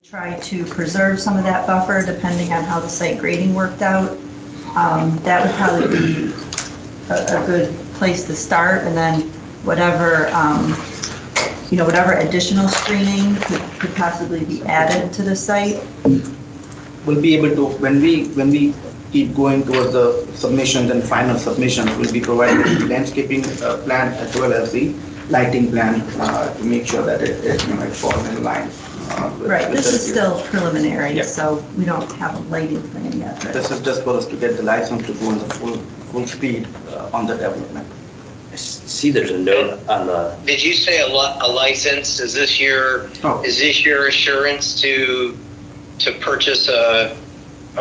try to preserve some of that buffer depending on how the site grading worked out. That would probably be a good place to start, and then whatever, whatever additional screening could possibly be added to the site. We'll be able to, when we keep going towards the submissions and final submissions, we'll be providing the landscaping plan as well as the lighting plan to make sure that it falls in line. Right, this is still preliminary, yeah. So we don't have a lighting plan yet. This is just for us to get the license to go in the full speed on the development. I see there's a note on the... Did you say a license? Is this your assurance to purchase a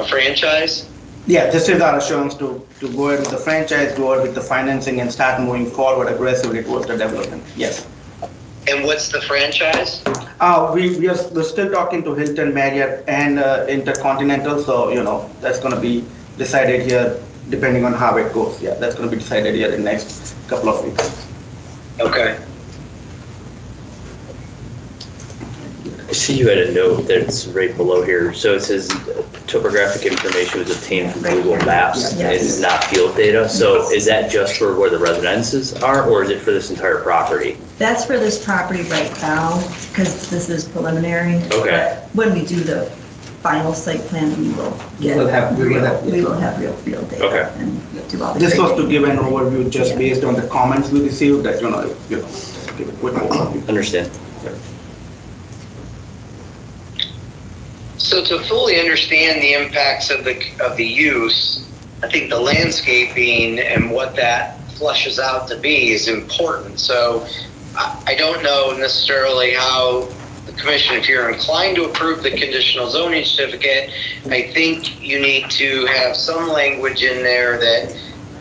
franchise? Yeah, this is our assurance to go ahead with the franchise, go ahead with the financing and start moving forward aggressively towards the development. Yes. And what's the franchise? We're still talking to Hilton, Marriott, and Intercontinental, so that's going to be decided here depending on how it goes. Yeah, that's going to be decided here in the next couple of weeks. Okay. I see you had a note that's right below here. So it says topographic information was obtained from Google Maps and is not field data. So is that just for where the residences are, or is it for this entire property? That's for this property right now, because this is preliminary. Okay. But when we do the final site plan, we will have real field data. Okay. And do all the This was grading. to give an overview just based on the comments we received that, just give a quick overview. Understand. So to fully understand the impacts of the use, I think the landscaping and what that flushes out to be is important. So I don't know necessarily how the commission, if you're inclined to approve the conditional zoning certificate, I think you need to have some language in there that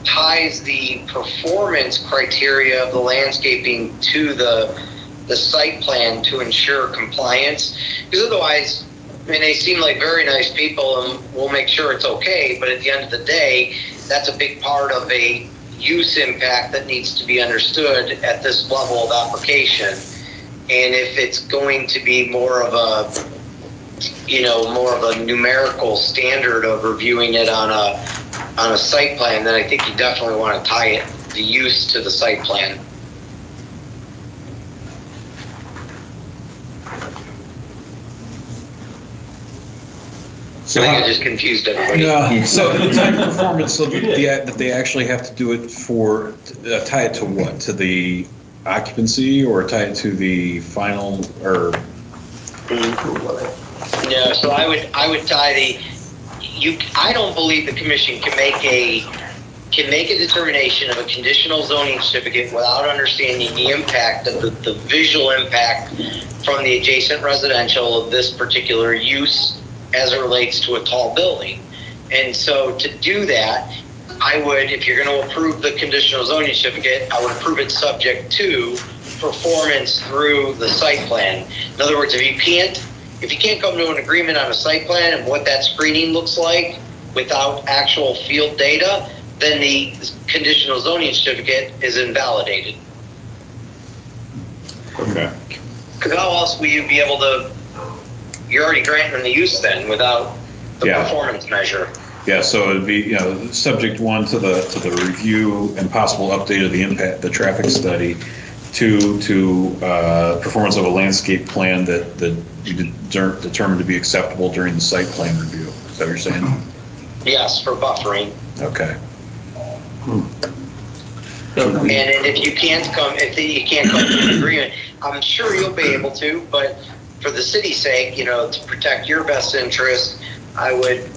ties the performance criteria of the landscaping to the site plan to ensure compliance. Because otherwise, I mean, they seem like very nice people and we'll make sure it's okay, but at the end of the day, that's a big part of a use impact that needs to be understood at this level of application. And if it's going to be more of a numerical standard of reviewing it on a site plan, then I think you definitely want to tie the use to the site plan. So I think I just confused everybody. no, so the type of performance, so that they actually have to do it for, tie it to what? To the occupancy or tie it to the final, or? No, so I would tie I don't believe the commission can make a determination of a conditional zoning certificate without understanding the impact of the visual impact from the adjacent residential of this particular use as it relates to a tall building. And so to do that, I would, if you're going to approve the conditional zoning certificate, I would approve it subject to performance through the site plan. In other words, if you can't come to an agreement on a site plan and what that screening looks like without actual field data, then the conditional zoning certificate is invalidated. Okay. Because how else will you be able to, you're already granting the use then without the performance measure. Yeah, so it'd be, subject one to the review and possible update of the impact, the traffic study, to performance of a landscape plan that you determined to be acceptable during the site plan review. Is that what you're saying? Yes, for buffering. Okay. And if you can't come to an agreement, I'm sure you'll be able to, but for the city's sake, to protect your best interest, I would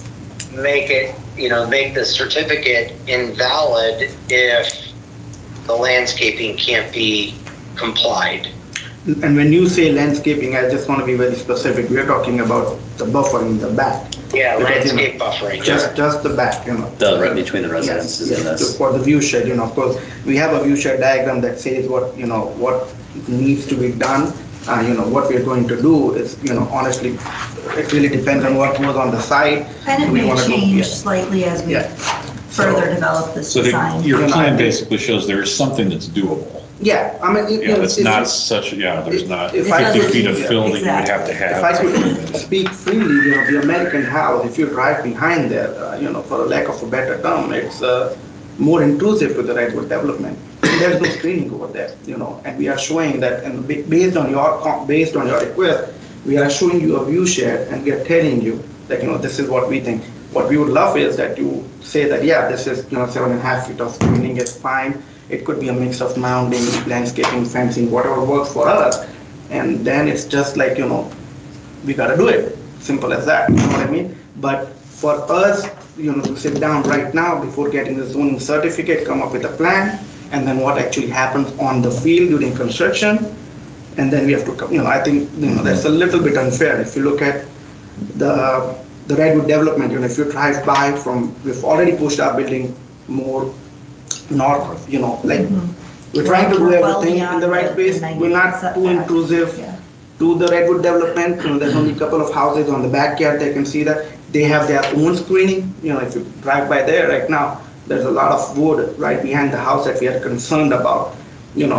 make the certificate invalid if the landscaping can't be complied. And when you say landscaping, I just want to be very specific. We're talking about the buffer in the back. Yeah, because, landscape buffering. Just the back, Right between the residences and this. For the view shed, of course, we have a view shed diagram that says what needs to be done. What we're going to do is, honestly, it really depends on what goes on the site. And it may change slightly as we further develop this design. Your plan basically shows there is something that's doable. Yeah, I mean, It's not such, there's not if I 50 could- feet of fill that you would have to if I have. could speak freely, the American house, if you drive behind there, for a lack of a better term, it's more intrusive to the redwood development. There's no screening over there, and we are showing that, and based on your request, we are showing you a view shed, and we are telling you that, this is what we think. What we would love is that you say that, yeah, this is, 7.5 feet of screening is fine. It could be a mix of mounding, landscaping, fencing, whatever works for us. And then it's just like, we gotta do it. Simple as that, you know what I mean? But for us, to sit down right now before getting the zoning certificate, come up with a plan, and then what actually happens on the field during construction, and then we have to come, I think, that's a little bit unfair. If you look at the redwood development, if you drive by we've already pushed our building more north, we're trying to do everything in the right place. We're not too intrusive to the redwood development. There's only a couple of houses on the backyard. They can see that they have their own screening. If you drive by there right now, there's a lot of wood right behind the house that we are concerned about.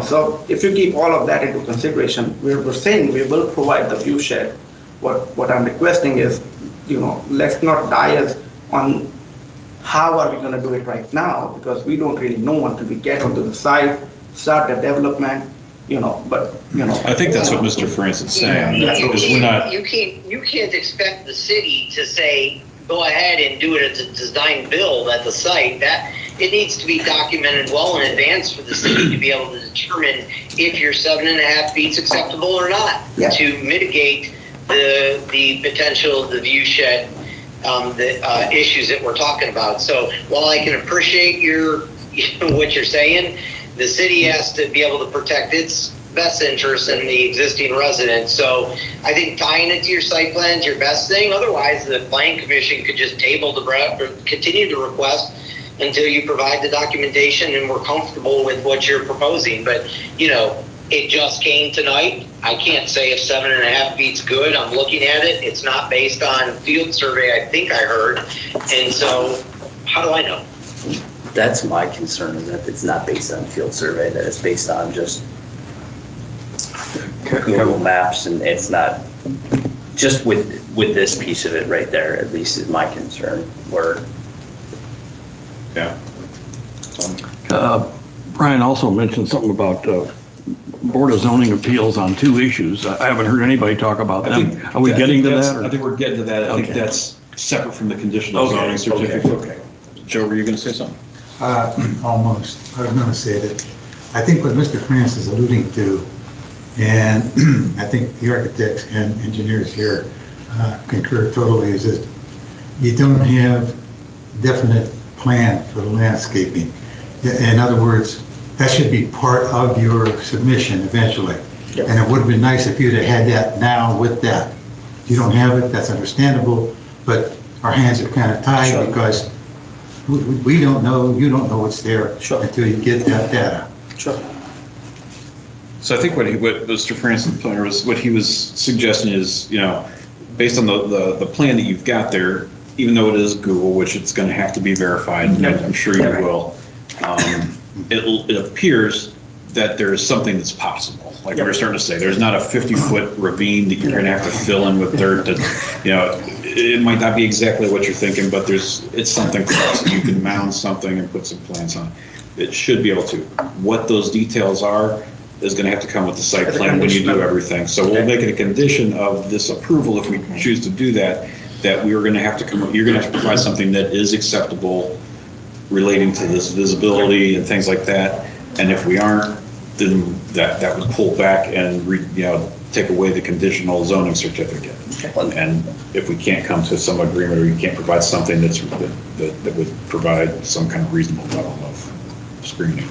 So if you keep all of that into consideration, we're saying we will provide the view shed. What I'm requesting is, let's not die on how are we going to do it right now, because we don't really know until we get onto the site, start the development, but. I think that's what Mr. France is saying. Is we're not. You can't expect the city to say, go ahead and do it as a design build at the site. That it needs to be documented well in advance for the city to be able to determine if your 7.5 feet is acceptable or not, to mitigate the potential of the view shed, the issues that we're talking about. So while I can appreciate what you're saying, the city has to be able to protect its best interest in the existing residents. So I think tying it to your site plan is your best thing. Otherwise, the planning commission could just table continue to request until you provide the documentation and we're comfortable with what you're proposing. But, it just came tonight. I can't say if 7.5 feet's good. I'm looking at it. It's not based on field survey, I think I heard. And so how do I know? That's my concern, is that it's not based on field survey, that it's based on just Google Maps, and it's not, just with this piece of it right there, at least is my concern, where. Yeah. Brian also mentioned something about Board of Zoning Appeals on 2 issues. I haven't heard anybody talk about them. Are we getting to that? I think we're getting to that. I think that's separate from the conditional zoning certificate. Okay. Joe, were you going to say something? Almost. I was going to say that I think what Mr. France is alluding to, and I think the architects and engineers here concur totally, is that you don't have definite plan for the landscaping. In other words, that should be part of your submission eventually. Yep. And it would have been nice if you'd have had that now with that. If you don't have it, that's understandable, but our hands are kind of tied because we don't know, you don't know what's there until you get that data. Sure. So I think what Mr. Francis Planner was, what he was suggesting is, based on the plan that you've got there, even though it is Google, which it's going to have to be verified, and I'm sure you will, it appears that there is something that's possible. Like we were starting to say, there's not a 50-foot ravine that you're going to have to fill in with dirt. It might not be exactly what you're thinking, but it's something close. You can mound something and put some plants on. It should be able to. What those details are is going to have to come with the site plan when you do everything. So we'll make it a condition of this approval, if we choose to do that, that we are going to have to you're going to have to provide something that is acceptable relating to this visibility and things like that. And if we aren't, then that would pull back and take away the conditional zoning certificate. Okay. And if we can't come to some agreement, or you can't provide something that would provide some kind of reasonable level of screening.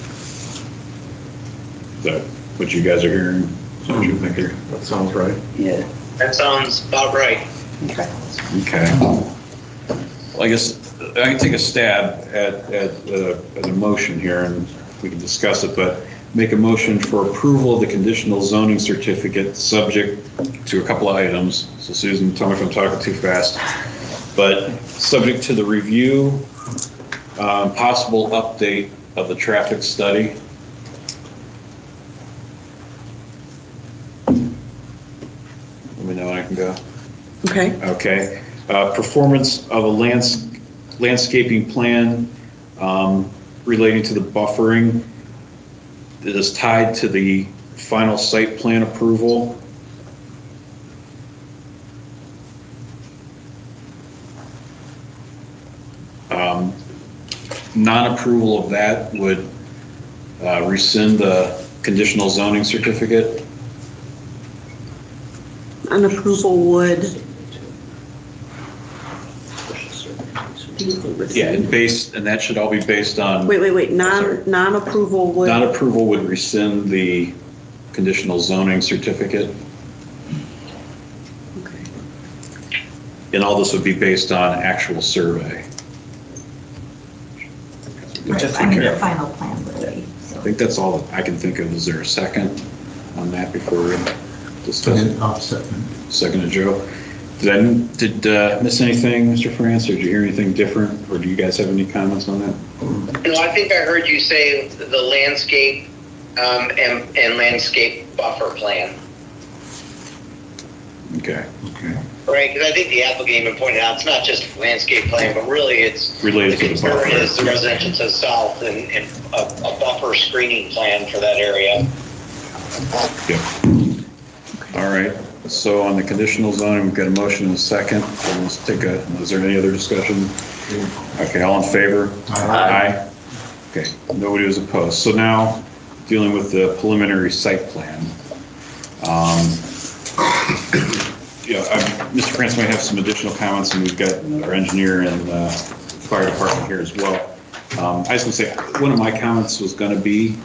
Is that what you guys are hearing? Is that what you think here? That sounds right. Yeah. That sounds about right. Okay. Well, I guess I can take a stab at a motion here, and we can discuss it, but make a motion for approval of the conditional zoning certificate subject to a couple of items. So Susan, tell me if I'm talking too fast, but subject to the review, possible update of the traffic study, Okay. Okay. Performance of a landscaping plan relating to the buffering that is tied to the final site plan approval. Non-approval of that would rescind the conditional zoning certificate. An approval would. Yeah, and that should all be based on. Wait. Non-approval would. Non-approval would rescind the conditional zoning certificate. Okay. And all this would be based on actual survey. Just I mean, okay. the final plan would be, so. I think that's all that I can think of. Is there a second on that before we discuss? Second to Joe. Did I miss anything, Mr. France, or did you hear anything different, or do you guys have any comments on that? No, I think I heard you say the landscape and landscape buffer plan. Okay. Right, because I think the applicant even pointed out, it's not just landscape plan, but really it's Related to the concern buffer. is the residential to the south and a buffer screening plan for that area. Yep. All right. So on the conditional zoning, we've got a motion and a second. So let's is there any other discussion? Okay, all in favor? Aye. Okay, nobody was opposed. So now, dealing with the preliminary site plan. Mr. France might have some additional comments, and we've got our engineer and fire department here as well. I was going to say, one of my comments was going to be,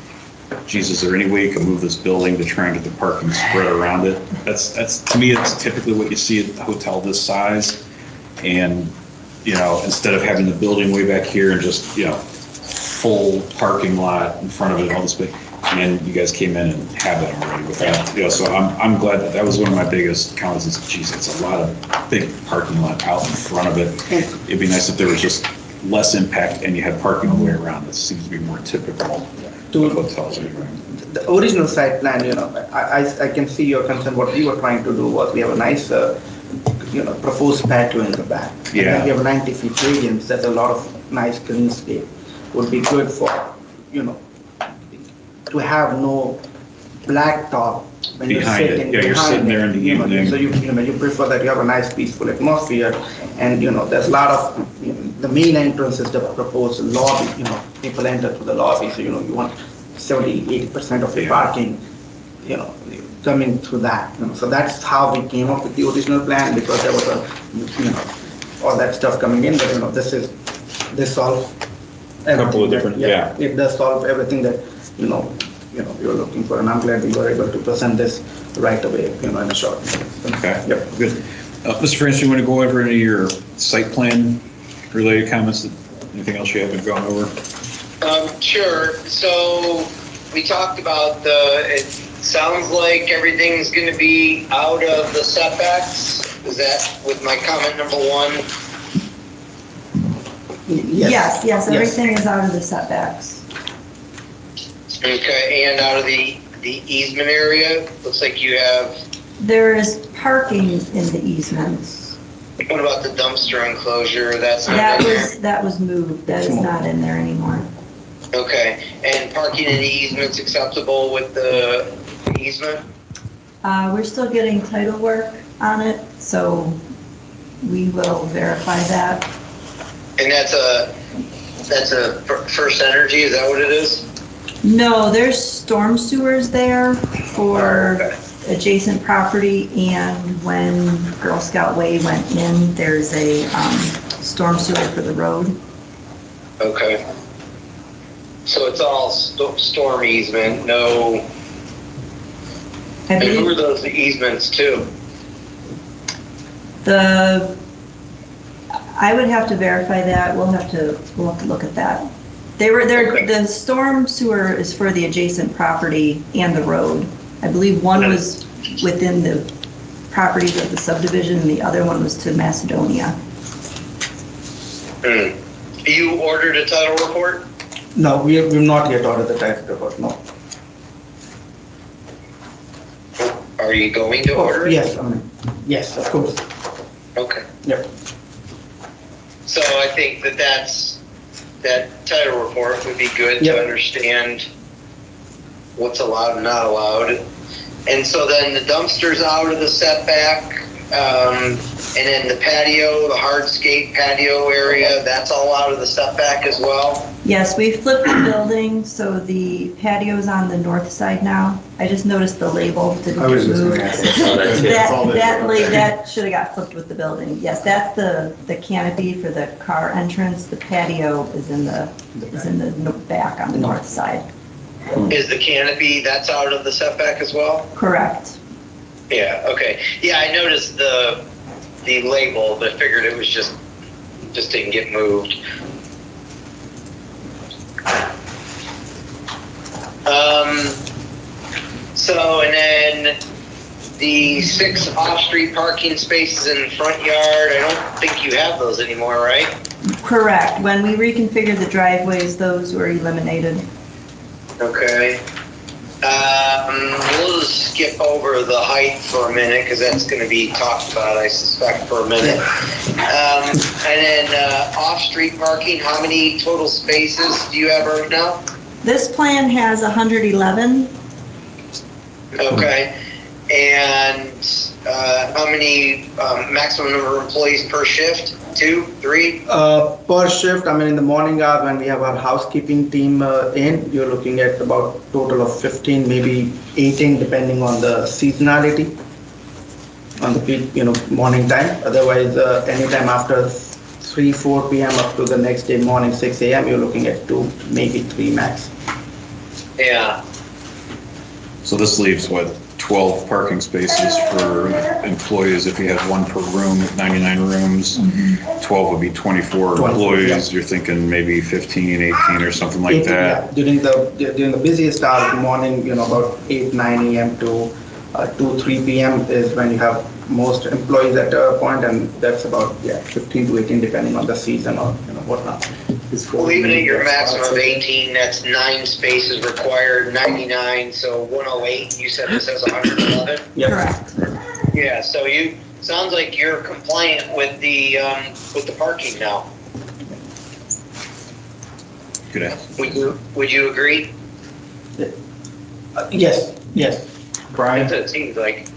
geez, is there any way you can move this building to try and get the parking spread around it? That's to me, it's typically what you see at a hotel this size. And, instead of having the building way back here and just, full parking lot in front of it, all this big, and you guys came in and have that already with that. So I'm glad that was one of my biggest comments is, geez, it's a lot of big parking lot out in front of it. It'd be nice if there was just less impact and you had parking all the way around. That seems to be more typical of hotels anyway. The original site plan, I can see your concern. What we were trying to do was we have a nice, proposed patio in the back. Yeah. And we have 90 feet radius. That's a lot of nice greenscape. Would be good for, to have no blacktop when you're Behind it. sitting. Yeah, you're behind sitting there it, in the evening. So you prefer that you have a nice peaceful atmosphere, and there's a lot of the main entrance is the proposed lobby. People enter through the lobby, so you want 70-80% of the parking, coming through that. So that's how we came up with the original plan, because there was all that stuff coming in. But this solves everything. Couple of different, yeah. It does solve everything that you're looking for, and I'm glad we were able to present this right away, in a short. Okay. Yep. Good. Mr. France, you want to go over any of your site plan related comments? Anything else you haven't gone over? Sure. So we talked about it sounds like everything's going to be out of the setbacks. Is that with my comment number one? Yes, everything is out of the setbacks. Okay, and out of the easement area, looks like you have. There is parking in the easements. What about the dumpster enclosure? That's not in there. That was moved. That is not in there anymore. Okay, and parking in the easement's acceptable with the easement? We're still getting title work on it, so we will verify that. And that's a First Energy, is that what it is? No, there's storm sewers there for adjacent property, and when Girl Scout Way went in, there's a storm sewer for the road. Okay. So it's all storm easement, no. And who are those easements to? I would have to verify that. We'll have to look at that. Okay. The storm sewer is for the adjacent property and the road. I believe one was within the properties of the subdivision, and the other one was to Macedonia. You ordered a title report? No, we've not yet ordered the title report, no. Are you going to order it? Yes, yes, of course. Okay. Yep. So I think that title report would be good Yep. to understand what's allowed and not allowed. And so then the dumpster's out of the setback, and then the patio, the hardscape patio area, that's all out of the setback as well? Yes, we flipped the building, so the patio's on the north side now. I just noticed the label didn't I was get just moved. gonna ask that. That should have got flipped with the building. Yes, that's the canopy for the car entrance. The patio is in the back on the north side. Is the canopy, that's out of the setback as well? Correct. Yeah, okay. Yeah, I noticed the label, but figured it was just didn't get moved. So, and then the 6 off-street parking spaces in the front yard, I don't think you have those anymore, right? Correct. When we reconfigured the driveways, those were eliminated. Okay. We'll just skip over the height for a minute because that's going to be talked about, I suspect, for a minute. And then off-street parking, how many total spaces do you have right now? This plan has 111. Okay. And how many maximum number of employees per shift? 2, 3? Per shift, I mean, in the morning hours when we have our housekeeping team in, you're looking at about total of 15, maybe 18, depending on the seasonality, on the peak, morning time. Otherwise, anytime after 3, 4 p.m. up to the next day morning, 6 a.m., you're looking at 2, maybe 3 max. Yeah. So this leaves, what, 12 parking spaces for employees if you had one per room with 99 rooms. 12 would be 24 employees. You're thinking maybe 15, 18 or something like 18, that. yeah. During the busiest hour of the morning, about 8, 9 a.m. to 2, 3 p.m. is when you have most employees at a point, and that's about 15 to 18 depending on the season or whatnot. Well, even at your maximum of 18, that's 9 spaces required, 99, so 108. You said this has 111? Yep. Correct. Yeah, so sounds like you're compliant with the parking now. Good answer. Would you agree? Yes. Brian, That's what it seems like.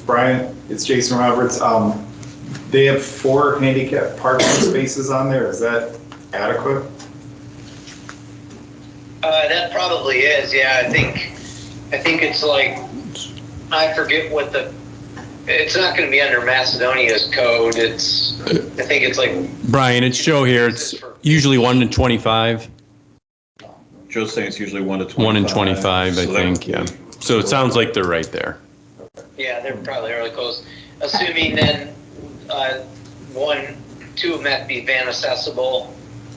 Brian, it's Jason Roberts. They have 4 handicap parking spaces on there. Is that adequate? That probably is, yeah. I think it's like, I forget what it's not going to be under Macedonia's code. I think it's like. Brian, it's Joe here. It's usually 1 to 25. Joe's saying it's usually 1 to 25. 1 in 25, I So think, yeah. So it sounds like they're right there. Yeah, they're probably really close. Assuming then, 2 of them have to be van accessible.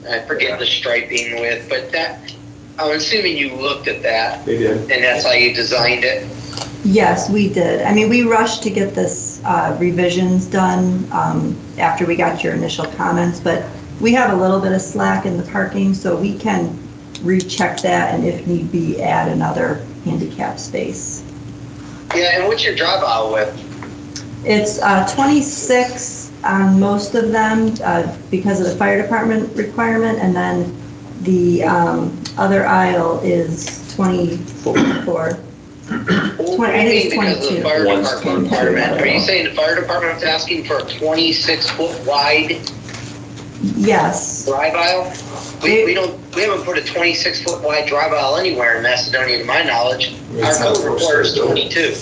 I forget the striping width, but I'm assuming you looked at that. They did. And that's how you designed it. Yes, we did. I mean, we rushed to get this revisions done after we got your initial comments, but we have a little bit of slack in the parking, so we can recheck that and if need be, add another handicap space. Yeah, and what's your drive aisle width? It's 26 on most of them because of the fire department requirement, and then the other aisle is 24. What do you I think it's mean because of the 22. fire One's department 22. requirement? Are you saying the fire department's asking for a 26-foot wide Yes. drive aisle? We haven't put a 26-foot wide drive aisle anywhere in Macedonia, to my knowledge. Our code requires 22.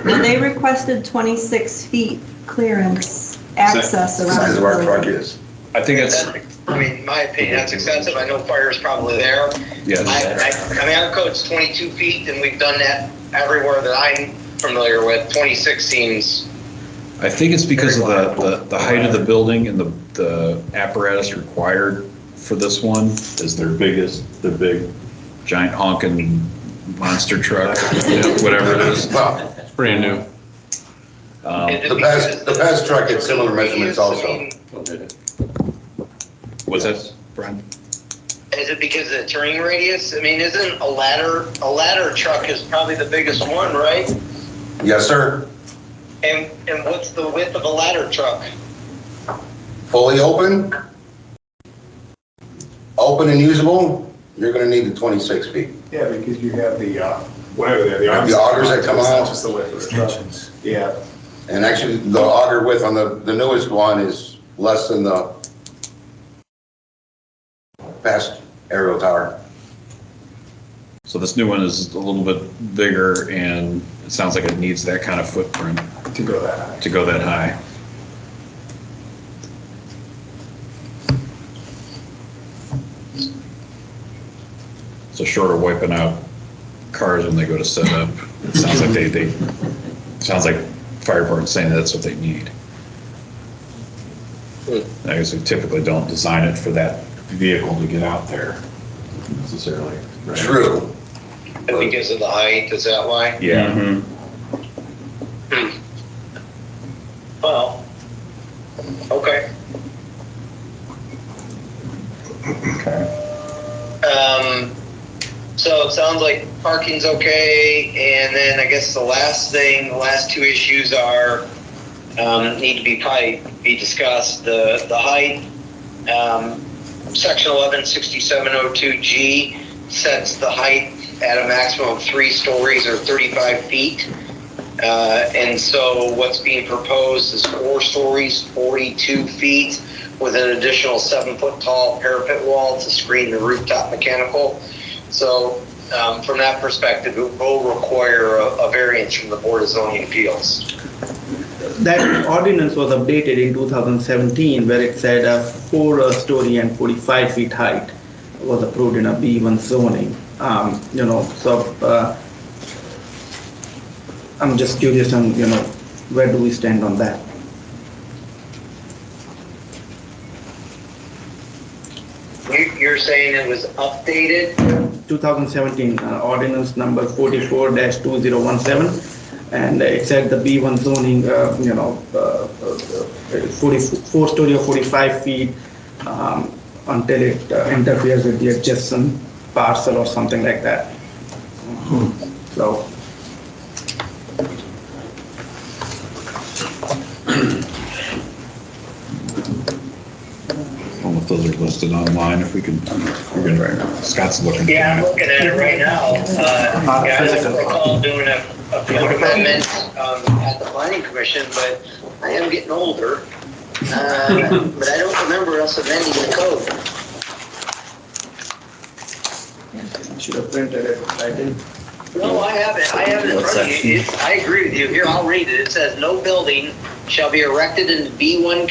Well, they requested 26 feet clearance access around Size the of our truck building. is. I think it's, I mean, in my opinion, that's excessive. I know fire's probably there. yes. I mean, our code's 22 feet, and we've done that everywhere that I'm familiar with. 26 seems. I think it's because of the height of the building and the apparatus required for this one is the big giant honking monster truck, whatever it is. Well, It's brand new. the past truck had similar measurements also. What's that, Brian? Is it because of the turning radius? I mean, isn't a ladder truck is probably the biggest one, right? Yes, sir. And what's the width of a ladder truck? Fully open and usable, you're gonna need the 26 feet. Yeah, because you have the, whatever they're, the arms. The augers that come It's not out. just the width of the truck. Extensions. Yeah. And actually, the auger width on the newest one is less than the past aerial tower. So this new one is a little bit bigger and it sounds like it needs that kind of footprint To go that high. to go that high. So short of wiping out cars when they go to set up, it sounds like sounds like fire department's saying that's what they need. I guess we typically don't design it for that vehicle to get out there necessarily. Right? True. And because of the height, is that why? Yeah. Well, okay. Okay. So it sounds like parking's okay, and then I guess the last two issues are, need to probably be discussed. The height, section 116702G sets the height at a maximum of 3 stories or 35 feet. And so what's being proposed is 4 stories, 42 feet, with an additional 7-foot tall parapet wall to screen the rooftop mechanical. So from that perspective, it will require a variance from the Board of Zoning Appeals. That ordinance was updated in 2017 where it said 4-story and 45 feet height was approved in a B1 zoning. I'm just curious on, where do we stand on that? You're saying it was updated? 2017 ordinance number 44-2017, and it said the B1 zoning, 4-story or 45 feet until it interferes with the adjacent parcel or something like that. So. I don't know if those are listed online, if we can, Scott's looking. Yeah, I'm looking at it right now. I don't recall doing a code amendment at the planning commission, but I am getting older. But I don't remember us amending the code. Should have printed it, I didn't. No, I haven't in front of you. I agree with you. Here, I'll read it. It says, no building shall be erected in the B1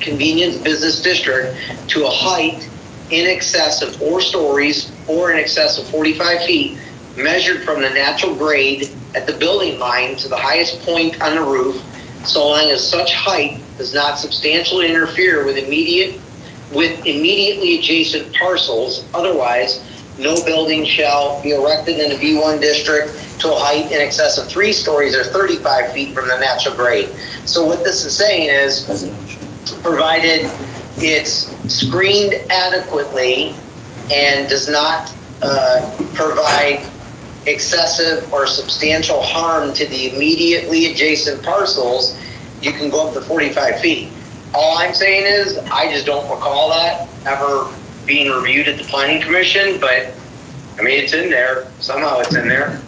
convenience business district to a height in excess of 4 stories or in excess of 45 feet, measured from the natural grade at the building line to the highest point on the roof, so long as such height does not substantially interfere with immediately adjacent parcels. Otherwise, no building shall be erected in the B1 district to a height in excess of 3 stories or 35 feet from the natural grade. So what this is saying is, provided it's screened adequately and does not provide excessive or substantial harm to the immediately adjacent parcels, you can go up to 45 feet. All I'm saying is, I just don't recall that ever being reviewed at the planning commission, but I mean, it's in there. Somehow it's in there.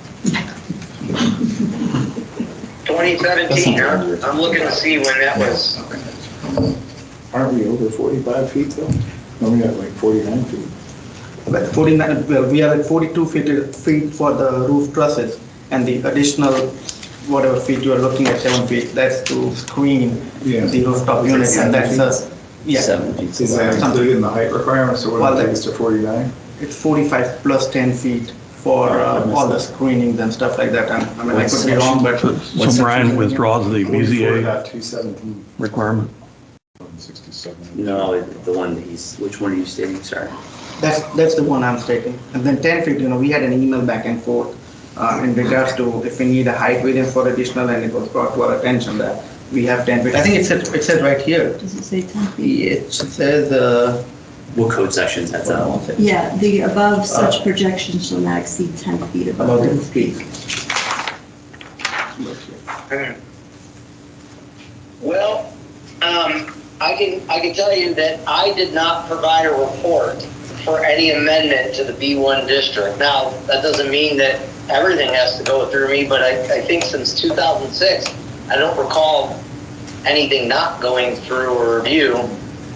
2017, huh? I'm looking to see when that was. Aren't we over 45 feet though? No, we got like 49 feet. But 49, well, we are at 42 feet for the roof trusses, and the additional whatever feet you are looking at, 7 feet, that's to screen the rooftop unit, and that's 7 feet. Is that included in the height requirements, or what it takes to 49? It's 45 plus 10 feet for all the screenings and stuff like that. I mean, I could be wrong, but. So Brian withdraws the BZA 217. requirement. 67. No, the one that which one are you stating, sorry? That's the one I'm stating. And then 10 feet, we had an email back and forth in regards to if we need a height variance for additional, and it was brought to our attention that we have 10 feet. I think it says right here. Does it say 10 feet? It says, What code sections that's on? Yeah, the above such projection shall not exceed 10 feet above about the the roof. peak. Well, I can tell you that I did not provide a report for any amendment to the B1 district. Now, that doesn't mean that everything has to go through me, but I think since 2006, I don't recall anything not going through a review,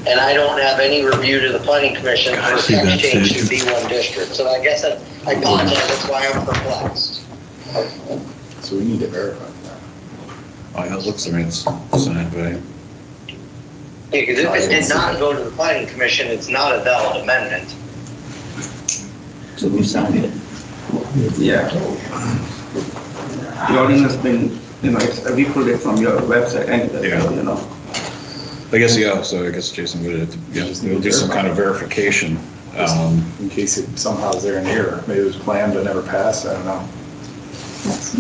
and I don't have any review to the planning commission for a text change to B1 district. So I guess I apologize, that's why I'm perplexed. So we need to verify that. Oh, yeah, it looks like it's signed by. Because if it did not go to the planning commission, it's not a valid amendment. So who signed it? Yeah. The ordinance been, we pulled it from your website anyway, Yeah. so, I guess, yeah, so I guess Jason would, we'll do some kind of verification. In case it somehow is there an error. Maybe it was planned but never passed, I don't know. What's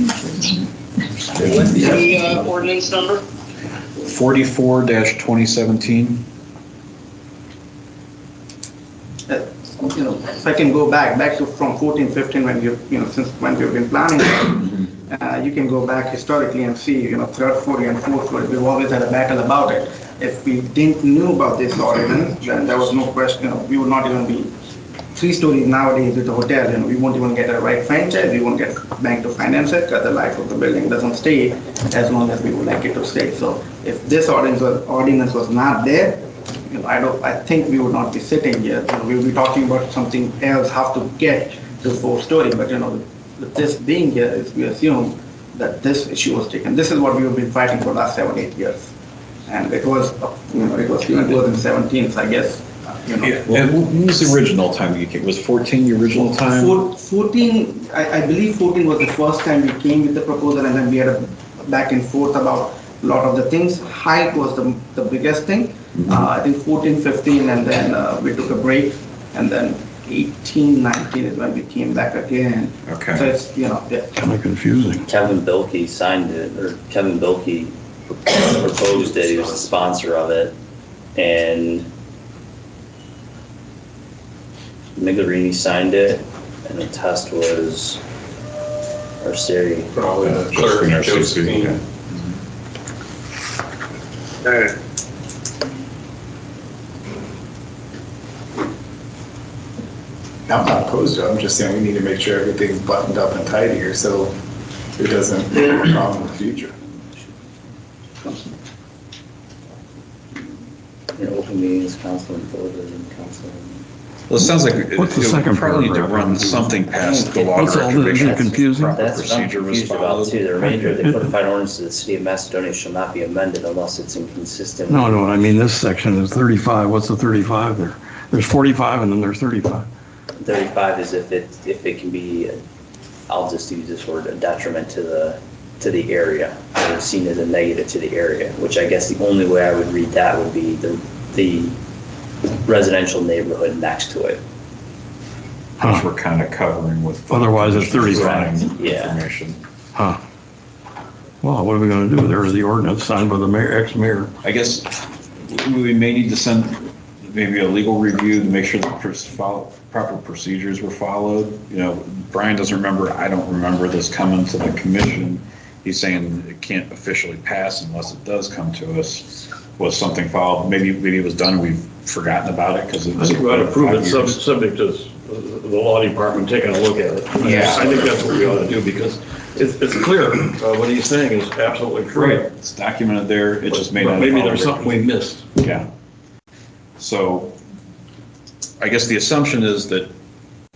the ordinance number? 44-2017. If I can go back to from 14, 15, when since when we've been planning, you can go back historically and see, third floor and fourth floor, we've always had a battle about it. If we didn't know about this ordinance, then there was no question, we would not even be 3 stories nowadays with the hotel, we won't even get a right franchise, we won't get bank to finance it, because the life of the building doesn't stay as long as we would like it to stay. So if this ordinance was not there, I think we would not be sitting here. We would be talking about something else, how to get to 4 story. But with this being here, we assume that this issue was taken. This is what we have been fighting for the last 7-8 years, and it was it was even 2017. So I guess. Yeah. And when was the original time you came? Was 14 the original time? 14, I believe 14 was the first time we came with the proposal, and then we had a back and forth about a lot of the things. Height was the biggest thing. I think 14, 15, and then we took a break, and then 18, 19 is when we came back again. Okay. So it's, yeah. Kind of confusing. Kevin Bilkey signed it, or Kevin Bilkey proposed it, he was the sponsor of it, and Migliorini signed it, and the test was Arceri. Probably the clerk, Josephine. I'm not opposed to it, I'm just saying we need to make sure everything's buttoned up and tight here, so it doesn't become a problem in the future. Open meetings, council and board and council. Well, it sounds like What's the we second probably need to paragraph? run something past the law What's all director. this? make sure Is it confusing? proper That's what I'm procedure was confused about followed. too. The remainder of the codified ordinance of the city of Macedonia shall not be amended unless it's inconsistent. No, I mean, this section is 35. What's the 35 there? There's 45 and then there's 35. 35 is if it can be, I'll just use this word, a detriment to the area, or seen as a negative to the area, which I guess the only way I would read that would be the residential neighborhood next to it. Which we're kind of covering with. Otherwise, it's 35. design Yeah. Information. Huh. Well, what are we going to do? There's the ordinance signed by the mayor, ex-mayor. I guess we may need to send maybe a legal review to make sure the proper procedures were followed. Brian doesn't remember, I don't remember this coming to the commission. He's saying it can't officially pass unless it does come to us. Was something followed? Maybe it was done and we've forgotten about it because it I was. think we ought to approve it subject to the law department taking a look at it. Yeah. I think that's what we ought to do because it's clear. What he's saying is absolutely Right, true. it's documented there, it just may not. Maybe follow there's something we missed. Yeah. So I guess the assumption is that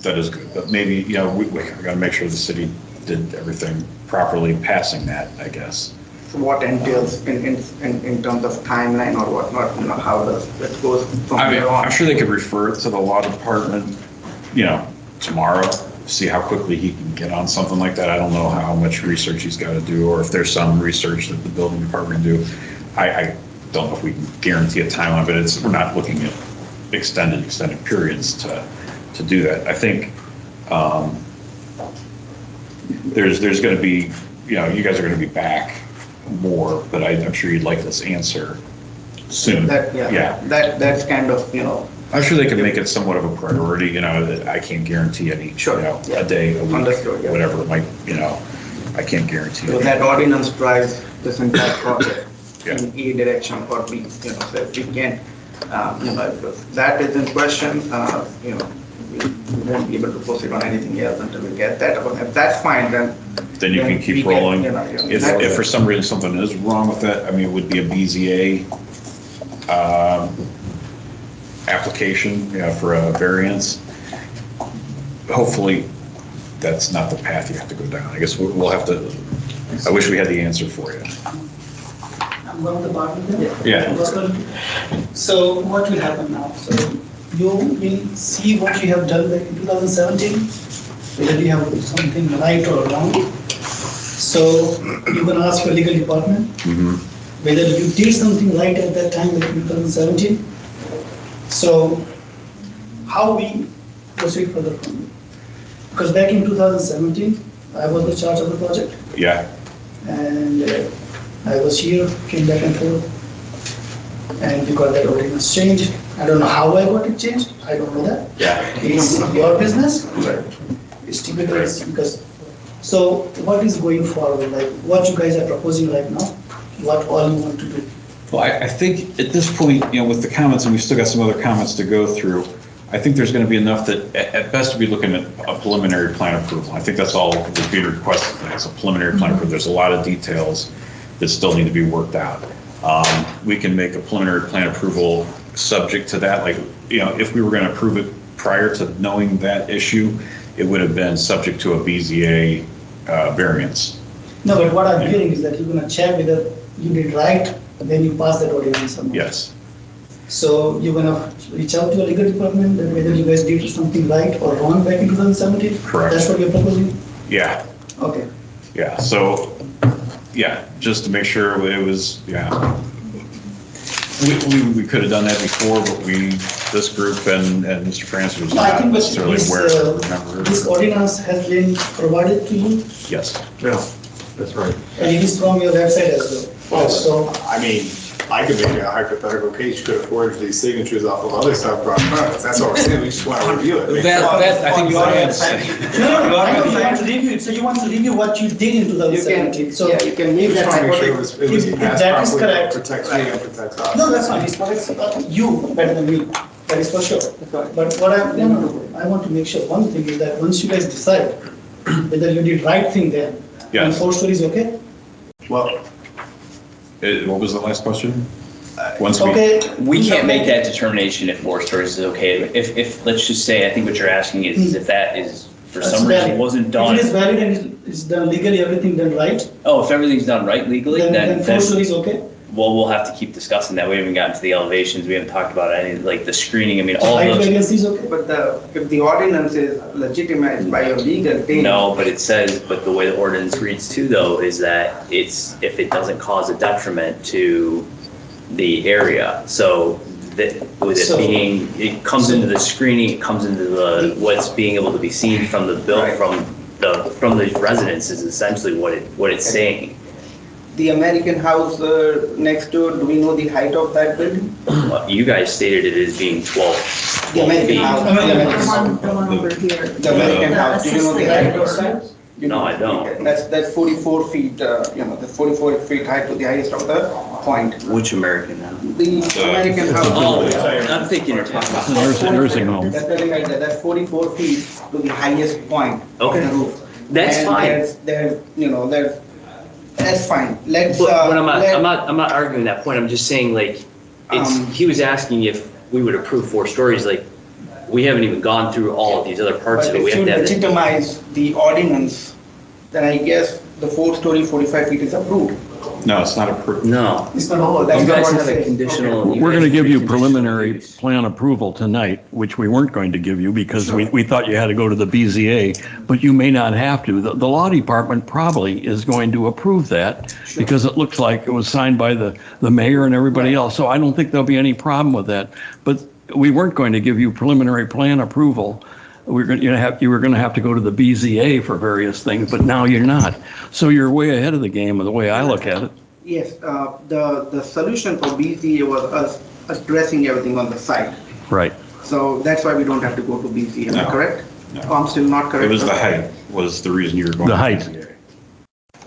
is good, but maybe, we gotta make sure the city did everything properly passing that, I guess. What entails in terms of timeline or whatnot, how does it goes from there on? I'm sure they could refer it to the law department, tomorrow, see how quickly he can get on something like that. I don't know how much research he's got to do, or if there's some research that the building department can do. I don't know if we can guarantee a timeline, but we're not looking at extended periods to do that. I think there's going to be, you guys are going to be back more, but I'm sure you'd like this answer soon. That's kind of, I'm sure they can make it somewhat of a priority, that I can't guarantee any, a day, a week, Understood, whatever it might, I can't guarantee so it. that ordinance drives this entire project. Yeah. in A direction or B, so if we can, if that is in question, we won't be able to proceed on anything else until we get that. But if that's fine, then. Then you can we keep rolling. If for some reason something is wrong with that, I mean, it would be a BZA application, for a variance. Hopefully, that's not the path you have to go down. I guess we'll have to, I wish we had the answer for you. I'm one of the partners there. Yeah. So what will happen now? So you will see what you have done back in 2017, whether you have something right or wrong. So you're gonna ask your legal department whether you did something right at that time back in 2017. So how we proceed further from here? Because back in 2017, I was the charge of the project. Yeah. And I was here, came back and forth, and we got that ordinance changed. I don't know how I got it changed, I don't know that. Yeah. It's your business. It's typical, because, so what is going forward, like what you guys are proposing right now, what all you want to do? Well, I think at this point, with the comments, and we've still got some other comments to go through, I think there's going to be enough that at best we'll be looking at a preliminary plan approval. I think that's all that's being requested. It's a preliminary plan approval. There's a lot of details that still need to be worked out. We can make a preliminary plan approval subject to that. Like, if we were going to approve it prior to knowing that issue, it would have been subject to a BZA variance. No, but what I'm hearing is that you're gonna check whether you did right, and then you pass that ordinance somehow. Yes. So you're gonna reach out to your legal department and whether you guys did something right or wrong back in 2017? Correct. That's what you're proposing? Yeah. Okay. Yeah. So, yeah, just to make sure it was, we could have done that before, but this group and Mr. Francis was No, I not think necessarily aware of it, remember. this ordinance has been provided to you, Yes. Yeah, that's right. and it is from your website as well. So, I mean, I could make a hypothetical case, you could have forged these signatures off of other stuff brought from us. That's what we're saying, we just want to review it. That I think that's. no, I know you want to review it, so you want to review what you did in 2017. So you can make if that Just want to make sure hypothetical. it was If passed that is properly, correct. protects me and protects us. No, that's fine, it's you better than me, that is for sure. But what I want to make sure, one thing is that once you guys decide whether you did right thing then, and Yes. 4 stories, okay? Well, What was the last question? Okay. We can't make that determination if 4 stories is okay. If, let's just say, I think what you're asking is if that is, for That's some reason, valid. wasn't done. If it is valid and it's done legally, everything done right, Oh, if everything's done right legally, then 4 stories, okay? well, we'll have to keep discussing that. We haven't gotten to the elevations. We haven't talked about any, like the screening. I mean, all Height of those. variance is okay? but if the ordinance is legitimized by your legal team. No, but it says, but the way the ordinance reads too, though, is that it's, if it doesn't cause a detriment to the area. So that, with it being, it comes into the screening, it comes into the, what's being able to be seen from the bill, Right. from the residents is essentially what it's saying. The American house next door, do we know the height of that building? You guys stated it as being 12 The American feet. house. The one over here. The American house, do you know the height of that? No, I don't. That's 44 feet, the 44 feet height to the highest of the point. Which American now? The American house. Oh, I'm thinking you're talking about. Nursing home. That's building right there, that's 44 feet to the highest point of Okay. the roof. That's And fine. That's fine. Let's. But I'm not arguing that point. I'm just saying, like, he was asking if we would approve 4 stories, like, we haven't even gone through all of these other parts of But it. We if have you to have. legitimize the ordinance, then I guess the 4-story, 45 feet is approved. No, it's not approved. No. It's not all, that's You not guys what it have a says. conditional. Okay. We're going to give you conditional preliminary use. plan approval tonight, which we weren't going to give you because we thought you had to go to the BZA, but you may not have to. The law department probably is going to approve that because it looks like it was signed by the mayor and everybody else. So I don't think there'll be any problem with that. But we weren't going to give you preliminary plan approval. You were going to have to go to the BZA for various things, but now you're not. So you're way ahead of the game, the way I look at it. Yes, the solution for BCA was us addressing everything on the site. Right. So that's why we don't have to go to BCA, am I No. correct? No. Oh, I'm still not correct. It was the height was the reason you were going. The to height. BZA.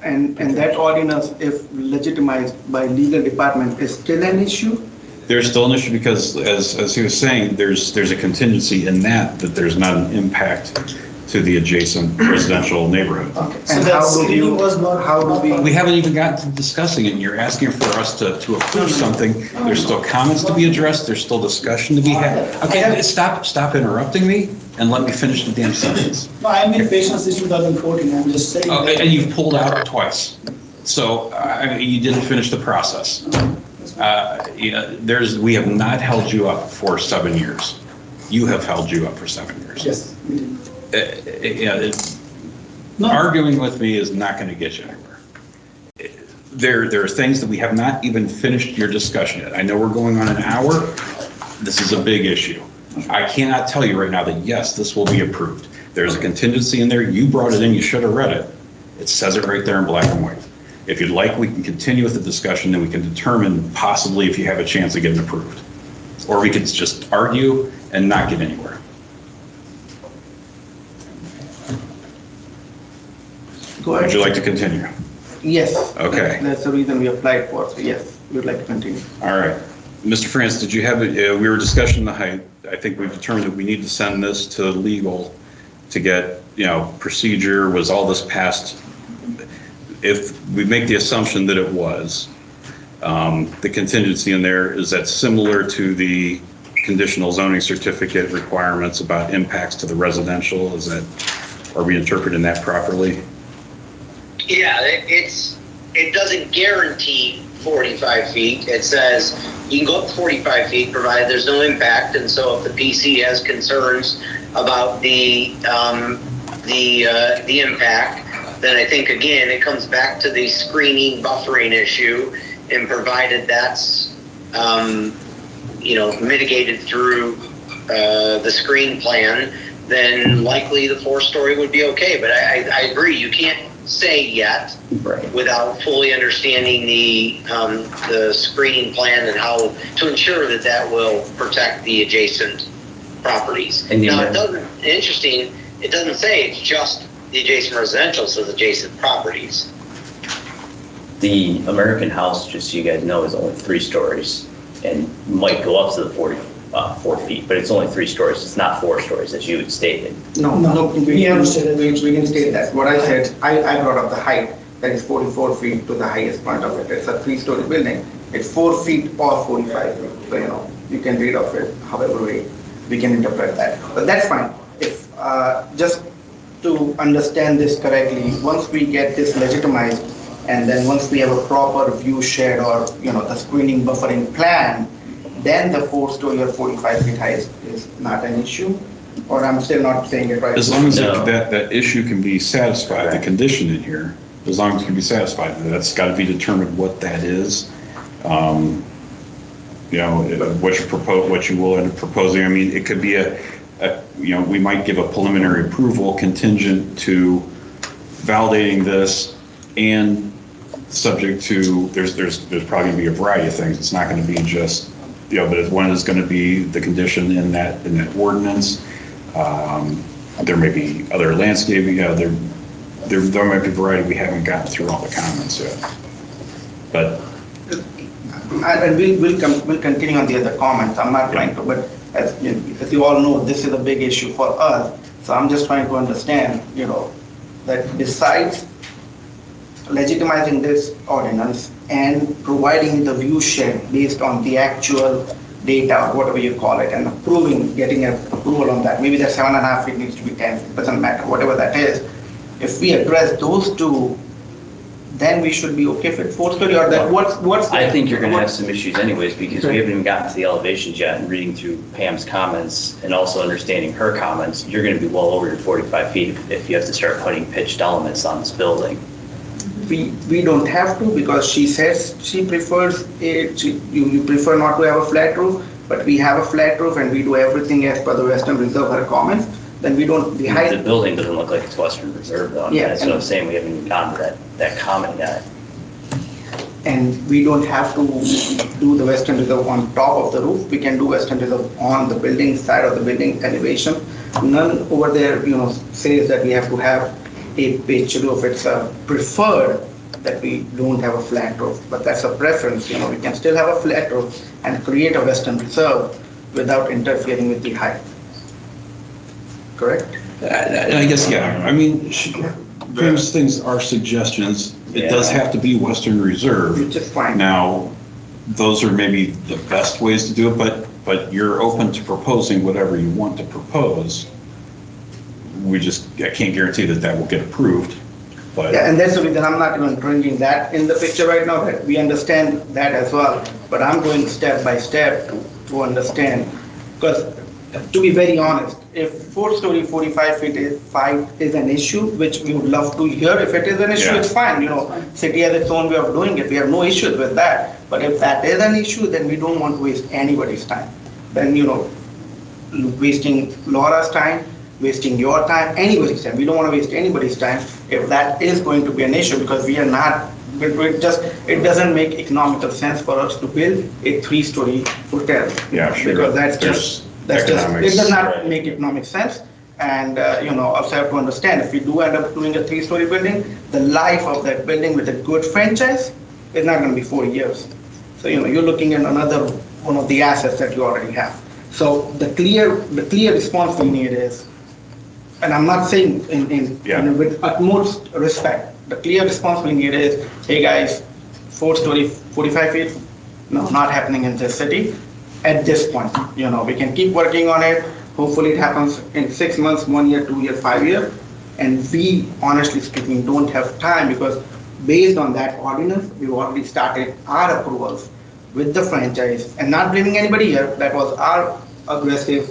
And that ordinance, if legitimized by legal department, is still an issue? There's still an issue because, as he was saying, there's a contingency in that there's not an impact to the adjacent residential neighborhood. Okay. So And that how do screening you, was not. how do we? We haven't even gotten to discussing it, and you're asking for us to approve something. There's still comments to be addressed, there's still discussion to be had. Okay, stop interrupting me and let me finish the damn sentence. No, I'm in patient since 2014, I'm just saying. Oh, that- and you've pulled out twice. So, I mean, you didn't finish the process. We have not held you up for 7 years. You have held you up for 7 years. Yes. we did. No. Arguing with me is not going to get you anywhere. There are things that we have not even finished your discussion yet. I know we're going on an hour. This is a big issue. I cannot tell you right now that, yes, this will be approved. There's a contingency in there. You brought it in. You should have read it. It says it right there in black and white. If you'd like, we can continue with the discussion, then we can determine possibly if you have a chance of getting approved. Or we could just argue and not get anywhere. Go ahead. Would you like to continue? Yes. Okay. That's the reason we applied for, so yes, we would like to continue. All right. Mr. France, did you have, we were discussing the height. I think we've determined that we need to send this to legal to get, procedure, was all this passed? If we make the assumption that it was, the contingency in there, is that similar to the conditional zoning certificate requirements about impacts to the residential? Are we interpreting that properly? Yeah, it doesn't guarantee 45 feet. It says you can go up 45 feet provided there's no impact. And so if the PC has concerns about the impact, then I think again it comes back to the screening buffering issue. And provided that's mitigated through the screen plan, then likely the 4-story would be okay. But I agree, you can't say yet without fully understanding the screening plan and how to ensure that will protect the adjacent properties. And now, it doesn't say it's just the adjacent residential, it says adjacent properties. The American house, just so you guys know, is only 3 stories and might go up to the 44 feet, but it's only 3 stories. It's not 4 stories as you had stated. No, we haven't stated. We didn't state that. What I said, I brought up the height, that is 44 feet to the highest point of it. It's a 3-story building. It's 4 feet or 45 feet. So, you can read off it however way we can interpret that. But that's fine. If just to understand this correctly, once we get this legitimized, and then once we have a proper view shed or the screening buffering plan, then the 4-story or 45 feet high is not an issue. Or I'm still not saying it right. As long as that issue can be satisfied, the condition in here, as long as it can be satisfied, that's got to be determined what that is. What you will end up proposing. I mean, it could be we might give a preliminary approval contingent to validating this and subject to, there's probably going to be a variety of things. It's not going to be just, but one is going to be the condition in that ordinance. There may be other landscaping, there might be a variety. We haven't gotten through all the comments yet. But and we'll continue on the other comments. I'm not trying to, but as you all know, this is a big issue for us. So I'm just trying to understand, that besides legitimizing this ordinance and providing the view shed based on the actual data or whatever you call it, and getting an approval on that, maybe that 7.5 feet needs to be 10, it doesn't matter, whatever that is. If we address those two, then we should be okay with 4-story, or that what's I think you're going to have some issues anyways, because we haven't even gotten to the elevations yet, and reading through Pam's comments and also understanding her comments, you're going to be well over your 45 feet if you have to start putting pitched elements on this building. We don't have to, because she says she prefers you prefer not to have a flat roof, but we have a flat roof and we do everything as per the Western Reserve, her comments. Then we don't, the height. The building doesn't look like it's Western Reserve though. Yeah, that's what I'm saying. We haven't even gotten to that comment yet. And we don't have to do the Western Reserve on top of the roof. We can do Western Reserve on the building side of the building elevation. None over there, says that we have to have a pitch roof. It's preferred that we don't have a flat roof, but that's a preference, we can still have a flat roof and create a western reserve without interfering with the height. Correct? I guess, yeah, I mean, those things are suggestions. It does have to be Western Reserve. Which is fine. Now, those are maybe the best ways to do it, but you're open to proposing whatever you want to propose. I can't guarantee that will get approved, but. Yeah, and that's the reason I'm not even bringing that in the picture right now, that we understand that as well, but I'm going step by step to understand, because to be very honest, if 4-story 45 feet is an issue, which we would love to hear, if it is an issue, it's fine, city has its own way of doing it, we have no issues with that, but if that is an issue, then we don't want to waste anybody's time. Then, wasting Laura's time, wasting your time, anybody's time, we don't want to waste anybody's time if that is going to be an issue, because we are not, it doesn't make economical sense for us to build a 3-story hotel. Yeah, sure. Because it does not make economic sense. And, also have to understand, if we do end up doing a 3-story building, the life of that building with a good franchise is not going to be 4 years. So, you're looking at another one of the assets that you already have. So the clear response we need is, and I'm not saying with utmost respect, the clear response we need is, hey guys, 4-story, 45 feet, no, not happening in this city. At this point, we can keep working on it. Hopefully it happens in 6 months, 1 year, 2 years, 5 years. And we, honestly speaking, don't have time, because based on that ordinance, we've already started our approvals with the franchise, and not blaming anybody here. That was our aggressive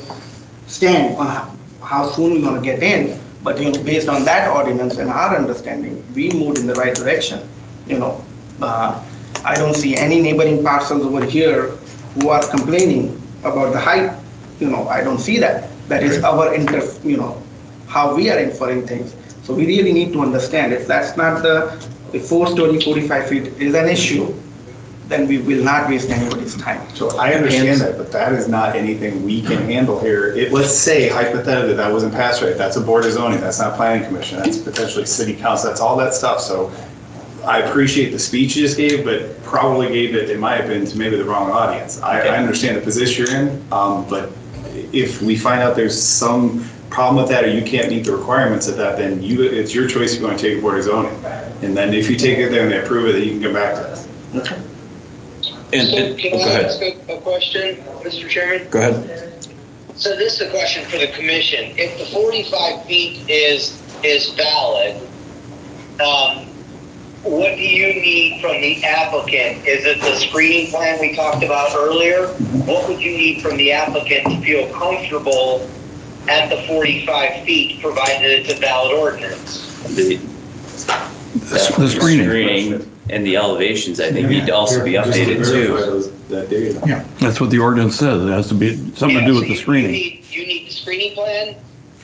stand on how soon we're going to get in. But based on that ordinance and our understanding, we moved in the right direction. I don't see any neighboring parcels over here who are complaining about the height. I don't see that. That is our how we are inferring things. So we really need to understand, if that's not the 4-story 45 feet is an issue, then we will not waste anybody's time. So I understand that, but that is not anything we can handle here. Let's say hypothetically that wasn't passed right. That's a board of zoning. That's not planning commission. That's potentially city council. That's all that stuff. So I appreciate the speech you just gave, but probably gave it, in my opinion, to maybe the wrong audience. I understand the position you're in, but if we find out there's some problem with that, or you can't meet the requirements of that, then it's your choice if you want to take a board of zoning. And then if you take it there and they approve it, then you can come back to us. Okay. Can I ask a question, Mr. Chairman? Go ahead. So this is a question for the commission. If the 45 feet is valid, what do you need from the applicant? Is it the screening plan we talked about earlier? What would you need from the applicant to feel comfortable at the 45 feet, provided it's a valid ordinance? The screening. And the elevations, I think, need to also be updated too. Yeah, that's what the ordinance says. It has to be something to do with the screening. You need the screening plan,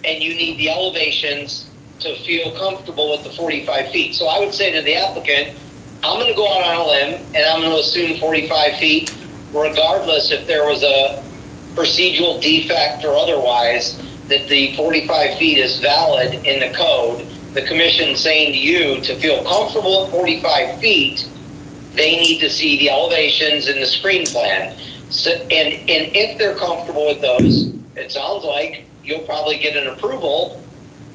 and you need the elevations to feel comfortable with the 45 feet. So I would say to the applicant, I'm going to go out on a limb, and I'm going to assume 45 feet, regardless if there was a procedural defect or otherwise, that the 45 feet is valid in the code. The commission saying to you, to feel comfortable at 45 feet, they need to see the elevations and the screen plan. So, and if they're comfortable with those, it sounds like you'll probably get an approval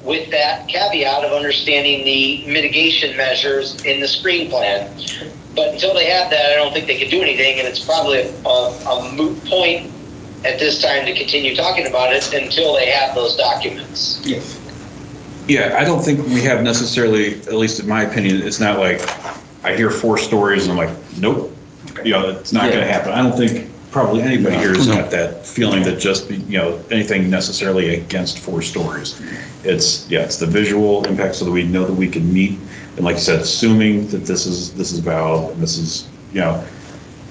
with that caveat of understanding the mitigation measures in the screen plan. But until they have that, I don't think they can do anything, and it's probably a moot point at this time to continue talking about it until they have those documents. Yes. Yeah, I don't think we have necessarily, at least in my opinion, it's not like I hear 4 stories and I'm like, nope, it's not going to happen. I don't think probably anybody here has got that feeling that just, anything necessarily against 4 stories. It's the visual impact so that we know that we can meet, and like I said, assuming that this is valid, and this is,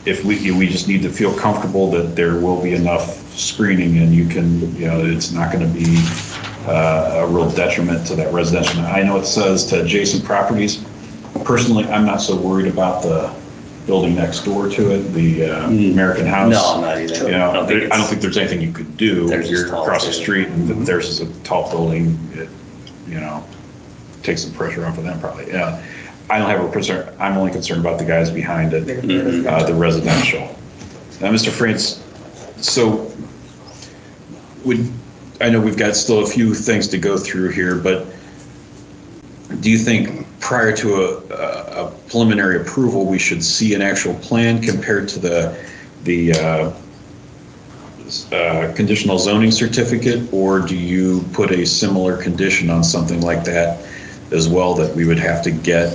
if we just need to feel comfortable that there will be enough screening and you can, it's not going to be a real detriment to that residential. I know it says to adjacent properties. Personally, I'm not so worried about the building next door to it, the American House. No, I'm not either. I don't think there's anything you could do. You're across the street and there's a tall building. It, takes some pressure off of them probably. Yeah. I don't have a concern, I'm only concerned about the guys behind it, the residential. Now, Mr. France, so I know we've got still a few things to go through here, but do you think prior to a preliminary approval, we should see an actual plan compared to the conditional zoning certificate, or do you put a similar condition on something like that as well, that we would have to get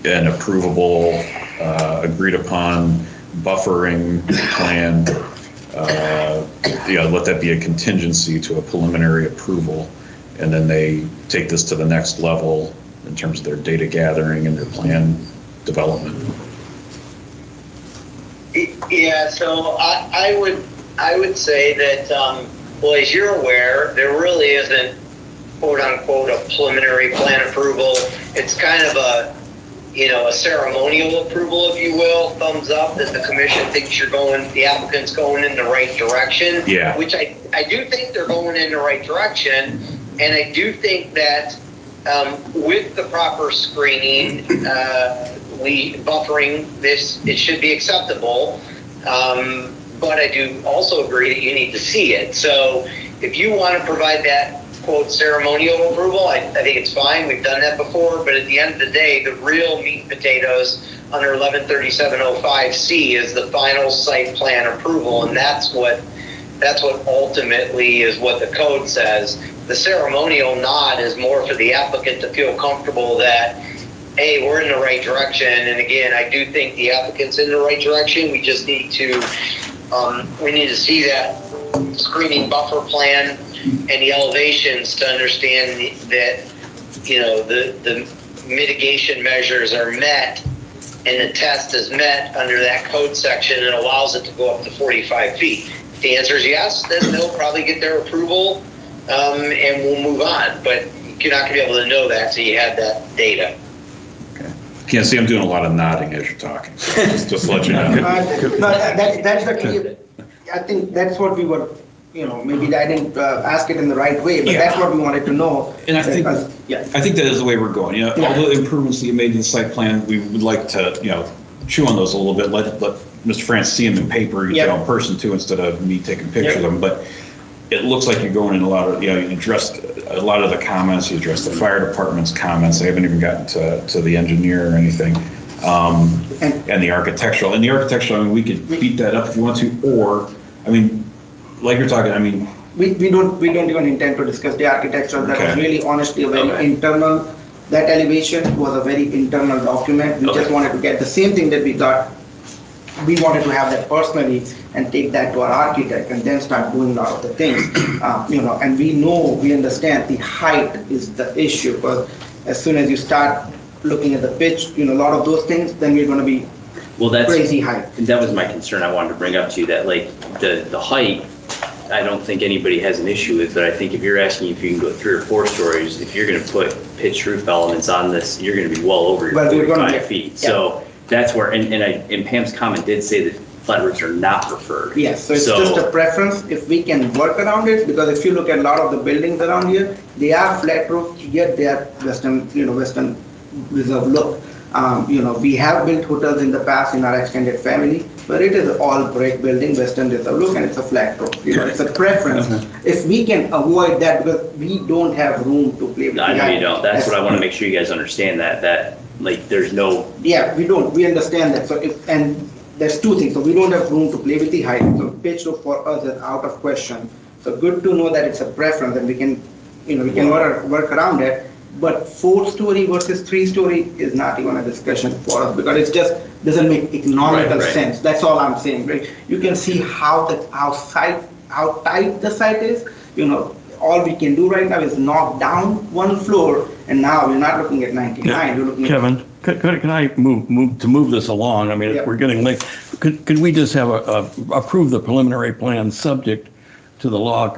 an approvable, agreed upon buffering plan, let that be a contingency to a preliminary approval, and then they take this to the next level in terms of their data gathering and their plan development? Yeah, so I would say that, well, as you're aware, there really isn't quote unquote a preliminary plan approval. It's kind of a ceremonial approval, if you will, thumbs up that the commission thinks the applicant's going in the right direction. Yeah. Which I do think they're going in the right direction. And I do think that with the proper screening, buffering this, it should be acceptable. But I do also agree that you need to see it. So if you want to provide that quote ceremonial approval, I think it's fine. We've done that before. But at the end of the day, the real meat and potatoes under 113705C is the final site plan approval, and that's what ultimately is what the code says. The ceremonial nod is more for the applicant to feel comfortable that, hey, we're in the right direction. And again, I do think the applicant's in the right direction. We just need to see that screening buffer plan and the elevations to understand that, the mitigation measures are met and the test is met under that code section and allows it to go up to 45 feet. If the answer is yes, then they'll probably get their approval, and we'll move on. But you're not going to be able to know that until you have that data. Okay. Can't see I'm doing a lot of nodding as you're talking. So just to let you know. That's the key. I think that's what we were, maybe I didn't ask it in the right way, but that's what we wanted to know. And I think that is the way we're going. All the improvements that you made in the site plan, we would like to, chew on those a little bit. Let Mr. France see them in paper, in person too, instead of me taking pictures of them. But it looks like you're going in a lot of, you addressed a lot of the comments. You addressed the fire department's comments. I haven't even gotten to the engineer or anything. And the architectural. And the architectural, we could beat that up if you want to, or, like you're talking, we don't even intend to discuss the architecture. That was really honestly a very internal, that elevation was a very internal document. We just wanted to get the same thing that we got. We wanted to have that personally and take that to our architect and then start doing a lot of the things. And we understand the height is the issue, because as soon as you start looking at the pitch, a lot of those things, then we're going to be crazy height. That was my concern I wanted to bring up to you, that like the height, I don't think anybody has an issue with, but I think if you're asking if you can go 3 or 4 stories, if you're going to put pitched roof elements on this, you're going to be well over your 45 feet. So that's where, and Pam's comment did say that flat roofs are not preferred. Yes, so it's just a preference if we can work around it, because if you look at a lot of the buildings around here, they are flat roofs, yet they are Western Reserve look. We have built hotels in the past in our extended family, but it is all brick building, Western Reserve look, and it's a flat roof. It's a preference. If we can avoid that, because we don't have room to play with. I know you don't. That's what I want to make sure you guys understand, that like there's no. Yeah, we don't. We understand that. So and there's 2 things. So we don't have room to play with the height. So pitch roof for us is out of question. So good to know that it's a preference and we can, work around it. But 4-story versus 3-story is not even a discussion for us, because it just doesn't make economical sense. That's all I'm saying, right? You can see how tight the site is. All we can do right now is knock down 1 floor, and now we're not looking at 99. We're looking Kevin, can I move this along? We're getting late. Could we just have approve the preliminary plan subject to the law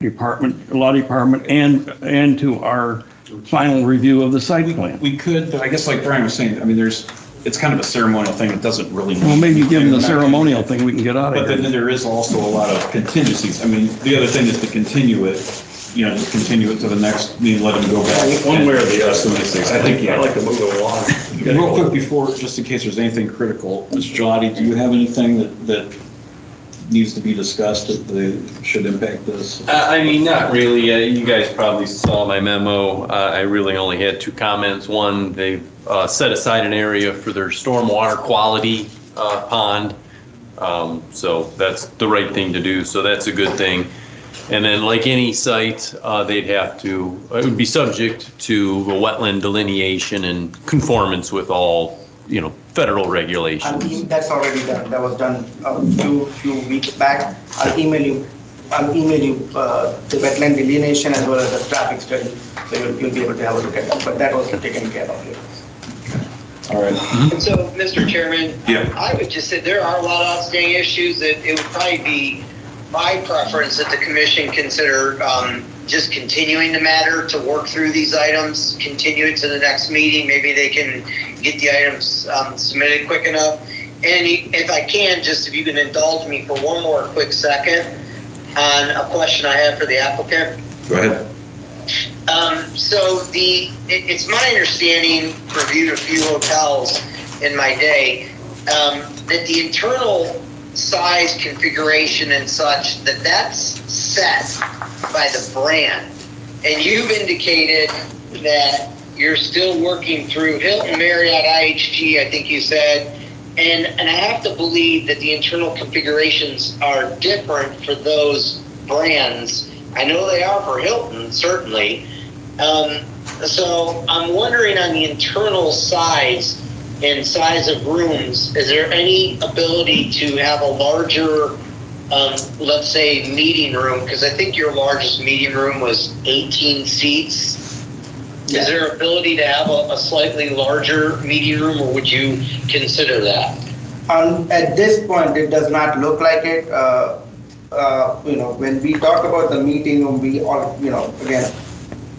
department and to our final review of the site plan? We could, but I guess like Brian was saying, it's kind of a ceremonial thing. It doesn't really. Well, maybe given the ceremonial thing, we can get out of here. But then there is also a lot of contingencies. The other thing is to continue it just continue it to the next meeting, let them go back. One way or the other. Some of these things. I think, I'd like to move it along. Real quick before, just in case there's anything critical, Mr. Gelati, do you have anything that needs to be discussed that should impact this? I mean, not really. You guys probably saw my memo. I really only had 2 comments. One, they set aside an area for their stormwater quality pond. So that's the right thing to do. So that's a good thing. And then like any site, it would be subject to a wetland delineation and conformance with all, federal regulations. That's already done. That was done a few weeks back. I'll email you the wetland delineation as well as the traffic study, so you'll be able to have a look at that. But that was taken care of here. All right. And so, Mr. Chairman, Yeah. I would just say there are a lot of outstanding issues that it would probably be my preference that the commission consider just continuing the matter to work through these items, continue it to the next meeting. Maybe they can get the items submitted quick enough. And if I can, just if you can indulge me for one more quick second on a question I have for the applicant. Go ahead. So it's my understanding, reviewed a few hotels in my day, that the internal size configuration and such, that's set by the brand. And you've indicated that you're still working through Hilton, Marriott, IHG, I think you said, and I have to believe that the internal configurations are different for those brands. I know they are for Hilton, certainly. So I'm wondering on the internal size and size of rooms, is there any ability to have a larger, let's say, meeting room? Because I think your largest meeting room was 18 seats. Yeah. Is there ability to have a slightly larger meeting room, or would you consider that? At this point, it does not look like it. When we talk about the meeting room, we all, again,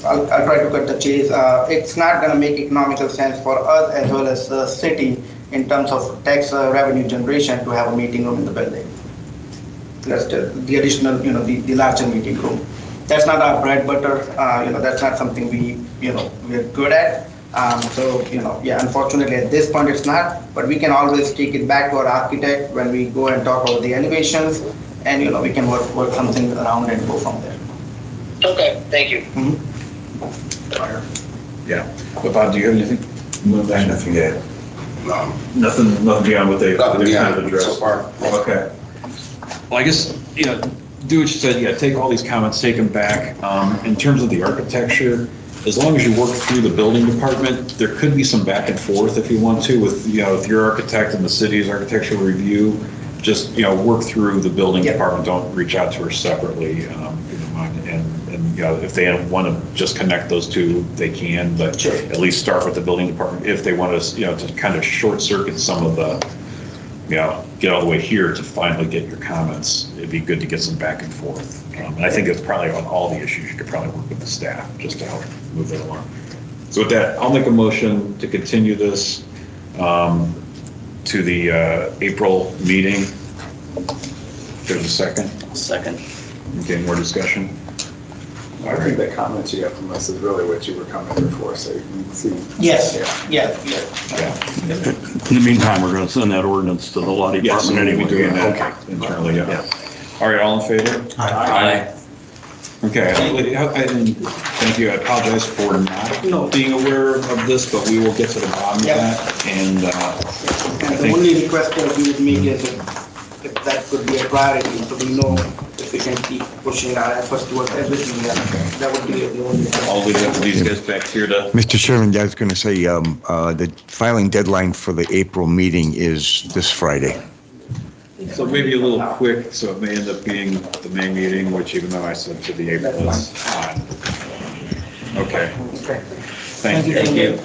I'll try to cut the chase. It's not going to make economical sense for us as well as the city in terms of tax revenue generation to have a meeting room in the building. That's the additional, the larger meeting room. That's not our bread butter. That's not something we're good at. Unfortunately at this point it's not. But we can always take it back to our architect when we go and talk about the elevations, and we can work something around and go from there. Okay, thank you. Mm-hmm. Yeah. But Bob, do you have anything? Nothing yet. No. Nothing beyond what they've Nothing kind beyond of addressed. so far. Okay. Well, I guess, do what you said, take all these comments, take them back. In terms of the architecture, as long as you work through the building department, there could be some back and forth if you want to with your architect and the city's architectural review. Just, work through the building department. Don't reach out to her separately, if you don't mind. And if they want to just connect those two, they can, but sure. At least start with the building department. If they want to, to kind of short circuit some of the, get all the way here to finally get your comments, it'd be good to get some back and forth. And I think it's probably on all the issues, you could probably work with the staff just to help move it along. So with that, I'll make a motion to continue this to the April meeting. There's a second? Second. Okay, more discussion? I think the comments you have from us is really what you were coming here for, so you can see. Yes. Yeah. In the meantime, we're going to send that ordinance to the law Yes, department we'll be doing anyway. that internally, yeah. All right, all in favor? Aye. Okay, and thank you. I apologize for not being aware of this, but we will get to the bottom of that. And the only request that we would make is if that could be a priority, so we know if we can keep pushing our efforts towards everything else. That would be the only thing. I'll leave these guys back here to. Mr. Chairman, I was going to say the filing deadline for the April meeting is this Friday. So maybe a little quick, so it may end up being the May meeting, which even though I said to the April, is fine. Okay. Thank you. Thank you.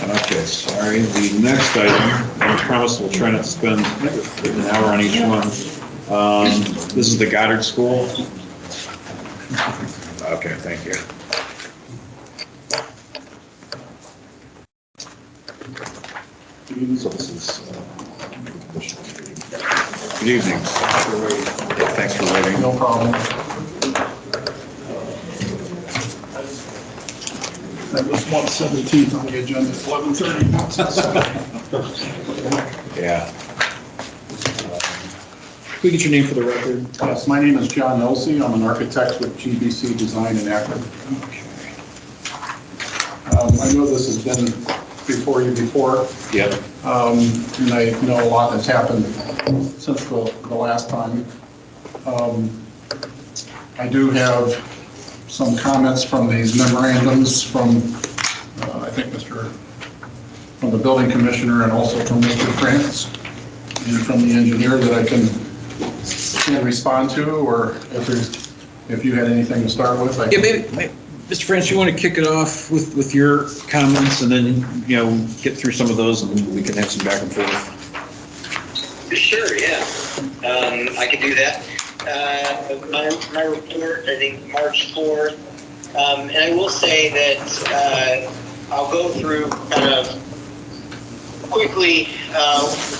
Okay, sorry. The next item, I promise we'll try not to spend an hour on each one. This is the Goddard School. Okay, thank you. So this is, good evening. Thanks for waiting. No problem. That was 1:17 on the agenda, 11:30. Yeah. Can we get your name for the record? Yes, my name is John Elsey. I'm an architect with GBC Design in Akron. I know this has been before you before. Yep. And I know a lot has happened since the last time. I do have some comments from these memorandums from, I think, from the building commissioner and also from Mr. France and from the engineer that I can respond to, or if you had anything to start with. Yeah, maybe, Mr. France, you want to kick it off with your comments and then, get through some of those and we can have some back and forth. Sure, yeah. I could do that. My report, I think March 4th. And I will say that I'll go through kind of quickly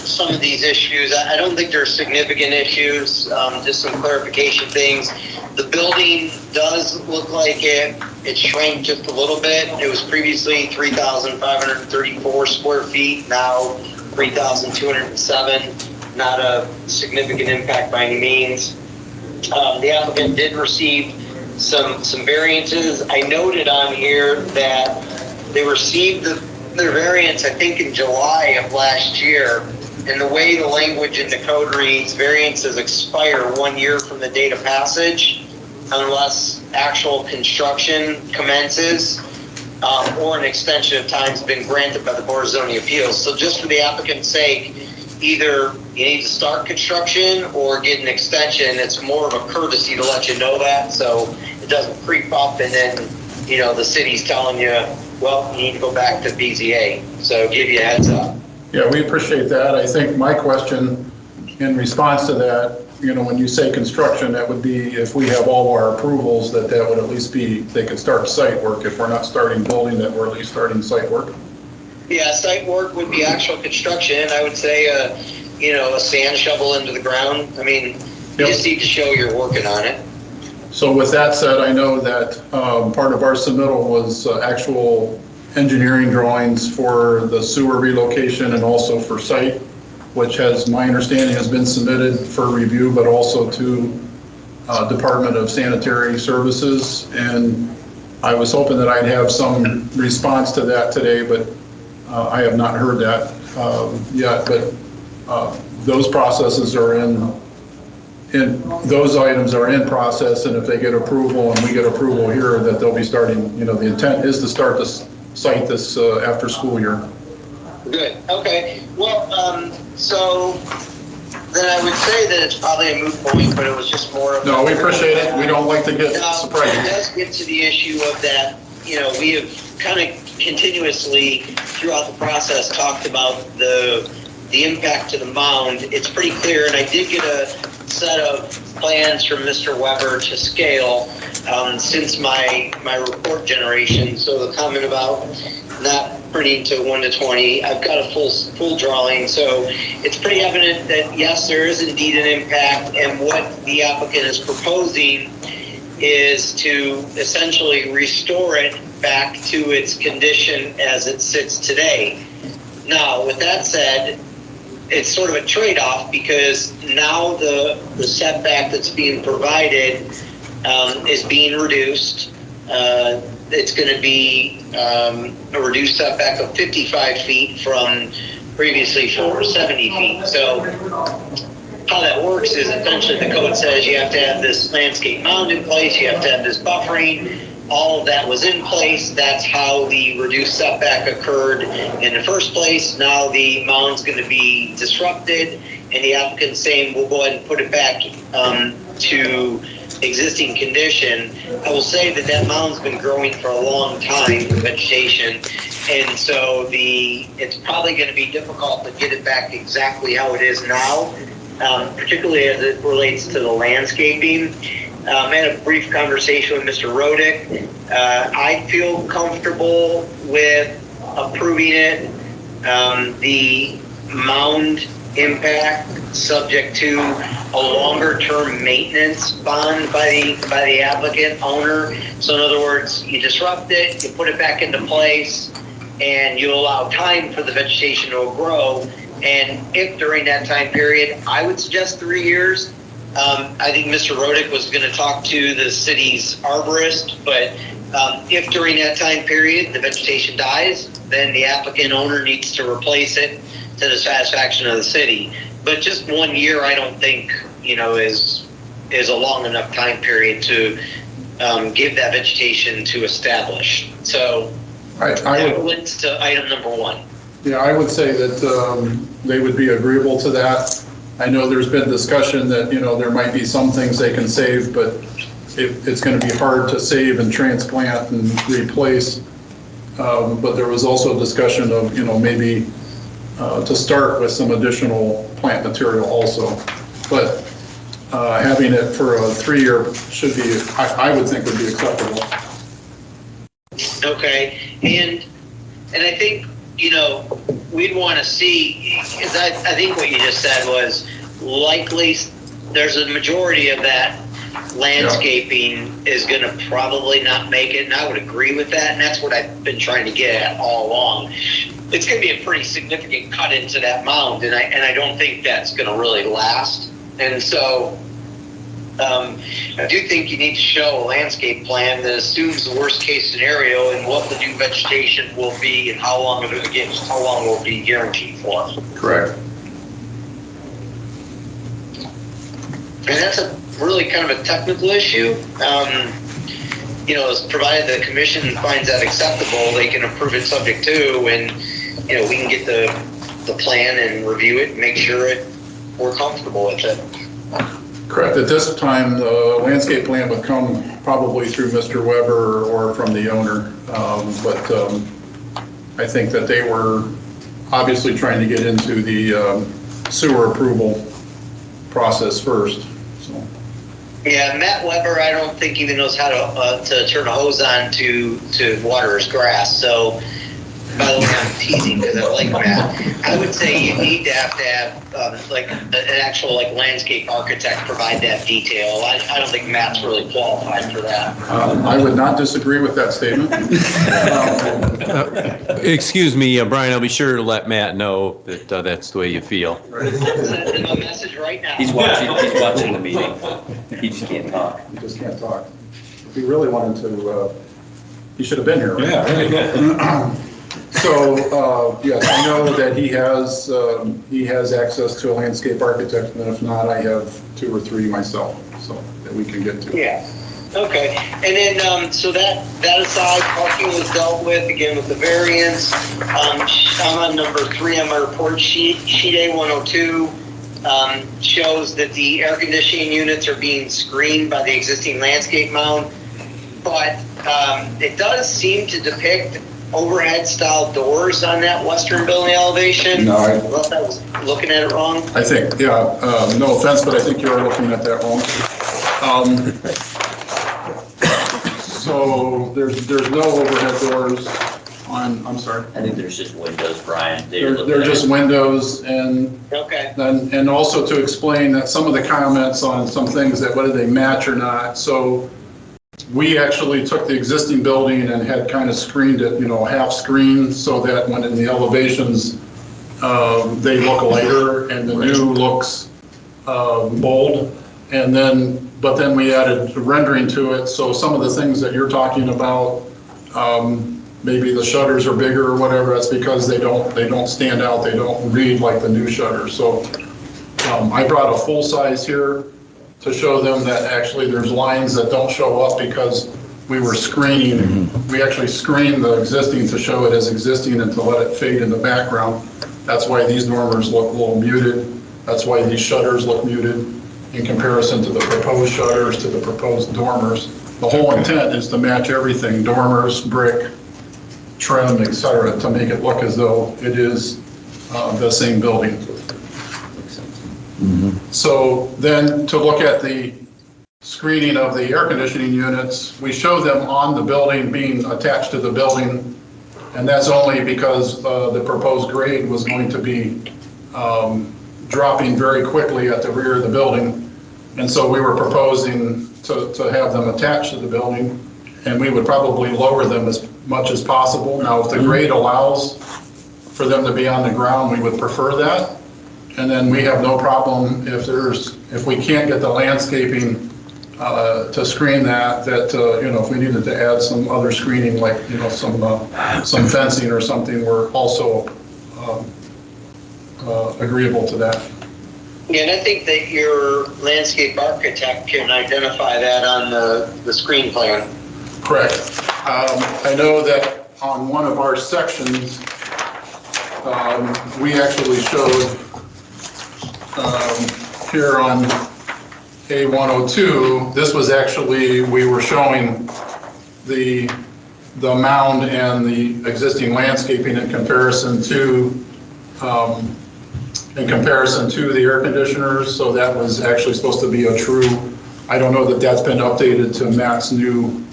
some of these issues. I don't think they're significant issues, just some clarification things. The building does look like it shrank just a little bit. It was previously 3,534 square feet, now 3,207. Not a significant impact by any means. The applicant did receive some variances. I noted on here that they received their variance, I think, in July of last year. And the way the language in the code reads, variances expire 1 year from the date of passage unless actual construction commences or an extension of time has been granted by the Board of Zoning Appeals. So just for the applicant's sake, either you need to start construction or get an extension. It's more of a courtesy to let you know that, so it doesn't creep up and then, the city's telling you, well, you need to go back to BZA. So give you a heads up. Yeah, we appreciate that. I think my question in response to that, when you say construction, that would be if we have all our approvals, that would at least be, they could start site work. If we're not starting building, that we're at least starting site work. Yeah, site work would be actual construction. I would say, a sand shovel into the ground. I mean, you just need to show you're working on it. So with that said, I know that part of our submittal was actual engineering drawings for the sewer relocation and also for site, which my understanding has been submitted for review, but also to Department of Sanitary Services. And I was hoping that I'd have some response to that today, but I have not heard that yet. But those processes are those items are in process, and if they get approval and we get approval here, that they'll be starting, the intent is to start this site this after school year. Good, okay. Well, so then I would say that it's probably a moot point, but it was just more of... No, we appreciate it. We don't like to get surprised. It does get to the issue of that, we have kind of continuously throughout the process talked about the impact to the mound. It's pretty clear, and I did get a set of plans from Mr. Weber to scale since my report generation. So the comment about not printing to 1:20, I've got a full drawing. So it's pretty evident that yes, there is indeed an impact, and what the applicant is proposing is to essentially restore it back to its condition as it sits today. Now, with that said, it's sort of a trade-off because now the setback that's being provided is being reduced. It's going to be a reduced setback of 55 feet from previously 70 feet. So how that works is essentially the code says you have to have this landscape mound in place, you have to have this buffering. All of that was in place. That's how the reduced setback occurred in the first place. Now the mound's going to be disrupted, and the applicant's saying we'll go ahead and put it back to existing condition. I will say that mound's been growing for a long time, the vegetation, and so it's probably going to be difficult to get it back exactly how it is now, particularly as it relates to the landscaping. I had a brief conversation with Mr. Rodick. I feel comfortable with approving it the mound impact subject to a longer-term maintenance bond by the applicant owner. So in other words, you disrupt it, you put it back into place, and you allow time for the vegetation to grow. And if during that time period, I would suggest 3 years. I think Mr. Rodick was going to talk to the city's arborist, but if during that time period the vegetation dies, then the applicant owner needs to replace it to the satisfaction of the city. But just 1 year, I don't think, is a long enough time period to give that vegetation to establish. So that links to item number 1. Yeah, I would say that they would be agreeable to that. I know there's been discussion that, there might be some things they can save, but it's going to be hard to save and transplant and replace. But there was also discussion of, maybe to start with some additional plant material also. But having it for a 3-year should be, I would think would be acceptable. Okay, and I think, we'd want to see, because I think what you just said was likely there's a majority of that landscaping is going to probably not make it, and I would agree with that, and that's what I've been trying to get at all along. It's going to be a pretty significant cut into that mound, and I don't think that's going to really last. And so I do think you need to show a landscape plan that assumes the worst case scenario and what the new vegetation will be and how long it will be guaranteed for. Correct. And that's a really kind of a technical issue. Provided the commission finds that acceptable, they can approve it subject to, and we can get the plan and review it and make sure we're comfortable with it. Correct. At this time, the landscape plan would come probably through Mr. Weber or from the owner. But I think that they were obviously trying to get into the sewer approval process first. So. Yeah, Matt Weber, I don't think even knows how to turn a hose on to water his grass. So, by the way, I'm teasing because I like Matt. I would say you need to have an actual landscape architect provide that detail. I don't think Matt's really qualified for that. I would not disagree with that statement. Excuse me, Brian, I'll be sure to let Matt know that that's the way you feel. Send him a message right now. He's watching the meeting. He just can't talk. He just can't talk. If he really wanted to, he should have been here. Right? Yeah, right. So, yes, I know that he has access to a landscape architect, and if not, I have 2 or 3 myself, so that we can get to. Yeah. Okay. And then, so that aside, parking was dealt with again with the variance. I'm on number 3 on my report sheet. Sheet A102 shows that the air conditioning units are being screened by the existing landscape mound, but it does seem to depict overhead style doors on that western building elevation. No, I thought I was looking at it wrong. I think, yeah, no offense, but I think you're looking at that wrong. So there's no overhead doors on, I'm sorry. I think there's just windows, Brian. They're just windows, and okay. And also to explain that some of the comments on some things that whether they match or not. So we actually took the existing building and had kind of screened it, half screened, so that when in the elevations, they look lighter and the new looks bold. And but then we added rendering to it. So some of the things that you're talking about, maybe the shutters are bigger or whatever, that's because they don't stand out. They don't read like the new shutters. So I brought a full size here to show them that actually there's lines that don't show up because we were screening. Mm-hmm. We actually screened the existing to show it as existing and to let it fade in the background. That's why these dormers look a little muted. That's why these shutters look muted in comparison to the proposed shutters, to the proposed dormers. The whole intent is to match everything, dormers, brick, trim, etc., to make it look as though it is the same building. Mm-hmm. So then to look at the screening of the air conditioning units, we show them on the building being attached to the building, And that's only because the proposed grade was going to be dropping very quickly at the rear of the building. And so we were proposing to have them attached to the building, and we would probably lower them as much as possible. Now, if the grade allows for them to be on the ground, we would prefer that. And then we have no problem if we can't get the landscaping to screen that, you know, if we needed to add some other screening, like, you know, some fencing or something, we're also agreeable to that. Yeah, and I think that your landscape architect can identify that on the screen plan. Correct. I know that on one of our sections, we actually showed here on A102, this was actually, we were showing the mound and the existing landscaping in comparison to the air conditioners. So that was actually supposed to be a true, I don't know that that's been updated to Matt's new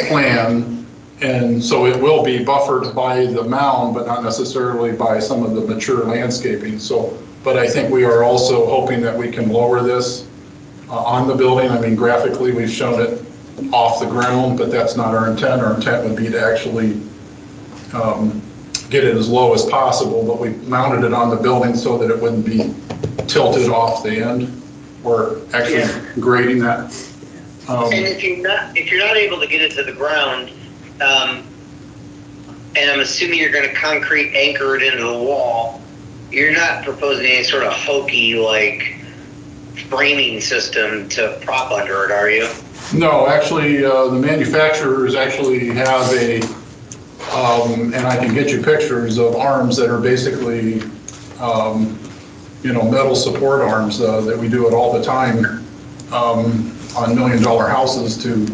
plan. And so it will be buffered by the mound, but not necessarily by some of the mature landscaping. So, but I think we are also hoping that we can lower this on the building. I mean, graphically, we've shown it off the ground, but that's not our intent. Our intent would be to actually get it as low as possible, but we mounted it on the building so that it wouldn't be tilted off the end or actually grading that. And if you're not able to get it to the ground, and I'm assuming you're going to concrete anchor it into the wall, you're not proposing any sort of hokey like framing system to prop under it, are you? No, actually, the manufacturers actually have a, and I can get you pictures of arms that are basically, you know, metal support arms that we do it all the time on $1 million houses to,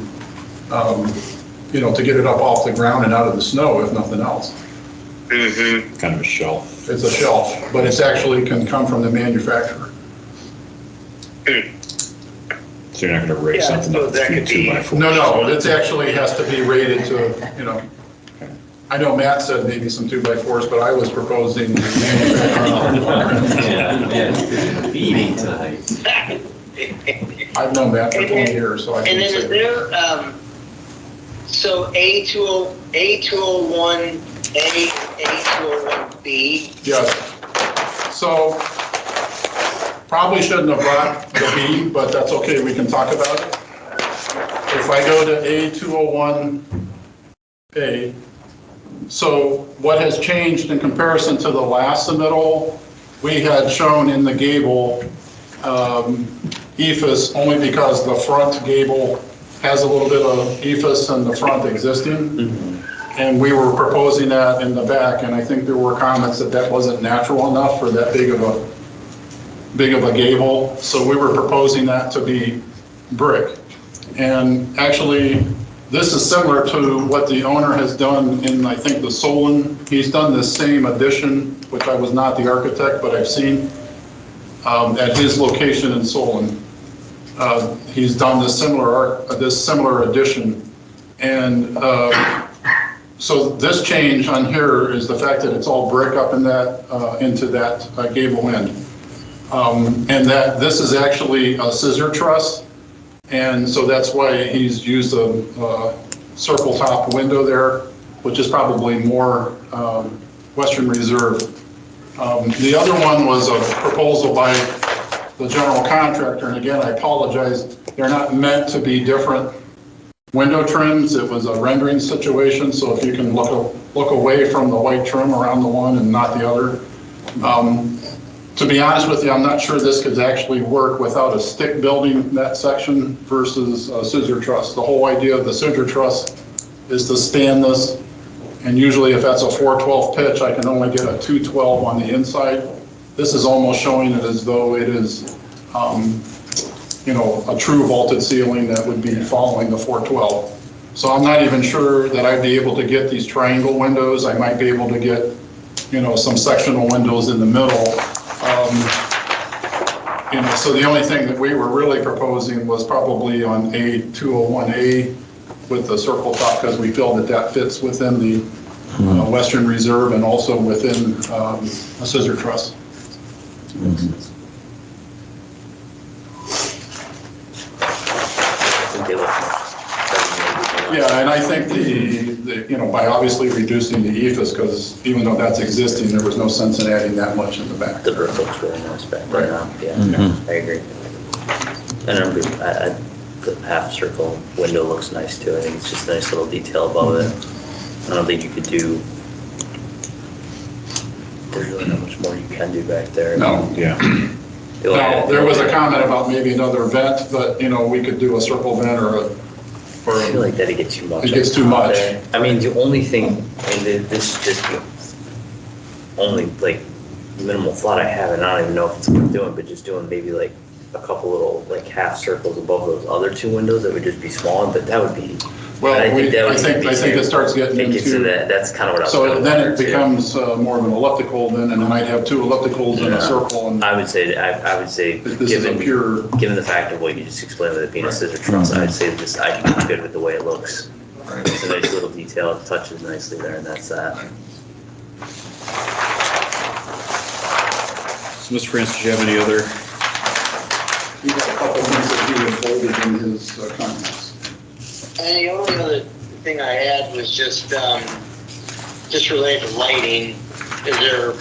you know, to get it up off the ground and out of the snow, if nothing else. Mm-hmm. Kind of a shelf. It's a shelf, but it's actually can come from the manufacturer. So you're not going to raise something up to 2x4? No, it actually has to be rated to, you know, I know Matt said maybe some 2x4s, but I was proposing Eating tonight. I've known Matt for 20 years, so I can And then say. is there, so A201A, A201B? Yes. So probably shouldn't have brought the B, but that's okay, we can talk about it. If I go to A201A, so what has changed in comparison to the last submittal, we had shown in the gable ephes only because the front gable has a little bit of ephes in the front existing. And we were proposing that in the back, and I think there were comments that that wasn't natural enough for that big of a gable. So we were proposing that to be brick. And actually, this is similar to what the owner has done in, I think, the Solon. He's done the same addition, which I was not the architect, but I've seen at his location in Solon. He's done this similar addition. And so this change on here is the fact that it's all brick up in that into that gable end. And that this is actually a scissor truss. And so that's why he's used a circle top window there, which is probably more Western Reserve. The other one was a proposal by the general contractor, and again, I apologize, they're not meant to be different window trims. It was a rendering situation, so if you can look away from the white trim around the one and not the other. To be honest with you, I'm not sure this could actually work without a stick building that section versus a scissor truss. The whole idea of the scissor truss is to stand this, and usually if that's a 412 pitch, I can only get a 212 on the inside. This is almost showing it as though it is, you know, a true vaulted ceiling that would be following the 412. So I'm not even sure that I'd be able to get these triangle windows. I might be able to get, you know, some sectional windows in the middle. You know, so the only thing that we were really proposing was probably on A201A with the circle top because we feel that that fits within the Western Reserve and also within a scissor truss. Yeah, and I think by obviously reducing the ethos, because even though that's existing, there was no sense in adding that much in the back. The brick looks really nice back Right. there now. I agree. And the half circle window looks nice too. I think it's just a nice little detail above it. I don't think you could do, there's really not much more you can do back there. No. Yeah. Now, there was a comment about maybe another vent, but, we could do a circle vent or I feel like that'd get too much. It gets too much. There. I mean, the only thing, and this is just the only like minimal thought I have, and I don't even know if it's worth doing, but just doing maybe like a couple little like half circles above those other two windows that would just be small, but that would be. Well, I think it starts getting into that. That's kind of what I was. So then it becomes more of an elliptical then, and it might have two ellipticals in a circle. And I would say, given the fact of what you just explained with it being a scissor truss, I'd say this. I'd be good with the way it looks. It's a nice little detail. It touches nicely there, and that's that. So, Mr. France, did you have any other? He got a couple things that he unfolded in his comments. And the only other thing I had was just related to lighting. Is there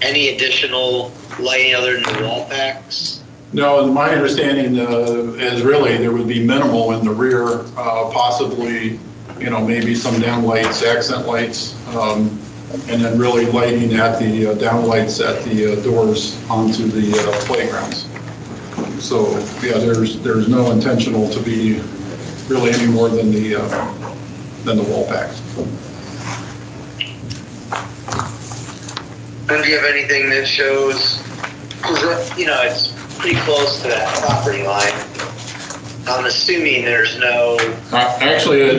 any additional lighting other than the wall packs? No, my understanding is really there would be minimal in the rear, possibly, maybe some down lights, accent lights, and then really lighting at the down lights at the doors onto the playgrounds. So yeah, there's no intentional to be really any more than the wall packs. And do you have anything that shows, it's pretty close to that property line. I'm assuming there's no... Actually,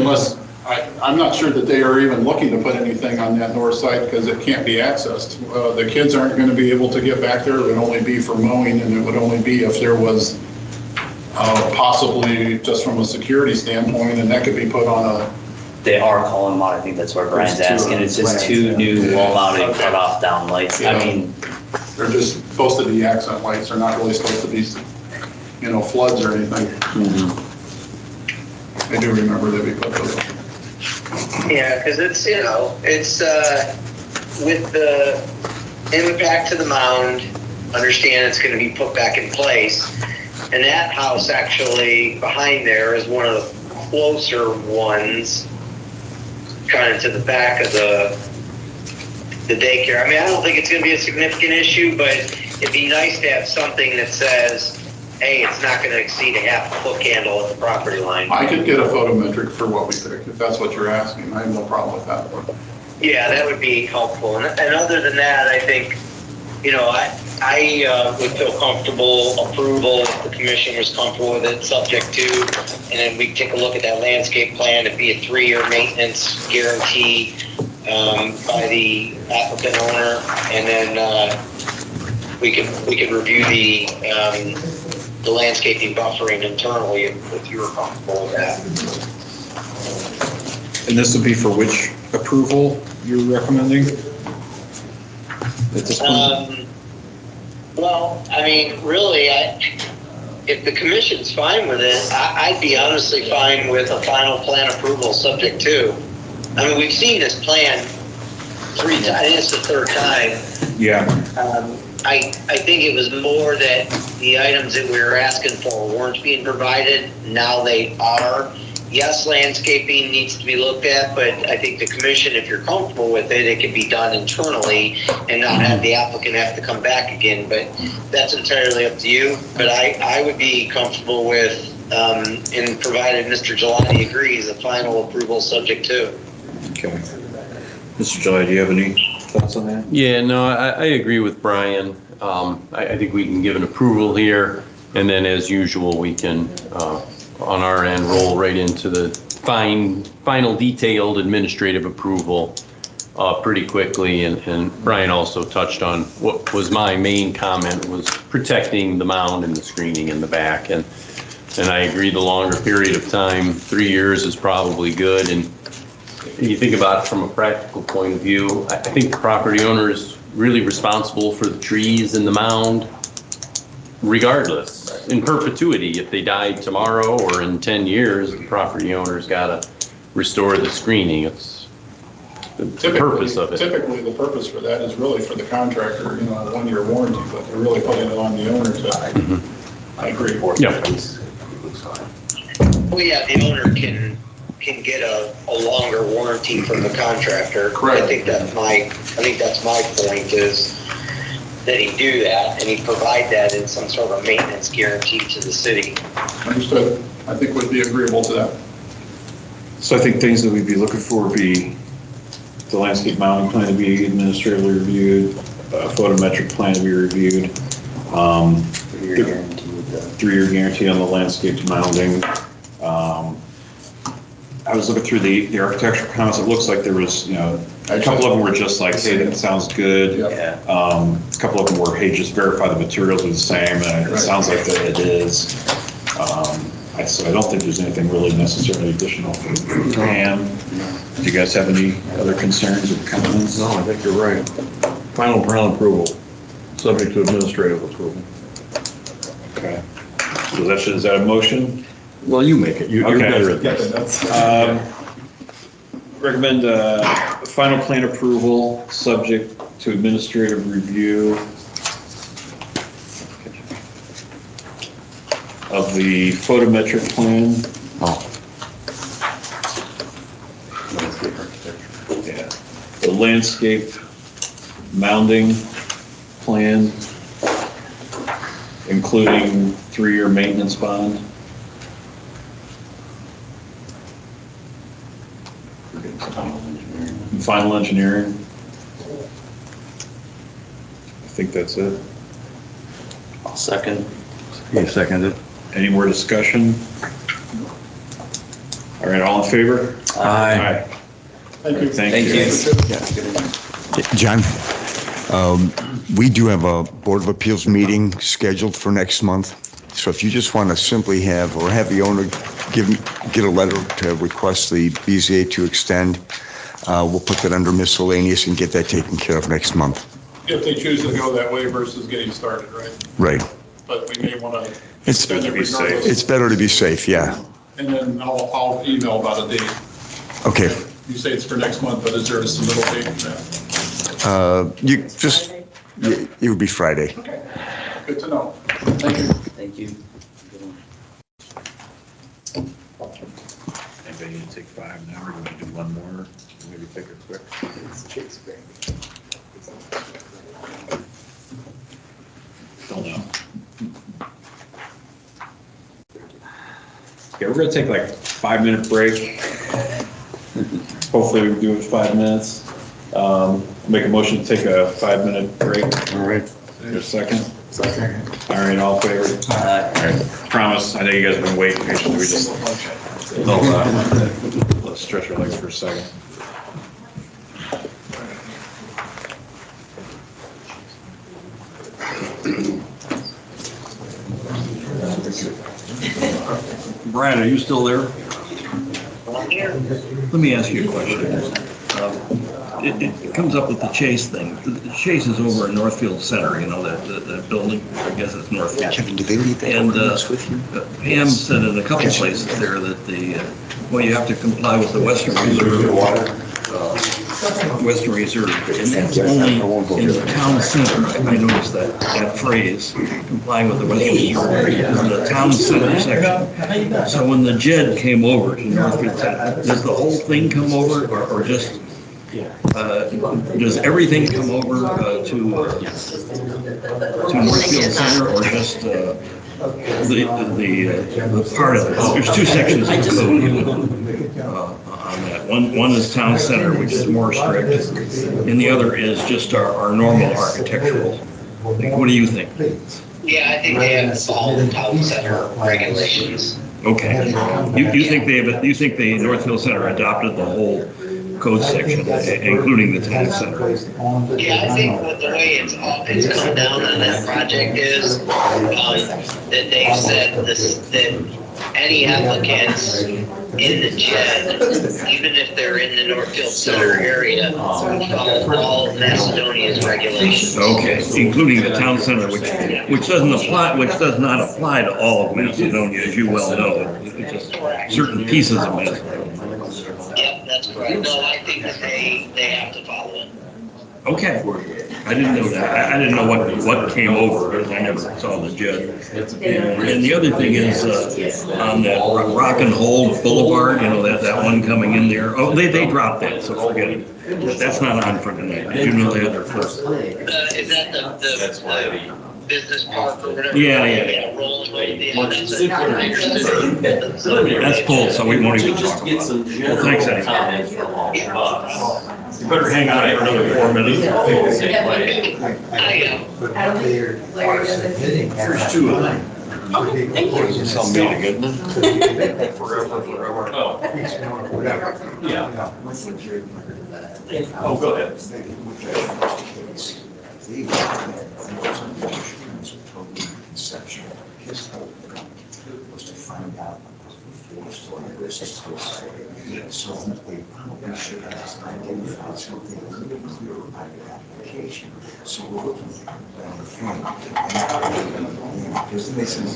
I'm not sure that they are even looking to put anything on that north side because it can't be accessed. The kids aren't going to be able to get back there. It would only be for mowing, and it would only be if there was possibly just from a security standpoint, and that could be put on a... They are calling them out. I think that's what Brian's asking. It's just two new wall-mounted cut-off down lights. Yeah. I mean... They're just supposed to be accent lights. They're not really supposed to be, floods or anything. I do remember that we put those up. Yeah, because it's with the impact to the mound, understand it's going to be put back in place. And that house actually behind there is one of the closer ones, kind of to the back of the daycare. I mean, I don't think it's going to be a significant issue, but it'd be nice to have something that says, hey, it's not going to exceed a half-foot candle at the property line. I could get a photometric for what we pick, if that's what you're asking. I have no problem with that. Yeah, that would be helpful. And other than that, I think, I would feel comfortable approval if the commission was comfortable with it, subject to, and then we take a look at that landscape plan. It'd be a 3-year maintenance guarantee by the applicant owner, and then we could review the landscaping buffering internally if you were comfortable with that. And this would be for which approval you're recommending at this point? Well, I mean, really, if the commission's fine with it, I'd be honestly fine with a final plan approval subject to. I mean, we've seen this plan 3 times. I think it's the 3rd time. Yeah. I think it was more that the items that we were asking for weren't being provided. Now they are. Yes, landscaping needs to be looked at, but I think the commission, if you're comfortable with it, it can be done internally and not have the applicant have to come back again. But that's entirely up to you. But I would be comfortable with, and provided Mr. Gelati agrees, a final approval subject to. Okay. Mr. Gelati, do you have any thoughts on that? Yeah, no, I agree with Brian. I think we can give an approval here, and then as usual, we can, on our end, roll right into the final detailed administrative approval pretty quickly. And Brian also touched on what was my main comment, was protecting the mound and the screening in the back. And And I agree the longer period of time, 3 years is probably good. And you think about it from a practical point of view, I think the property owner is really responsible for the trees and the mound regardless, in perpetuity. If they died tomorrow or in 10 years, the property owner's got to restore the screening. It's the purpose of it. Typically, the purpose for that is really for the contractor, a 1-year warranty, but you're really putting it on the owner to, I agree. Yeah. Well, yeah, the owner can get a longer warranty from the contractor. Correct. I think that's my point is that he do that and he provide that in some sort of maintenance guarantee to the city. Understood. I think we'd be agreeable to that. So I think things that we'd be looking for would be the landscape mounting plan to be administratively reviewed, photometric plan to be reviewed, 3-year guarantee on the landscape mounting. I was looking through the architectural comments. It looks like there was, a couple of them were just like, hey, that sounds good. Yeah. A couple of them were, hey, just verify the materials are the same, and it sounds like that it is. So I don't think there's anything really necessarily additional for Pam. Do you guys have any other concerns or comments? No, I think you're right. Final plan approval, subject to administrative approval. Okay. So is that a motion? Well, you make it. You're better at this. Recommend final plan approval, subject to administrative review of the photometric plan. Yeah. The landscape mounding plan, including 3-year maintenance bond. And final engineering. I think that's it. I'll second. You seconded. Any more discussion? All right, all in favor? Aye. Thank you. Thank you. John, we do have a Board of Appeals meeting scheduled for next month. So if you just want to simply have the owner get a letter to request the BZA to extend, we'll put that under miscellaneous and get that taken care of next month. If they choose to go that way versus getting started, right? Right. But we may want to It's extend it regardless. It's better to be safe, yeah. And then I'll email about a date. Okay. You say it's for next month, but is there a submittal date for that? It would be Friday. Okay. Good to know. Thank you. Thank you. Anybody need to take 5 now, or do we do one more? Maybe take it quick. Don't know. Okay, we're gonna take like a 5-minute break. Hopefully we can do it in 5 minutes. Make a motion to take a 5-minute break. All right. Is there a second? Second. All right, all in favor? All right, promise, I know you guys have been waiting patiently, we just, let's stretch our legs for a second. Brian, are you still there? Let me ask you a question. It comes up with the Chase thing. The Chase is over in Northfield Center, that building, I guess it's Northfield. Kevin, do they leave that And ordinance with you? Pam said in a couple places there that you have to comply with the Western Reserve. Western Reserve, and that's only in the town center. I noticed that phrase, complying with the Western Reserve, is in the town center section. So when the JED came over to Northfield Center, does the whole thing come over, or just, does everything come over to Northfield Center, or just the part of it? There's 2 sections of the code on that. One is town center, which is more strict, and the other is just our normal architectural. What do you think? Yeah, I think they have to follow the town center regulations. Okay. You think the Northfield Center adopted the whole code section, including the town center? Yeah, I think what the way it's come down on that project is that they've said that any applicants in the JED, even if they're in the Northfield Center area, follow all of Macedonia's regulations. Okay, including the town center, which does not apply to all of Macedonia, as you well know. It's just certain pieces of Macedonia. Yeah, that's correct. No, I think that they have to follow it. Okay, I didn't know that. I didn't know what came over, because I never saw the JED. And the other thing is, on that Rock and Hold Boulevard, you know, that one coming in there, oh, they dropped that, so forget it. That's not on for tonight. Did you know that? Is that the business park or whatever? Yeah. Rolling with the, That's pulled, so we won't even talk about it. Well, thanks, Eddie. You better hang on for another 4 minutes. There's two of them. Some meeting, isn't it? Forever. Oh. Yeah. Oh, go ahead. His whole point was to find out the full story of this historic. So they probably should have identified something a little bit clearer about your application. So we're looking at the front. Because they said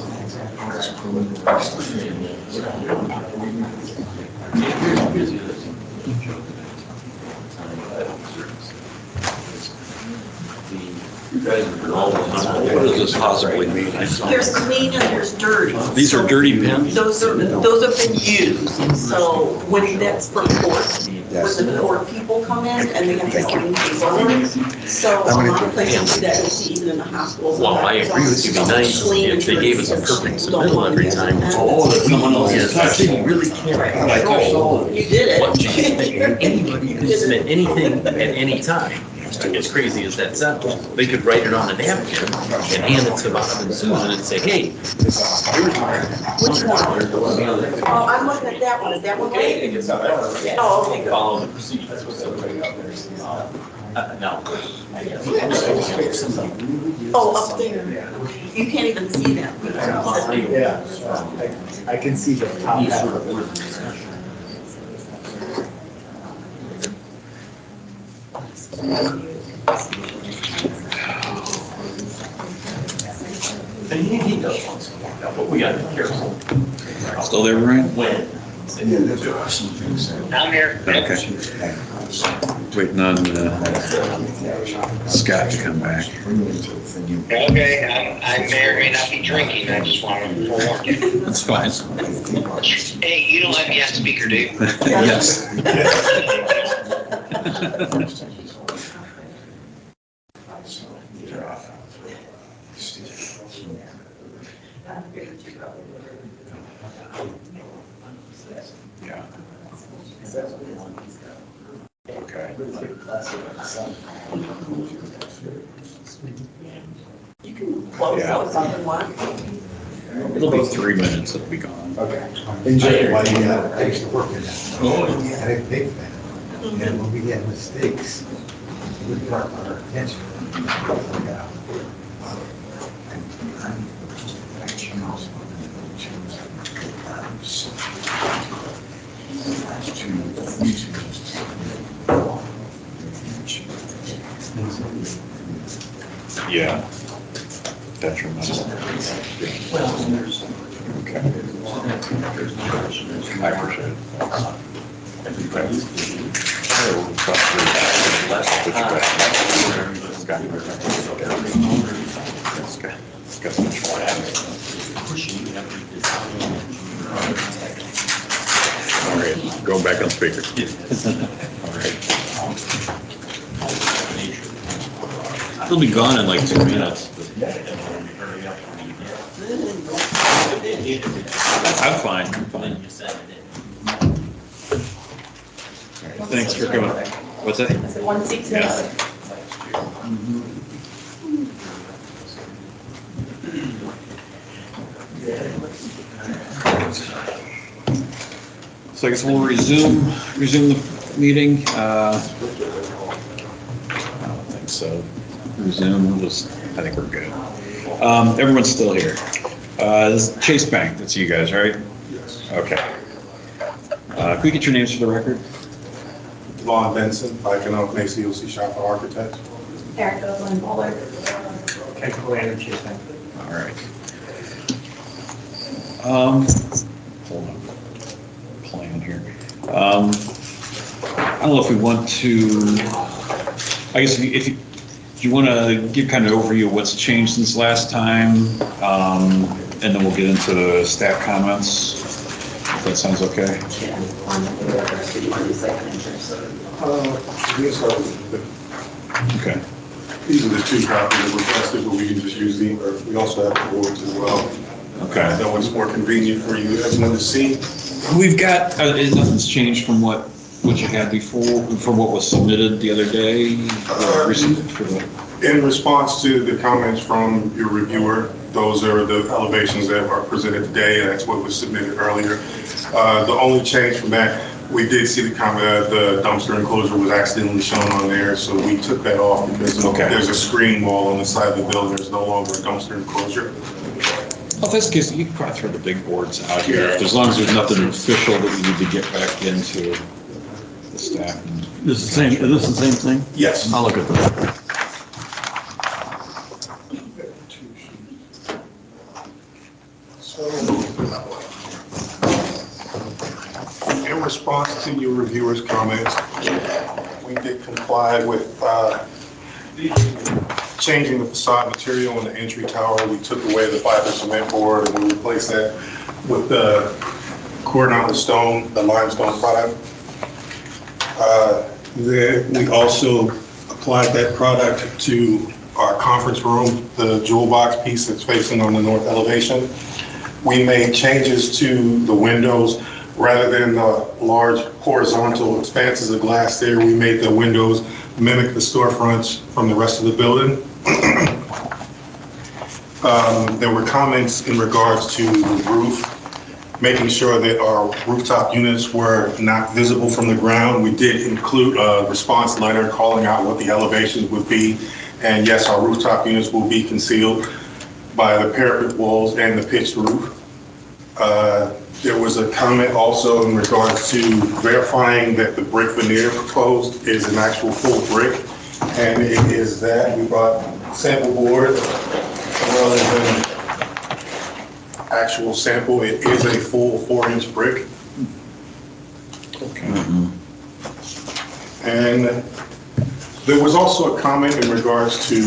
What does this possibly mean? There's clean and there's dirty. These are dirty pins? Those have been used, so when that's for court, when the court people come in and they have to clean these over. So a lot of places do that, you see even in the hospitals. Well, I agree with you, it'd be nice if they gave us a perfect submittal every time. Oh, that someone else is touching. You really can't control You did what it. you think. Anybody can submit anything at any time. As crazy as that sounds, they could write it on a napkin and hand it to Bob and Susan and say, hey, here's mine. Which one? Oh, I'm looking at that one. Is that one right? Oh, okay, good. Follow the procedure. No. Oh, up there. You can't even see them. Yeah, I can see the top half of it. He does want something like that, but we gotta be careful. Still there, Brian? When? I'm here. Okay. Waiting on Scott to come back. Okay, I may or may not be drinking, I just want to forewarn you. That's fine. Hey, you don't have me on speaker, do you? Yes. Yeah. Okay. You can close those up and what? It'll be 3 minutes, it'll be gone. Okay. Enjoy it while you got it. I used to work in that. Oh. Yeah, I big fan. And when we had mistakes, it would brought our attention. Yeah. Yeah. Detrimental. Okay. I appreciate it. All right, go back on speaker. All right. It'll be gone in like 2 minutes. I'm fine. Thanks for coming. What's that? 167. So I guess we'll resume the meeting. I don't think so. Resume, I think we're good. Everyone's still here. This is Chase Bank, that's you guys, right? Okay. Could we get your names for the record? Vaughn Benson, Economic Macy OC Shop Architect. Erica Glenn Buller. Technical energy. All right. Hold on. Plan here. I don't know if we want to, I guess if you want to give kind of an overview of what's changed since last time, and then we'll get into staff comments, if that sounds okay. Okay. These are the two copies that were requested, but we can just use these, or we also have the boards as well. Okay. That one's more convenient for you, everyone to see. We've got, nothing's changed from what you had before, from what was submitted the other day? In response to the comments from your reviewer, those are the elevations that are presented today, and that's what was submitted earlier. The only change from that, we did see the comment, the dumpster enclosure was accidentally shown on there, so we took that off because there's a screen wall on the side of the building. There's no longer a dumpster enclosure. Well, if that's the case, you can probably throw the big boards out here, as long as there's nothing official that we need to get back into the staff. This is the same thing? Yes. I'll look at that. In response to your reviewer's comments, we did comply with changing the facade material in the entry tower. We took away the fiber cement board and we replaced that with the Coronado stone, the limestone product. Then we also applied that product to our conference room, the jewel box piece that's facing on the north elevation. We made changes to the windows. Rather than the large horizontal expanses of glass there, we made the windows mimic the storefronts from the rest of the building. There were comments in regards to the roof, making sure that our rooftop units were not visible from the ground. We did include a response letter calling out what the elevations would be. And yes, our rooftop units will be concealed by the parapet walls and the pitched roof. There was a comment also in regards to verifying that the brick veneer proposed is an actual full brick, and it is that. We brought sample board as well as an actual sample. It is a full 4-inch brick. Okay. And there was also a comment in regards to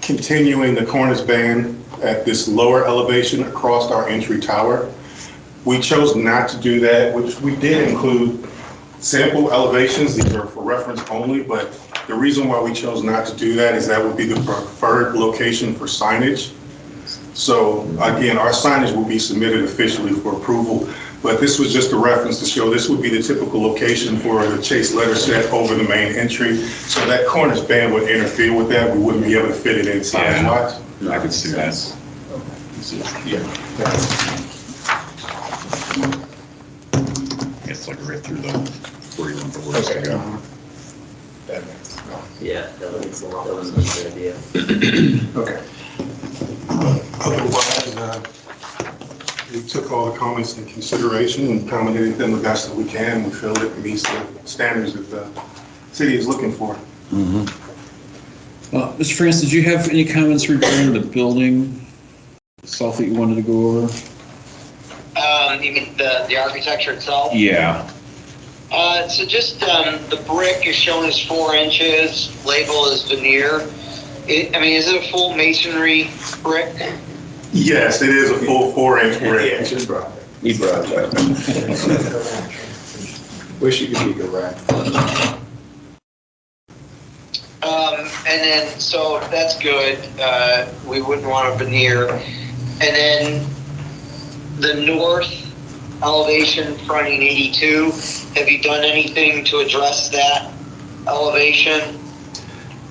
continuing the cornice band at this lower elevation across our entry tower. We chose not to do that, which we did include sample elevations. These are for reference only, but the reason why we chose not to do that is that would be the preferred location for signage. So again, our signage will be submitted officially for approval, but this was just a reference to show this would be the typical location for the Chase letter set over the main entry. So that cornice band would interfere with that. We wouldn't be able to fit it in signage-wise. I could see that. Yeah. It's like right through the, where you want the words to go. Yeah, that was a good idea. Okay. Otherwise, we took all the comments into consideration and accommodated them the best that we can. We feel it meets the standards that the city is looking for. Mr. France, did you have any comments regarding the building itself that you wanted to go over? You mean the architecture itself? Yeah. So just the brick is shown as 4 inches, label is veneer. Is it a full masonry brick? Yes, it is a full 4-inch brick. Yeah, just brought it. He brought it up. Wish you could be good, right? And then, so that's good. We wouldn't want a veneer. And then the north elevation fronting 82, have you done anything to address that elevation?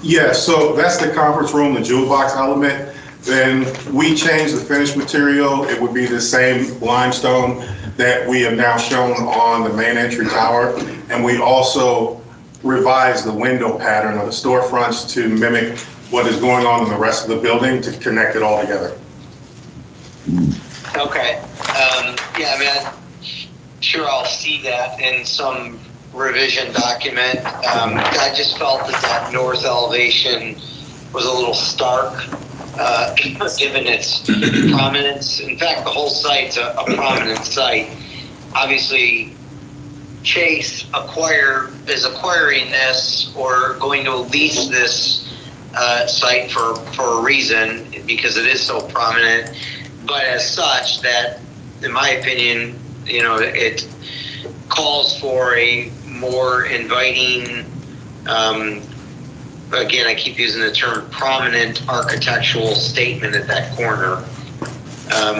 Yeah, so that's the conference room, the jewel box element. Then we changed the finish material. It would be the same limestone that we have now shown on the main entry tower. And we also revised the window pattern of the storefronts to mimic what is going on in the rest of the building to connect it all together. Okay. sure I'll see that in some revision document. I just felt that north elevation was a little stark, given its prominence. In fact, the whole site's a prominent site. Obviously, Chase is acquiring this or going to lease this site for a reason, because it is so prominent. But as such, that, in my opinion, it calls for a more inviting, again, I keep using the term prominent architectural statement at that corner.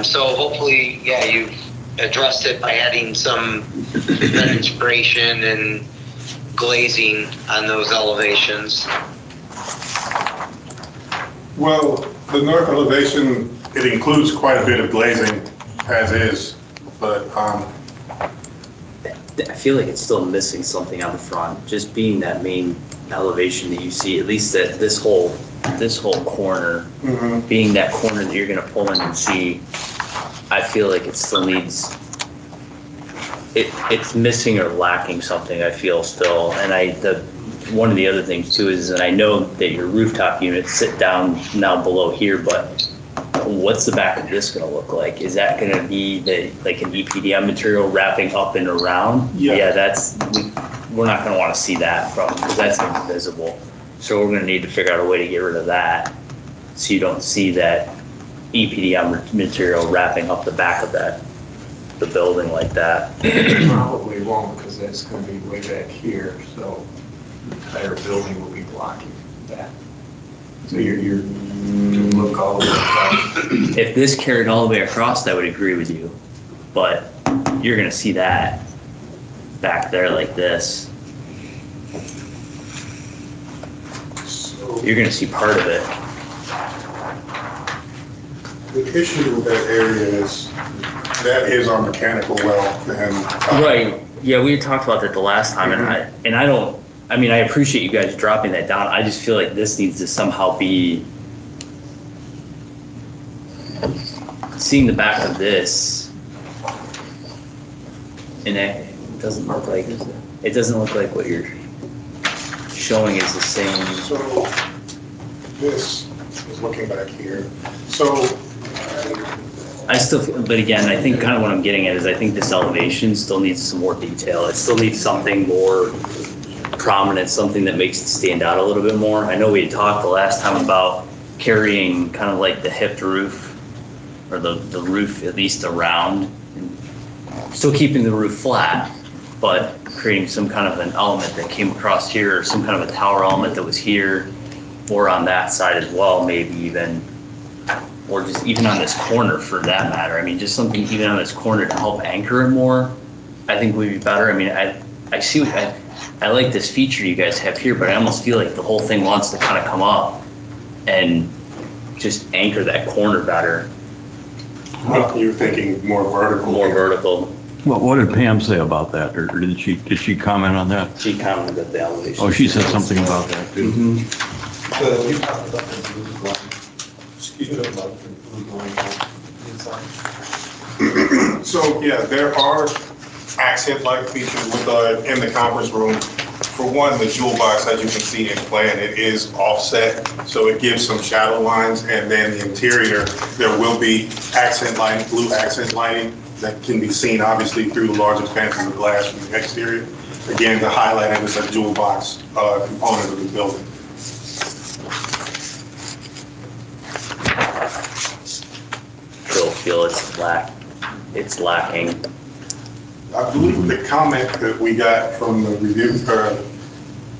So hopefully, yeah, you've addressed it by adding some inspiration and glazing on those elevations. Well, the north elevation, it includes quite a bit of glazing as is, but I feel like it's still missing something on the front, just being that main elevation that you see, at least that this whole corner, being that corner that you're gonna pull in and see. I feel like it still needs, it's missing or lacking something, I feel still. And one of the other things too is, and I know that your rooftop units sit down now below here, but what's the back of this gonna look like? Is that gonna be like an EPDM material wrapping up and around? Yeah, we're not gonna wanna see that because that's invisible. So we're gonna need to figure out a way to get rid of that, so you don't see that EPDM material wrapping up the back of the building like that. Probably won't, because that's going to be way back here, so the entire building will be blocking that. So you're going to look all the way across. If this carried all the way across, I would agree with you, but you're going to see that back there like this. You're going to see part of it. the issue with that area is, that is our mechanical well, and. Right, yeah, we had talked about that the last time, and I appreciate you guys dropping that down. I just feel like this needs to somehow be, seeing the back of this, and it doesn't look like what you're showing is the same. So this is looking back here. So I still, but again, I think kind of what I'm getting at is I think this elevation still needs some more detail. It still needs something more prominent, something that makes it stand out a little bit more. I know we had talked the last time about carrying kind of like the hipped roof, or the roof at least around, still keeping the roof flat, but creating some kind of an element that came across here, or some kind of a tower element that was here, or on that side as well, maybe even, or just even on this corner for that matter. I mean, just something even on this corner to help anchor it more, I think would be better. I mean, I see what, I like this feature you guys have here, but I almost feel like the whole thing wants to kind of come up and just anchor that corner better. you're thinking more vertical. More vertical. What did Pam say about that, or did she comment on that? She commented at the elevation. Oh, she said something about that too. We talked about the blue line. Excuse me, about the blue line inside. So, yeah, there are accent light features with, in the conference room. For one, the jewel box, as you can see in plan, it is offset, so it gives some shadow lines. And then the interior, there will be accent lighting, blue accent lighting that can be seen obviously through the large expanses of glass from the exterior. Again, the highlight is a jewel box component of the building. Still feel it's lacking. I believe the comment that we got from the review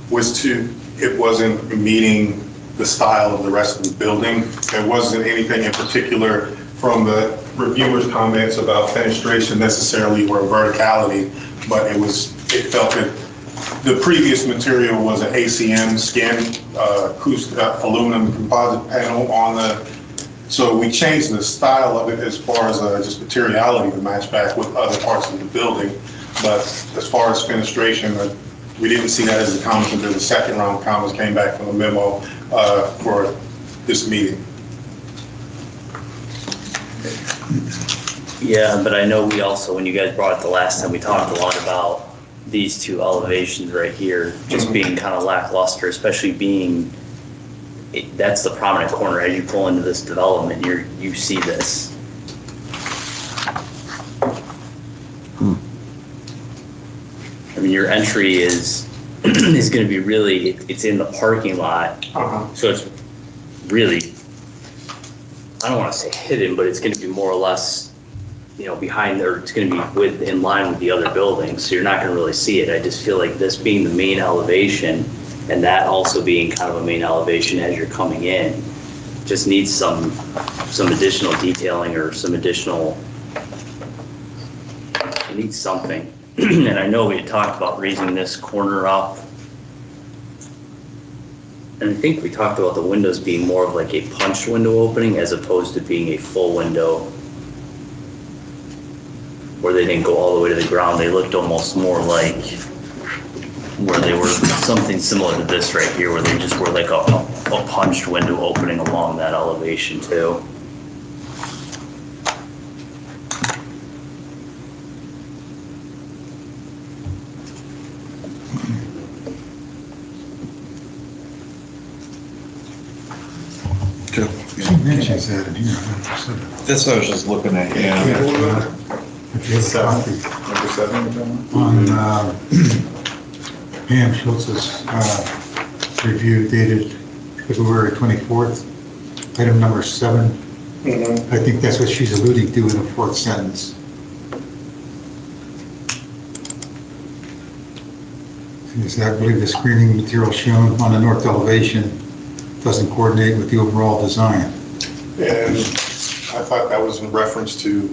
was it wasn't meeting the style of the rest of the building. There wasn't anything in particular from the reviewers' comments about fenestration necessarily or verticality, but it felt that the previous material was an ACM skin, aluminum composite panel on the. So we changed the style of it as far as just materiality to match back with other parts of the building. But as far as fenestration, we didn't see that as a comment until the second round of comments came back from the memo for this meeting. Yeah, but I know we also, when you guys brought it the last time, we talked a lot about these two elevations right here, just being kind of lackluster, especially being, that's the prominent corner. As you pull into this development, you see this. I mean, your entry is going to be really, it's in the parking lot. So it's really, I don't want to say hidden, but it's going to be more or less, behind there. It's going to be in line with the other buildings. So you're not going to really see it. I just feel like this being the main elevation and that also being kind of a main elevation as you're coming in, just needs some additional detailing or some additional, it needs something. And I know we had talked about raising this corner up. And I think we talked about the windows being more of like a punched window opening as opposed to being a full window where they didn't go all the way to the ground. They looked almost more like where they were something similar to this right here, where they just were like a punched window opening along that elevation too. She mentions that in here. That's what I was just looking at, yeah. Number 7. On Pam Schultz's review dated February 24th, item number 7. I think that's what she's alluding to in the 4th sentence. I believe the screening material shown on the north elevation doesn't coordinate with the overall design. And I thought that was in reference to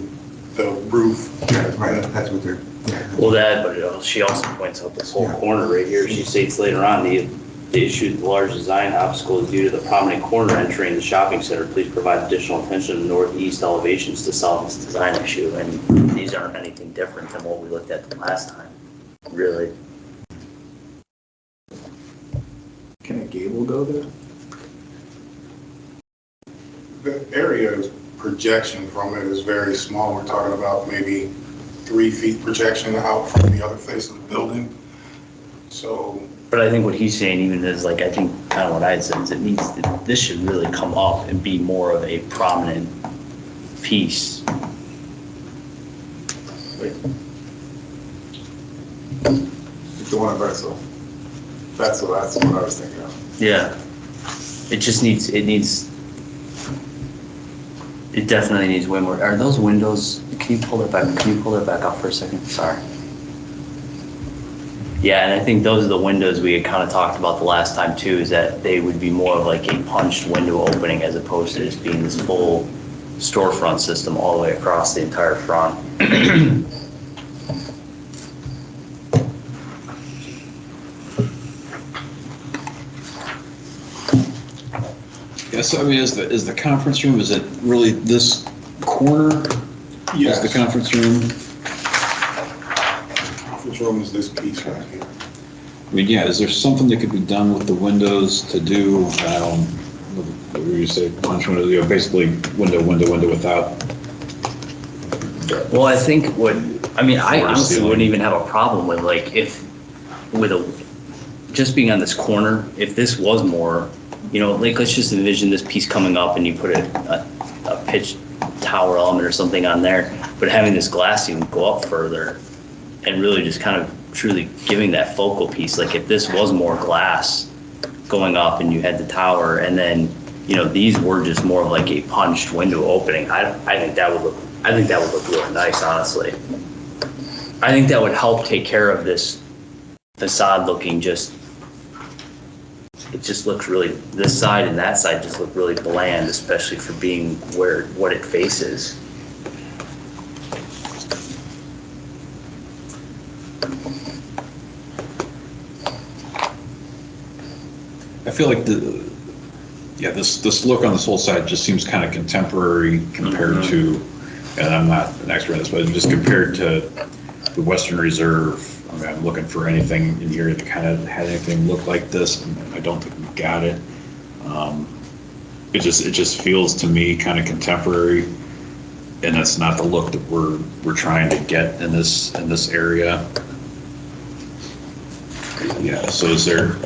the roof. Yeah, right, that's what they're. Yeah. Well, but she also points out this whole corner right here. She states later on, the issue of the large design obstacle is due to the prominent corner entering the shopping center. Please provide additional attention to the northeast elevations to solve this design issue. And these aren't anything different than what we looked at the last time, really. Can a gable go there? The area projection from it is very small. We're talking about maybe 3 feet projection out from the other face of the building. So. But I think what he's saying even is like, I think kind of what I said is this should really come up and be more of a prominent piece. The one at Bertzel. That's what I was thinking of. Yeah. It definitely needs way more. Are those windows, can you pull that back up for a second? Sorry. Yeah, and I think those are the windows we had kind of talked about the last time too, is that they would be more of like a punched window opening as opposed to just being this full storefront system all the way across the entire front. Yes, I mean, is the conference room, is it really this corner? Yes. Is the conference room? The conference room is this piece right here. I mean, yeah, is there something that could be done with the windows to do, what would you say, punch window, basically window without? Well, I think I honestly wouldn't even have a problem with just being on this corner, if this was more, let's just envision this piece coming up and you put a pitch tower element or something on there, but having this glass even go up further and really just kind of truly giving that focal piece. Like if this was more glass going up and you had the tower and then, these were just more of like a punched window opening, I think that would look really nice, honestly. I think that would help take care of this facade looking it just looks really, this side and that side just look really bland, especially for being what it faces. I feel like this look on this whole side just seems kind of contemporary compared to, and I'm not an expert in this, but just compared to the Western Reserve. I mean, I'm looking for anything in here that kind of had anything look like this, and I don't think we got it. It just feels to me kind of contemporary. and that's not the look that we're trying to get in this area. Yeah, so is there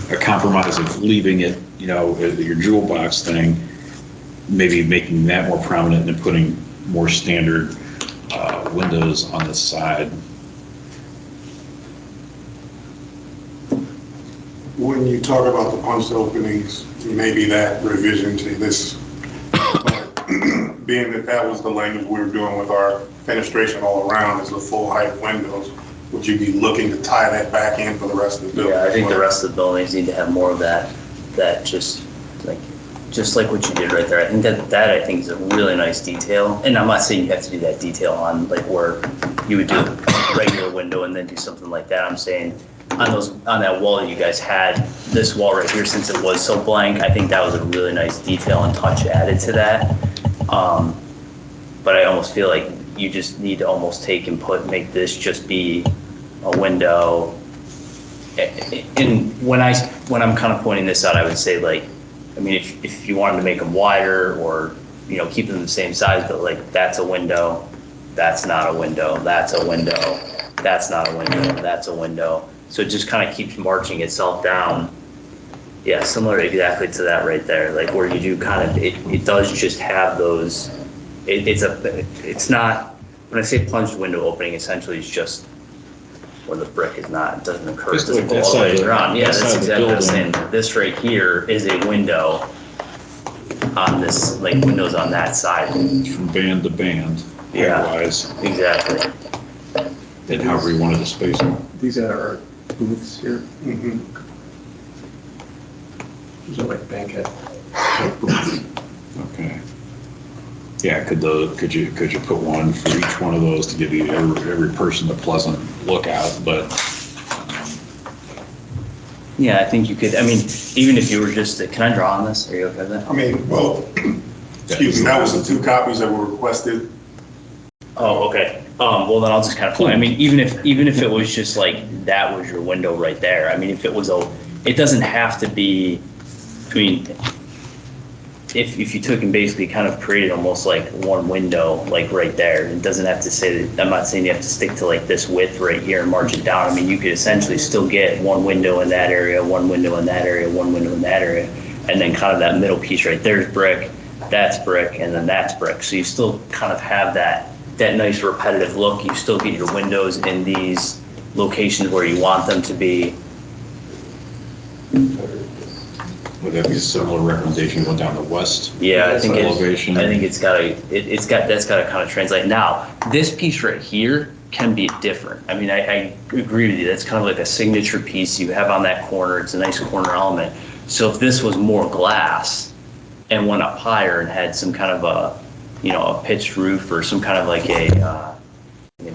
a compromise of leaving it, you know, your jewel box thing, maybe making that more prominent and putting more standard windows on the side? When you talk about the punched openings, maybe that revision to this, being that that was the language we were doing with our fenestration all around is the full height windows, would you be looking to tie that back in for the rest of the building? Yeah, I think the rest of the buildings need to have more of that just like what you did right there. I think that I think is a really nice detail. And I'm not saying you have to do that detail on like where you would do a regular window and then do something like that. I'm saying on that wall that you guys had, this wall right here, since it was so blank, I think that was a really nice detail and touch added to that. But I almost feel like you just need to almost take and make this just be a window. And when I'm kind of pointing this out, I would say like, I mean, if you wanted to make them wider or, you know, keep them the same size, but like that's a window, that's not a window, that's a window, that's not a window, that's a window. So it just kind of keeps marching itself down. Yeah, similar exactly to that right there, like where you do kind of, it does just have those, it's not, when I say plunged window opening, essentially it's just where the brick is not, it doesn't occur, it doesn't go all the way around. Yeah, that's exactly what I'm saying. This right here is a window on this, like windows on that side. From band to band, yeah, wise. Exactly. And however you wanted to space them. These are our booths here. Mm-hmm. These are like banquet booths. Okay. Yeah, could you put one for each one of those to give you every person a pleasant look out, but. Yeah, I think you could, I mean, even if you were just, can I draw on this? Are you okay with that? I mean, well, excuse me, that was the 2 copies that were requested. Oh, okay. Well, then I'll just kind of point. I mean, even if it was just like that was your window right there. I mean, if it was it doesn't have to be. I mean, if you took and basically kind of created almost like one window, like right there, it doesn't have to say that. I'm not saying you have to stick to like this width right here and march it down. I mean, you could essentially still get one window in that area, one window in that area, one window in that area, and then kind of that middle piece right there's brick, that's brick, and then that's brick. So you still kind of have that nice repetitive look. You still get your windows in these locations where you want them to be. Would that be a similar recommendation going down the west? Yeah, I think elevation. I think that's got to kind of translate. Now, this piece right here can be different. I mean, I agree with you. That's kind of like a signature piece you have on that corner. It's a nice corner element. So if this was more glass and went up higher and had some kind of a pitched roof or some kind of like a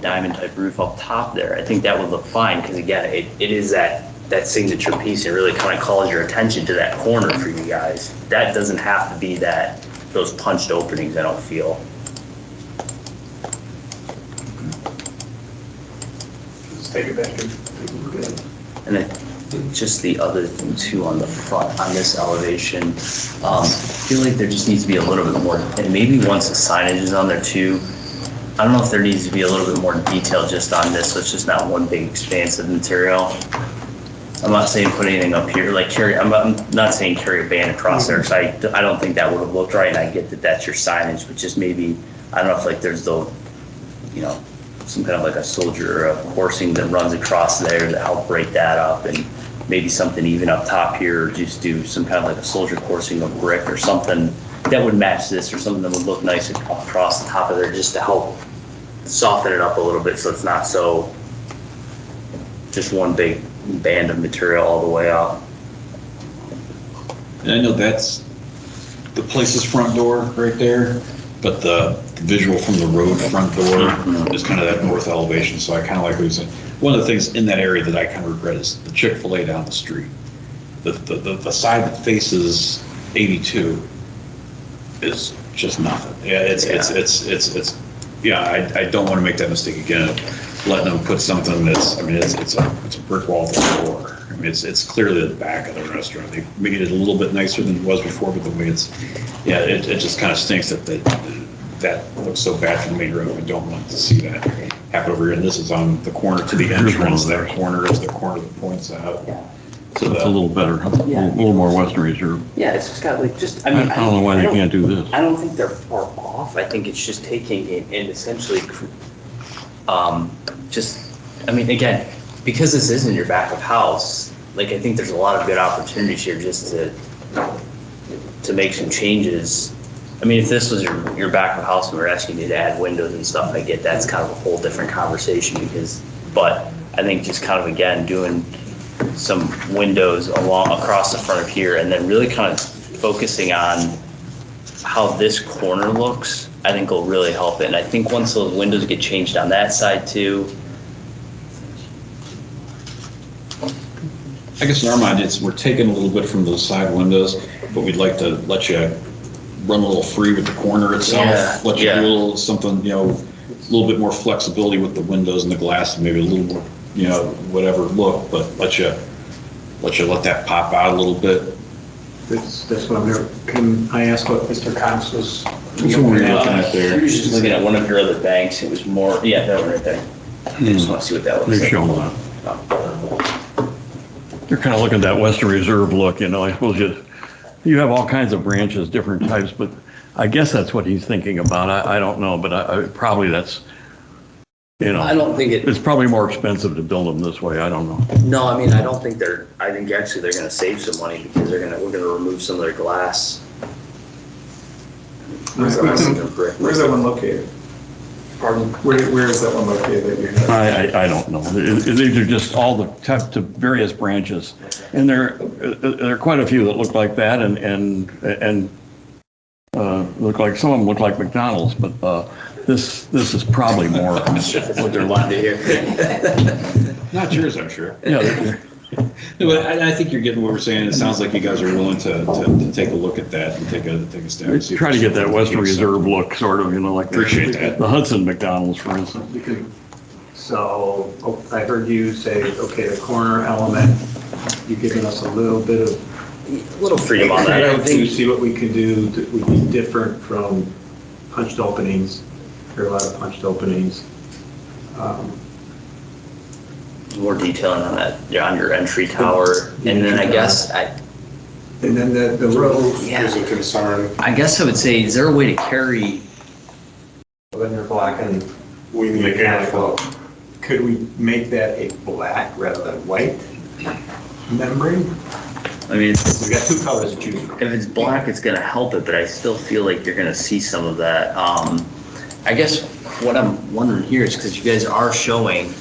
diamond type roof up top there, I think that would look fine because again, it is that signature piece. It really kind of calls your attention to that corner for you guys. That doesn't have to be those punched openings, I don't feel. Let's take it back and take a look at it. And then just the other thing too on the front, on this elevation, I feel like there just needs to be a little bit more, and maybe once the signage is on there too, I don't know if there needs to be a little bit more detail just on this, so it's just not one big expansive material. I'm not saying put anything up here, like I'm not saying carry a band across there, because I don't think that would have looked right, and I get that that's your signage, but just maybe, I don't know if like there's some kind of like a soldier or a coursing that runs across there to help break that up, and maybe something even up top here, or just do some kind of like a soldier coursing of brick or something that would match this, or something that would look nice across the top of there, just to help soften it up a little bit so it's not so just one big band of material all the way up. And I know that's the place's front door right there, but the visual from the road front door is kind of that north elevation, so I kind of like what you said. One of the things in that area that I kind of regret is the Chick-fil-A down the street. The side that faces 82 is just nothing. Yeah, it's I don't want to make that mistake again. Letting them put something that's, I mean, it's a brick wall to the door. I mean, it's clearly the back of the restaurant. They made it a little bit nicer than it was before, but the way it just kind of stinks that that looks so bad from the main road. We don't want to see that happen over here. And this is on the corner to the entrance. That corner is the corner that points out. So it's a little better, a little more Western Reserve. Yeah, it's just got like, just, I don't know why they can't do this. I don't think they're far off. I think it's just taking it and essentially, again, because this isn't your back of house, like, I think there's a lot of good opportunities here just to make some changes. I mean, if this was your back of house and we're asking you to add windows and stuff, I get that's kind of a whole different conversation but I think just kind of, again, doing some windows across the front of here and then really kind of focusing on how this corner looks, I think will really help it. And I think once those windows get changed on that side too. I guess in our mind, we're taking a little bit from those side windows, but we'd like to let you run a little free with the corner itself. Let you do a little something, a little bit more flexibility with the windows and the glass, and maybe a little more, whatever look, but let that pop out a little bit. That's what I'm there. Can I ask what Mr. Cox was? That's what we're looking at there. He was just looking at one of your other banks. It was more, that one right there. I just want to see what that looks like. They're showing that. You're kind of looking at that Western Reserve look, I suppose you have all kinds of branches, different types, but I guess that's what he's thinking about. I don't know, but probably that's, I don't think it's probably more expensive to build them this way. I don't know. No, I mean, I don't think I think actually they're going to save some money because we're going to remove some of their glass. Where's that one located? Pardon? Where is that one located that you have? I don't know. These are just all the type to various branches, and there are quite a few that look like that, and look like some of them look like McDonald's, but this is probably more what they're like to hear. Not yours, I'm sure. Yeah. No, but I think you're getting what we're saying. It sounds like you guys are willing to take a look at that and take a step. Try to get that Western Reserve look, sort of, like appreciate that. The Hudson McDonald's, for instance. So I heard you say, okay, the corner element, you're giving us a little freedom on that. I To think see what we can do that would be different from punched openings. There are a lot of punched openings. more detailing on that, on your entry tower, and then I guess and then the road is a concern. I guess I would say, is there a way to carry? Well, then you're blacking We need mechanical. Could we make that a black rather than white membrane? I mean, We've got two colors to choose from. if it's black, it's gonna help it, but I still feel like you're gonna see some of that. I guess what I'm wondering here is, because you guys are showing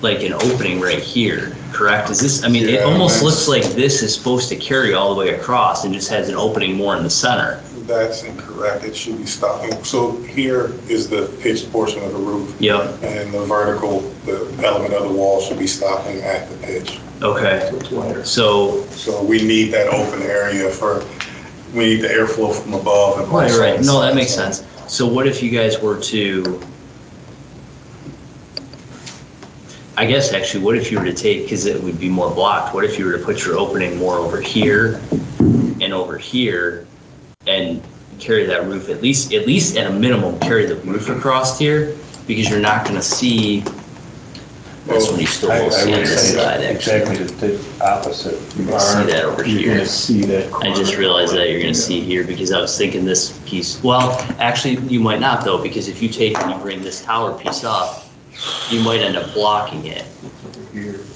like an opening right here, correct? Is this, I mean, it almost looks like this is supposed to carry all the way across and just has an opening more in the center. That's incorrect. It should be stopping. So here is the pitched portion of the roof. Yep. And the vertical, the element of the wall should be stopping at the pitch. Okay. So we need that open area we need the airflow from above. And right. No, that makes sense. So what if you guys were to, I guess actually, what if you were to take, because it would be more blocked, what if you were to put your opening more over here and over here and carry that roof, at least at a minimum, carry the roof across here, because you're not gonna see, that's when you still will see on this side, actually. Exactly the opposite. You're gonna see that over here. You're gonna see that. I just realized that you're gonna see here, because I was thinking this piece, well, actually, you might not though, because if you take and you bring this tower piece up, you might end up blocking it.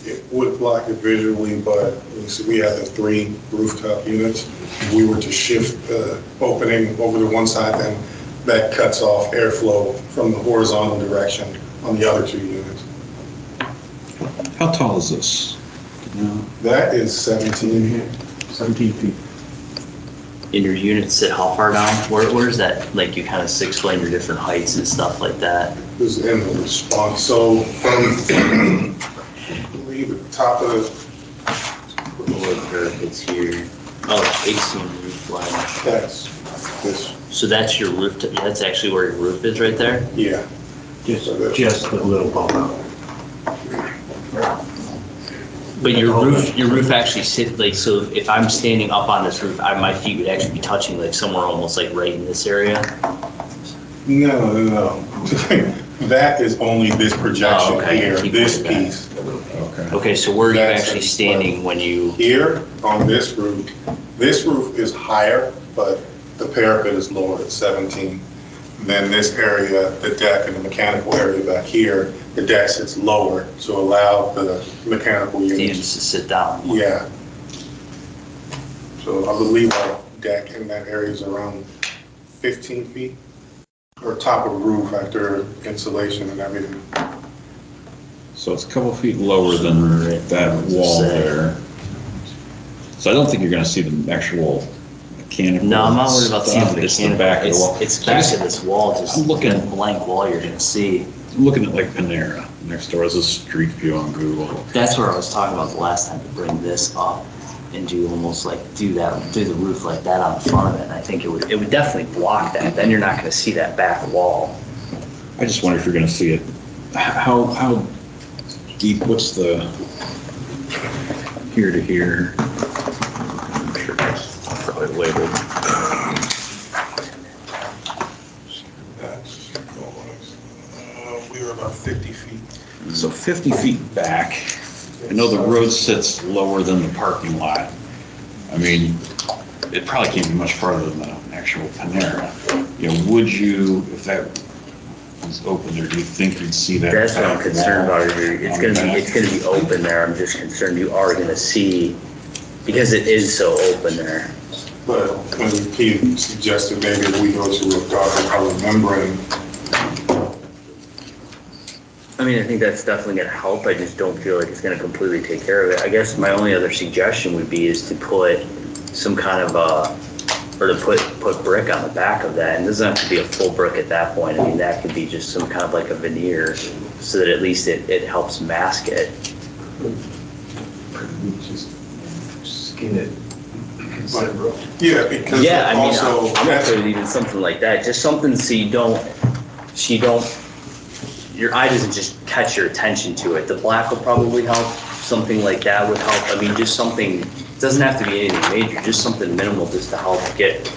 It would block it visually, but you see we have the 3 rooftop units. If we were to shift the opening over to one side, then that cuts off airflow from the horizontal direction on the other 2 units. How tall is this? That is 17 feet. In your unit sit how far down? Where's that, like you kind of explain your different heights and stuff like that? This is in the response. So from the top of it's here. Oh, 18 roof line. That's this. So that's your roof, that's actually where your roof is right there? Yeah. Just a little bump out. But your roof actually sits, like, so if I'm standing up on this roof, my feet would actually be touching like somewhere almost like right in this area. No. That is only this projection here, this piece. Okay, so where are you actually standing when you? Here on this roof is higher, but the parapet is lower at 17. Then this area, the deck and the mechanical area back here, the deck sits lower to allow the mechanical units to sit down. Yeah. So I believe our deck in that area is around 15 feet, or top of roof after insulation and everything. So it's a couple feet lower than that wall there. So I don't think you're gonna see the actual mechanical. No, I'm not worried about seeing the It's the mechanical. back of the wall. It's back of this wall, just I'm looking a blank wall you're gonna see. I'm looking at like Panera next door. There's a street view on Google. That's where I was talking about the last time, to bring this up and do almost like do the roof like that on the front of it. And I think it would definitely block that. Then you're not gonna see that back wall. I just wonder if you're gonna see it. How deep, what's the here to here? I'm sure that's probably labeled. We were about 50 feet. So 50 feet back. I know the road sits lower than the parking lot. I mean, it probably can't be much farther than the actual Panera. You know, would you, if that was open there, do you think you'd see that? That's what I'm concerned about. It's gonna be open there. I'm just concerned you are gonna see, because it is so open there. But when Pete suggested maybe if we go to a darker color membrane. I mean, I think that's definitely gonna help. I just don't feel like it's gonna completely take care of it. I guess my only other suggestion would be is to put some kind of or to put brick on the back of that. And it doesn't have to be a full brick at that point. I mean, that could be just some kind of like a veneer so that at least it helps mask it. Just skin it. Yeah, because yeah, I mean, also I'm okay with even something like that. Just something so you don't, your eye doesn't just catch your attention to it. The black will probably help. Something like that would help. I mean, just something, it doesn't have to be anything major, just something minimal just to help get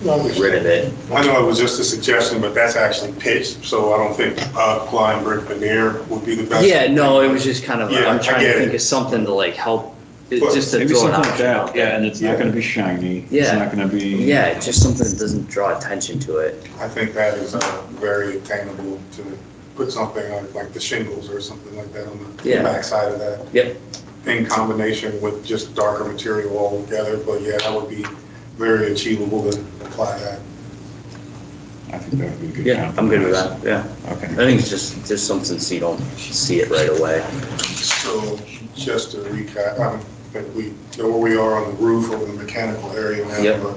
rid of it. I know it was just a suggestion, but that's actually pitched, so I don't think applying brick veneer would be the best. Yeah, no, it was just kind of, Yeah, I'm trying to think it. of something to like help, just to Maybe throw an something like option that. out there. Yeah, and it's not gonna be shiny. Yeah. It's not gonna be. Yeah, it's just something that doesn't draw attention to it. I think that is very attainable to put something on like the shingles or something like that on the back side of that. Yep. In combination with just darker material altogether, but yeah, that would be very achievable to apply that. I think that would be a good. Yeah, I'm good with that, yeah. Okay. I think it's just something so you don't see it right away. So just to recap, I think we know where we are on the roof over the mechanical area now. Yep. But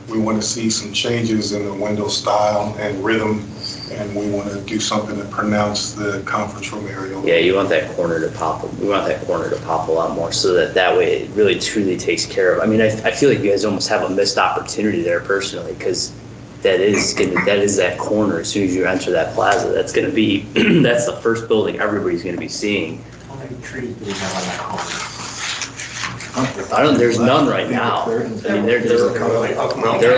we want to see some changes in the window style and rhythm, and we want to do something to pronounce the conference room area. Yeah, you want that corner to pop. We want that corner to pop a lot more, so that way it really truly takes care of. I mean, I feel like you guys almost have a missed opportunity there personally, because that is that corner. As soon as you enter that plaza, that's going to be that's the first building everybody's going to be seeing. How many trees do we have on that corner? There's none right now. I mean, they're all gone. There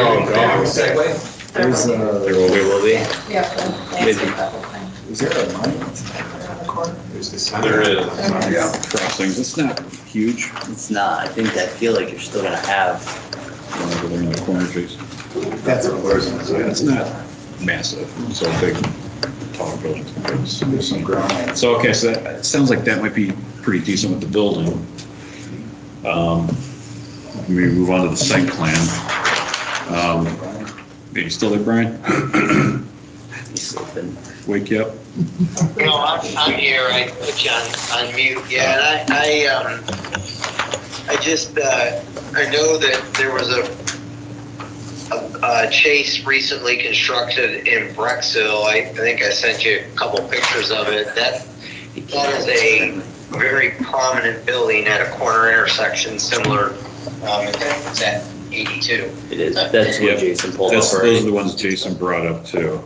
will be. Yeah. Maybe. Is there a line on the corner? There is. Yeah. Crossings. It's not huge. It's not. I think I feel like you're still going to have. Over there in the corner, Jason. That's a person. Yeah, it's not massive. So big, tall buildings. There's some ground. So, okay, so that sounds like that might be pretty decent with the building. We move on to the site plan. Are you still there, Brian? He's sleeping. Wake you up? No, I'm here. I put you on mute. Yeah, and I just, I know that there was a chase recently constructed in Brexville. I think I sent you a couple pictures of it. That is a very prominent building at a corner intersection similar, I think it's at 82. It is. That's what Jason pulled up. Those are the ones Jason brought up too.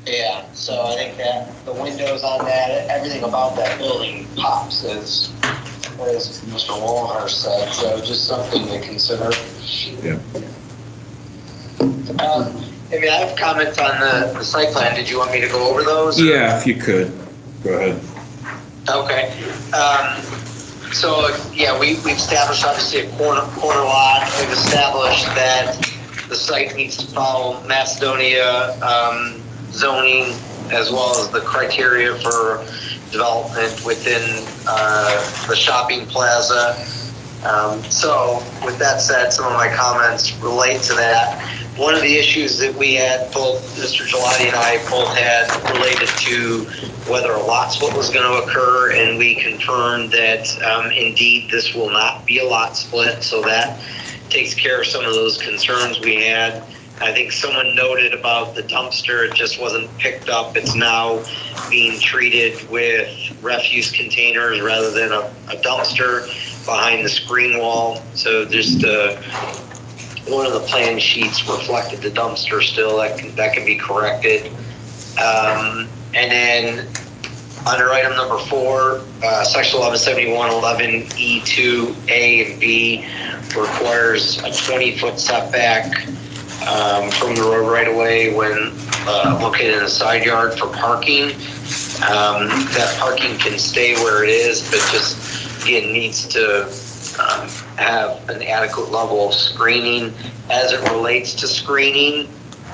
Yeah, so I think that the windows on that, everything about that building pops, as Mr. Wallenhurst said, so just something to consider. Yeah. I mean, I have comments on the site plan. Did you want me to go over those? Yeah, if you could, go ahead. Okay. So, yeah, we've established obviously a corner lot. We've established that the site needs to follow Macedonia zoning as well as the criteria for development within the shopping plaza. So with that said, some of my comments relate to that. One of the issues that we had, both Mr. Gelati and I both had, related to whether a lot split was going to occur, and we confirmed that indeed this will not be a lot split, so that takes care of some of those concerns we had. I think someone noted about the dumpster, it just wasn't picked up. It's now being treated with refuse containers rather than a dumpster behind the screen wall. So just one of the plan sheets reflected the dumpster still. That can be corrected. And then under item number 4, section 1171.11E2A and B requires a 20-foot setback from the road right away when located in a side yard for parking. That parking can stay where it is, but just again needs to have an adequate level of screening. As it relates to screening,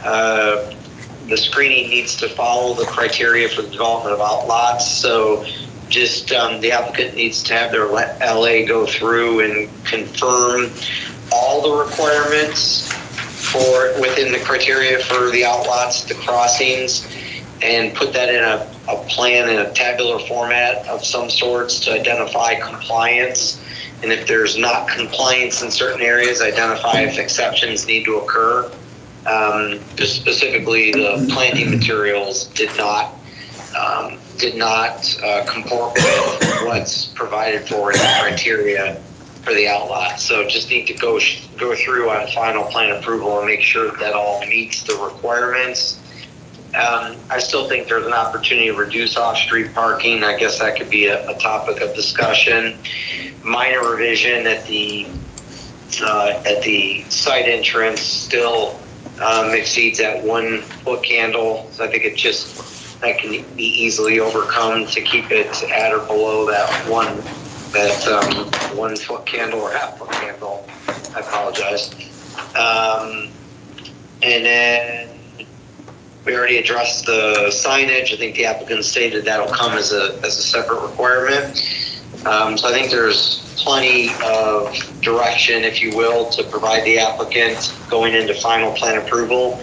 the screening needs to follow the criteria for the development of outlots. So just the applicant needs to have their LA go through and confirm all the requirements for within the criteria for the outlots, the crossings, and put that in a plan in a tabular format of some sorts to identify compliance. And if there's not compliance in certain areas, identify if exceptions need to occur. Just specifically, the planting materials did not comport with what's provided for in the criteria for the outlot. So just need to go through on final plan approval and make sure that all meets the requirements. I still think there's an opportunity to reduce off-street parking. I guess that could be a topic of discussion. Minor revision at the site entrance still exceeds that 1 foot candle. So I think that can be easily overcome to keep it at or below that 1 foot candle or half foot candle. I apologize. And then we already addressed the signage. I think the applicant stated that'll come as a separate requirement. So I think there's plenty of direction, if you will, to provide the applicant going into final plan approval,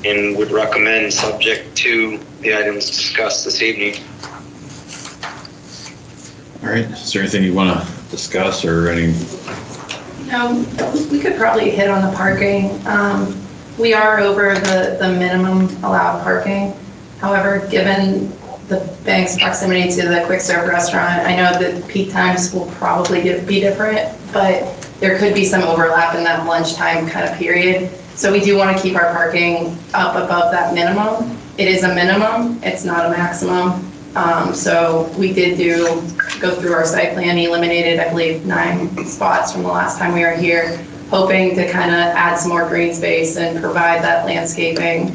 and would recommend subject to the items discussed this evening. All right, is there anything you want to discuss or any? We could probably hit on the parking. We are over the minimum allowed parking. However, given the bank's proximity to the quick serve restaurant, I know that peak times will probably be different, but there could be some overlap in that lunchtime kind of period. So we do want to keep our parking up above that minimum. It is a minimum, it's not a maximum. So we did go through our site plan, eliminated, I believe, 9 spots from the last time we were here, hoping to kind of add some more green space and provide that landscaping.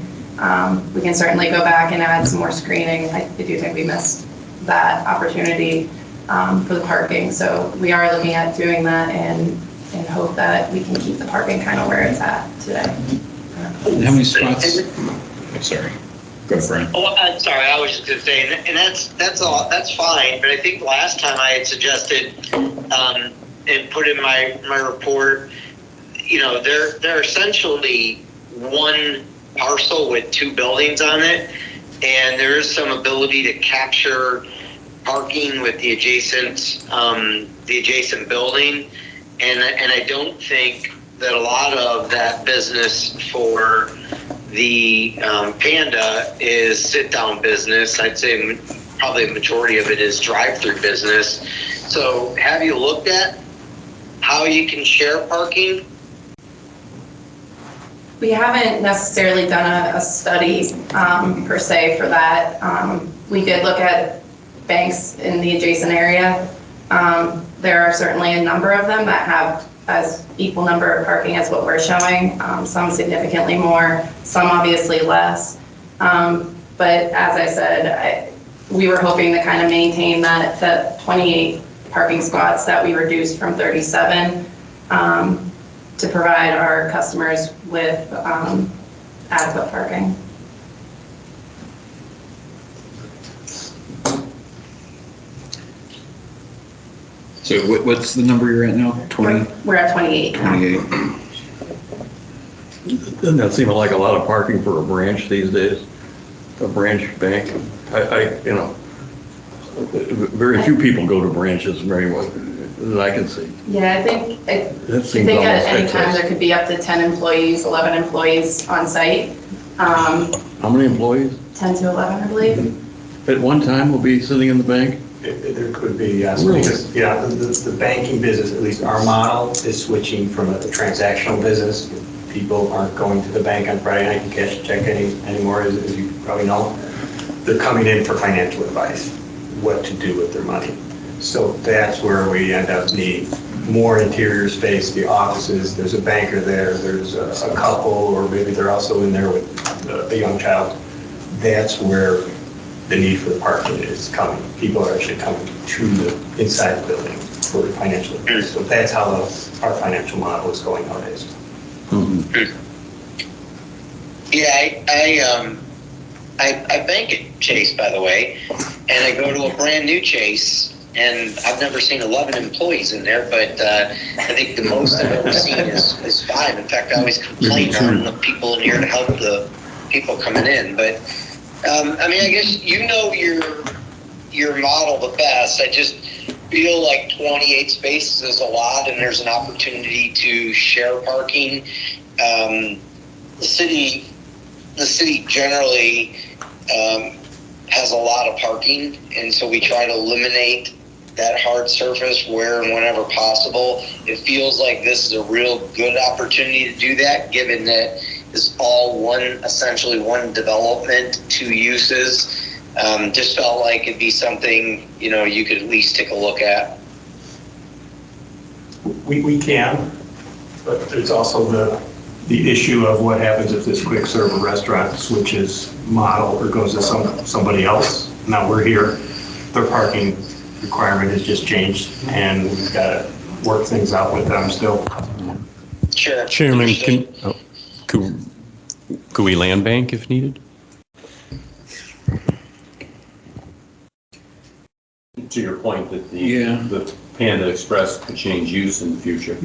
We can certainly go back and add some more screening. I do think we missed that opportunity for the parking. So we are looking at doing that and hope that we can keep the parking kind of where it's at today. How many spots? I'm sorry. Go ahead, Brian. Oh, I'm sorry. I was just going to say, and that's all. That's fine. But I think last time I had suggested and put in my report, they're essentially one parcel with 2 buildings on it, and there is some ability to capture parking with the adjacent building, and I don't think that a lot of that business for the Panda is sit-down business. I'd say probably a majority of it is drive-through business. So have you looked at how you can share parking? We haven't necessarily done a study per se for that. We did look at banks in the adjacent area. There are certainly a number of them that have as equal number of parking as what we're showing, some significantly more, some obviously less. But as I said, we were hoping to kind of maintain that 28 parking spots that we reduced from 37 to provide our customers with adequate parking. So what's the number you're at now? 20? We're at 28 now. 28. Doesn't that seem like a lot of parking for a branch these days? A branch bank? You know, very few people go to branches very well, that I can see. Yeah, I think That I seems think at almost any time excess. there could be up to 10 employees, 11 employees on site. How many employees 10 to 11, I believe. at one time will be sitting in the bank? There could be, yes. Really? Because, yeah, the banking business, at least our model, is switching from a transactional business. People aren't going to the bank on Friday night to cash a check anymore, as you probably know. They're coming in for financial advice, what to do with their money. So that's where we end up needing more interior space, the offices, there's a banker there, there's a couple, or maybe they're also in there with a young child. That's where the need for the parking is coming. People are actually coming to the inside the building for financial advice. So that's how our financial model is going nowadays. Yeah, I bank at Chase, by the way, and I go to a brand new Chase, and I've never seen 11 employees in there, but I think the most I've ever seen is 5. In fact, I always complain on the people in here to help the people coming in. But I mean, I guess you know your model the best. I just feel like 28 spaces is a lot, and there's an opportunity to share parking. The city generally has a lot of parking, and so we try to eliminate that hard surface where and whenever possible. It feels like this is a real good opportunity to do that, given that it's all essentially one development, 2 uses. Just felt like it'd be something, you could at least take a look at. We can, but there's also the issue of what happens if this quick serve restaurant switches model or goes to somebody else. Now we're here, their parking requirement has just changed, and we've got to work things out with them still. Sure. Chairman, could we land bank if needed? To your point that the Panda Express could change use in the future.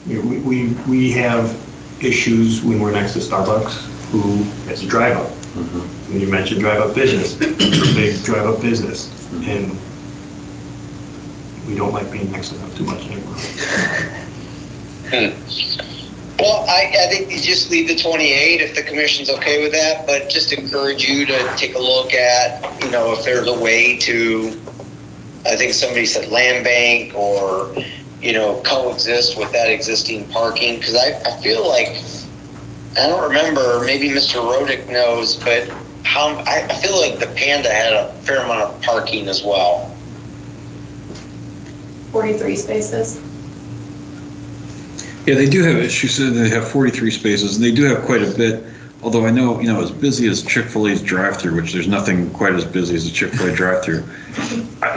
We have issues when we're next to Starbucks, who has a drive-up. When you mentioned drive-up business, it's a big drive-up business, and we don't like being next to them too much anymore. Well, I think you just leave the 28 if the commission's okay with that, but just encourage you to take a look at, if there's a way to, I think somebody said land bank or, coexist with that existing parking. Because I feel like, I don't remember, maybe Mr. Rodick knows, but I feel like the Panda had a fair amount of parking as well. 43 spaces. Yeah, they do have, she said they have 43 spaces, and they do have quite a bit, although I know, as busy as Chick-fil-A's drive-through, which there's nothing quite as busy as a Chick-fil-A drive-through,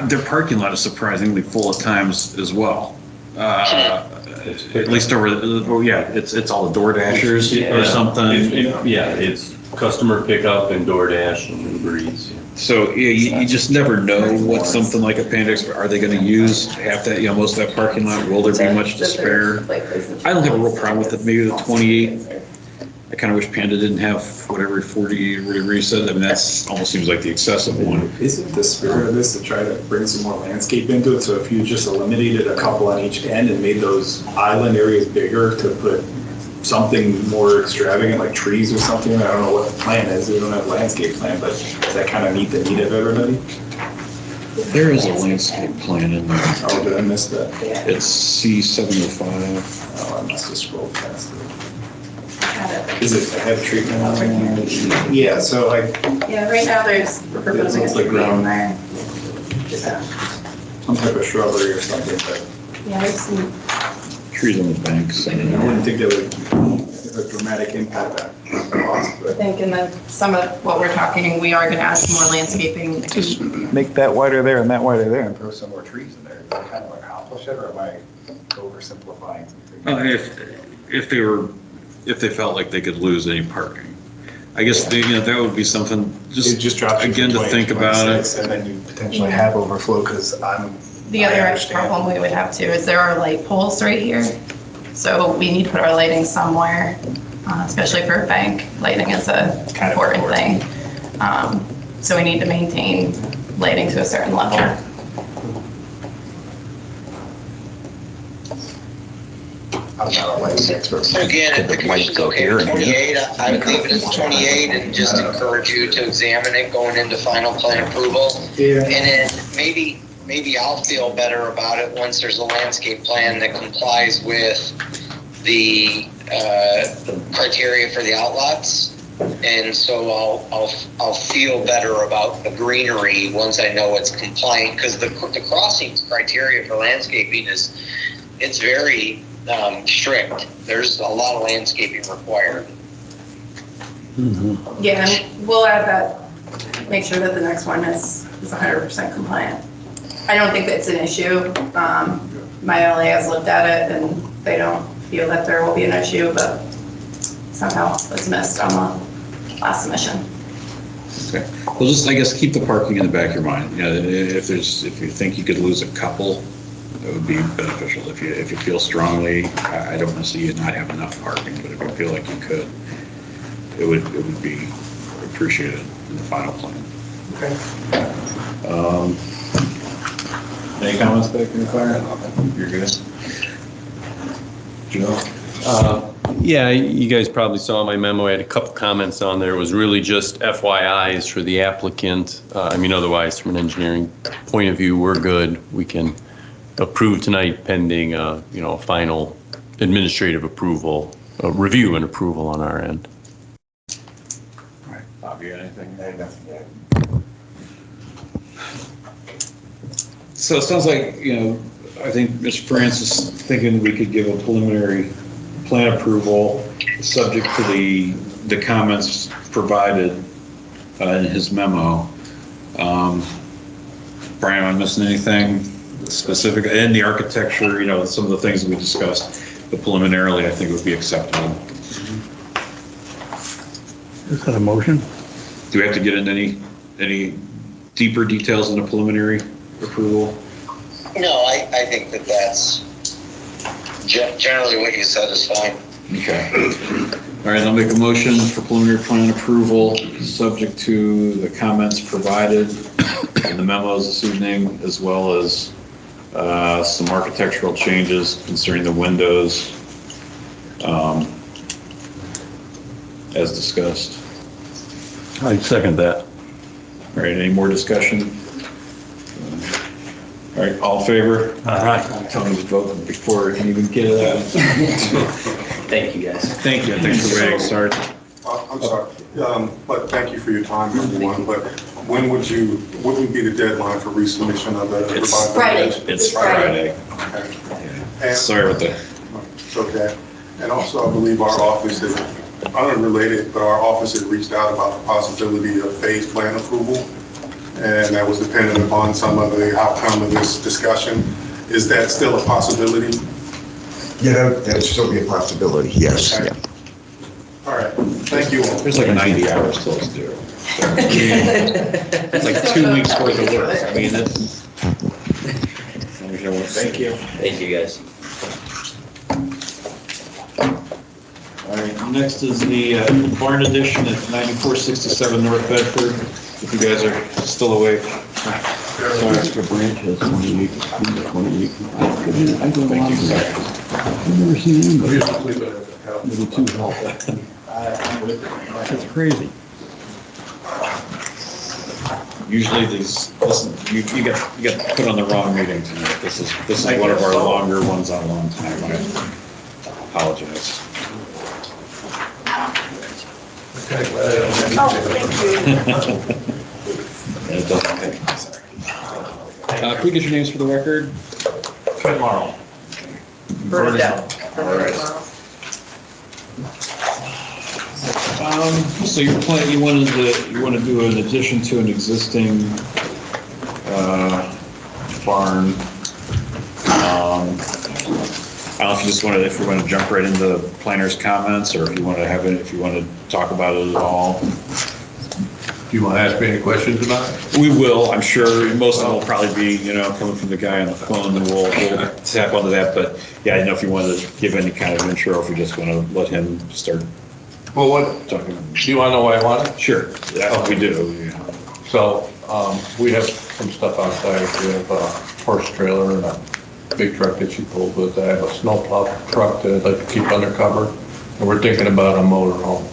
their parking lot is surprisingly full at times as well. At least it's all the Door Dashers or something. It's customer pickup and DoorDash and Uber Eats. So you just never know what something like a Panda Express, are they going to use half that, most of that parking lot? Will there be much to spare? I don't have a real problem with it. Maybe the 28. I kind of wish Panda didn't have whatever 40 or whatever you said. I mean, that's almost seems like the excessive one. Isn't the spirit of this to try to bring some more landscape into it? So if you just eliminated a couple on each end and made those island areas bigger to put something more extravagant like trees or something, I don't know what the plan is. We don't have a landscape plan, but does that kind of meet the need of everybody? There is a landscape plan in there. Oh, did I miss that? It's C705. Oh, I must have scrolled past it. Is it a head treatment on it? Yeah, so Yeah, right now we're proposing a tree in there. some type of shrubbery or something, but Yeah, there's some trees on the banks. I wouldn't think that would have a dramatic impact on cost, I but think in some of what we're talking, we are gonna add some more landscaping. just make that wider there and that wider there and throw some more trees in there. Does that kind of accomplish it, or am I oversimplifying something? If they felt like they could lose any parking. I guess, that would be something, It just drops you again, from to 20 think about it. 26, and then you potentially have overflow, because The I other understand. problem we would have too is there are light poles right here. So we need to put our lighting somewhere, especially for a bank. Lighting is a important thing. So we need to maintain lighting to a certain level. I'm not a lighting expert. So again, if the commission's okay with 28, I would leave it as 28 and just encourage you to examine it going into final plan approval. Yeah. And then maybe I'll feel better about it once there's a landscape plan that complies with the criteria for the outlots. And so I'll feel better about the greenery once I know it's compliant, because the crossings criteria for landscaping it's very strict. There's a lot of landscaping required. Yeah, and we'll add that, make sure that the next one is 100% compliant. I don't think that's an issue. My LA has looked at it and they don't feel that there will be an issue, but somehow it was missed on the last submission. Okay. Well, just, I guess, keep the parking in the back of your mind. If you think you could lose a couple, that would be beneficial. If you feel strongly, I don't want to see you not have enough parking, but if you feel like you could, it would be appreciated in the final plan. Okay. Any comments back in the car? You're good? Joe? Yeah, you guys probably saw my memo. I had a couple comments on there. It was really just FYIs for the applicant. Otherwise, from an engineering point of view, we're good. We can approve tonight pending, a final administrative approval, review and approval on our end. All right. Bob, you got anything? So it sounds like, I think Mr. Francis is thinking we could give a preliminary plan approval subject to the comments provided in his memo. Brian, am I missing anything specific? In the architecture, some of the things that we discussed, but preliminarily, I think it would be acceptable. Is that a motion? Do we have to get into any deeper details in the preliminary approval? No, I think that's generally what you said is fine. Okay. All right, I'll make a motion for preliminary plan approval, subject to the comments provided in the memos this evening, as well as some architectural changes concerning the windows, as discussed. I second that. All right, any more discussion? All right, all in favor? Tony's voting before I can even get it out. Thank you, guys. Thank you, thanks for waiting, sorry. I'm sorry, but thank you for your time, everyone, but when would be the deadline for resubmission of the revised? Friday. It's Friday. Okay. And- Sorry about that. It's okay. And also, I believe our office is, unrelated, but our office had reached out about the possibility of phase plan approval, and that was dependent upon some of the outcome of this discussion. Is that still a possibility? Yeah, that would still be a possibility, yes. Okay. Yeah. All right, thank you all. There's like 90 hours till it's due. It's like 2 weeks worth of work. I mean, that's. Thank you. Thank you, guys. All right, next is the barn addition at 9467 North Bedford. If you guys are still awake. Extra branch has 28. I go along with that. I've never seen anybody. Maybe two help. That's crazy. Usually you got put on the wrong meeting tonight. This is one of our longer ones on a long time. I apologize. Oh, thank you. And it doesn't take. Can we get your names for the record? Tomorrow. Burn it down. All right. So your plan, you want to do an addition to an existing barn. I don't know if you just want to, if you want to jump right into planner's comments, or if you want to have it, if you want to talk about it at all. Do you want to ask me any questions about it? We will, I'm sure. Most of them will probably be, coming from the guy on the phone, and we'll tap onto that. But yeah, I don't know if you want to give any kind of intro, if you just want to let him start. Well, do you want to know why I want it? Sure, yeah, we do. Yeah. So, we have some stuff outside. We have a horse trailer and a big truck that she pulls with. I have a snowplow truck that I'd like to keep undercover. And we're thinking about a motor home.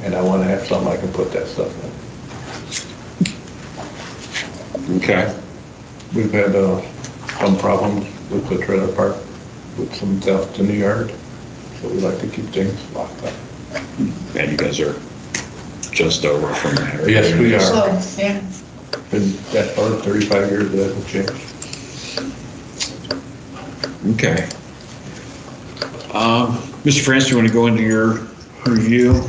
And I want to have something I can put that stuff in. Okay. We've had some problems with the trailer park, with some theft in the yard. So we like to keep things locked up. And you guys are just over from there. Yes, we are. So, yeah. Been that far, 35 years, that hasn't changed. Okay. Mr. France, do you want to go into your review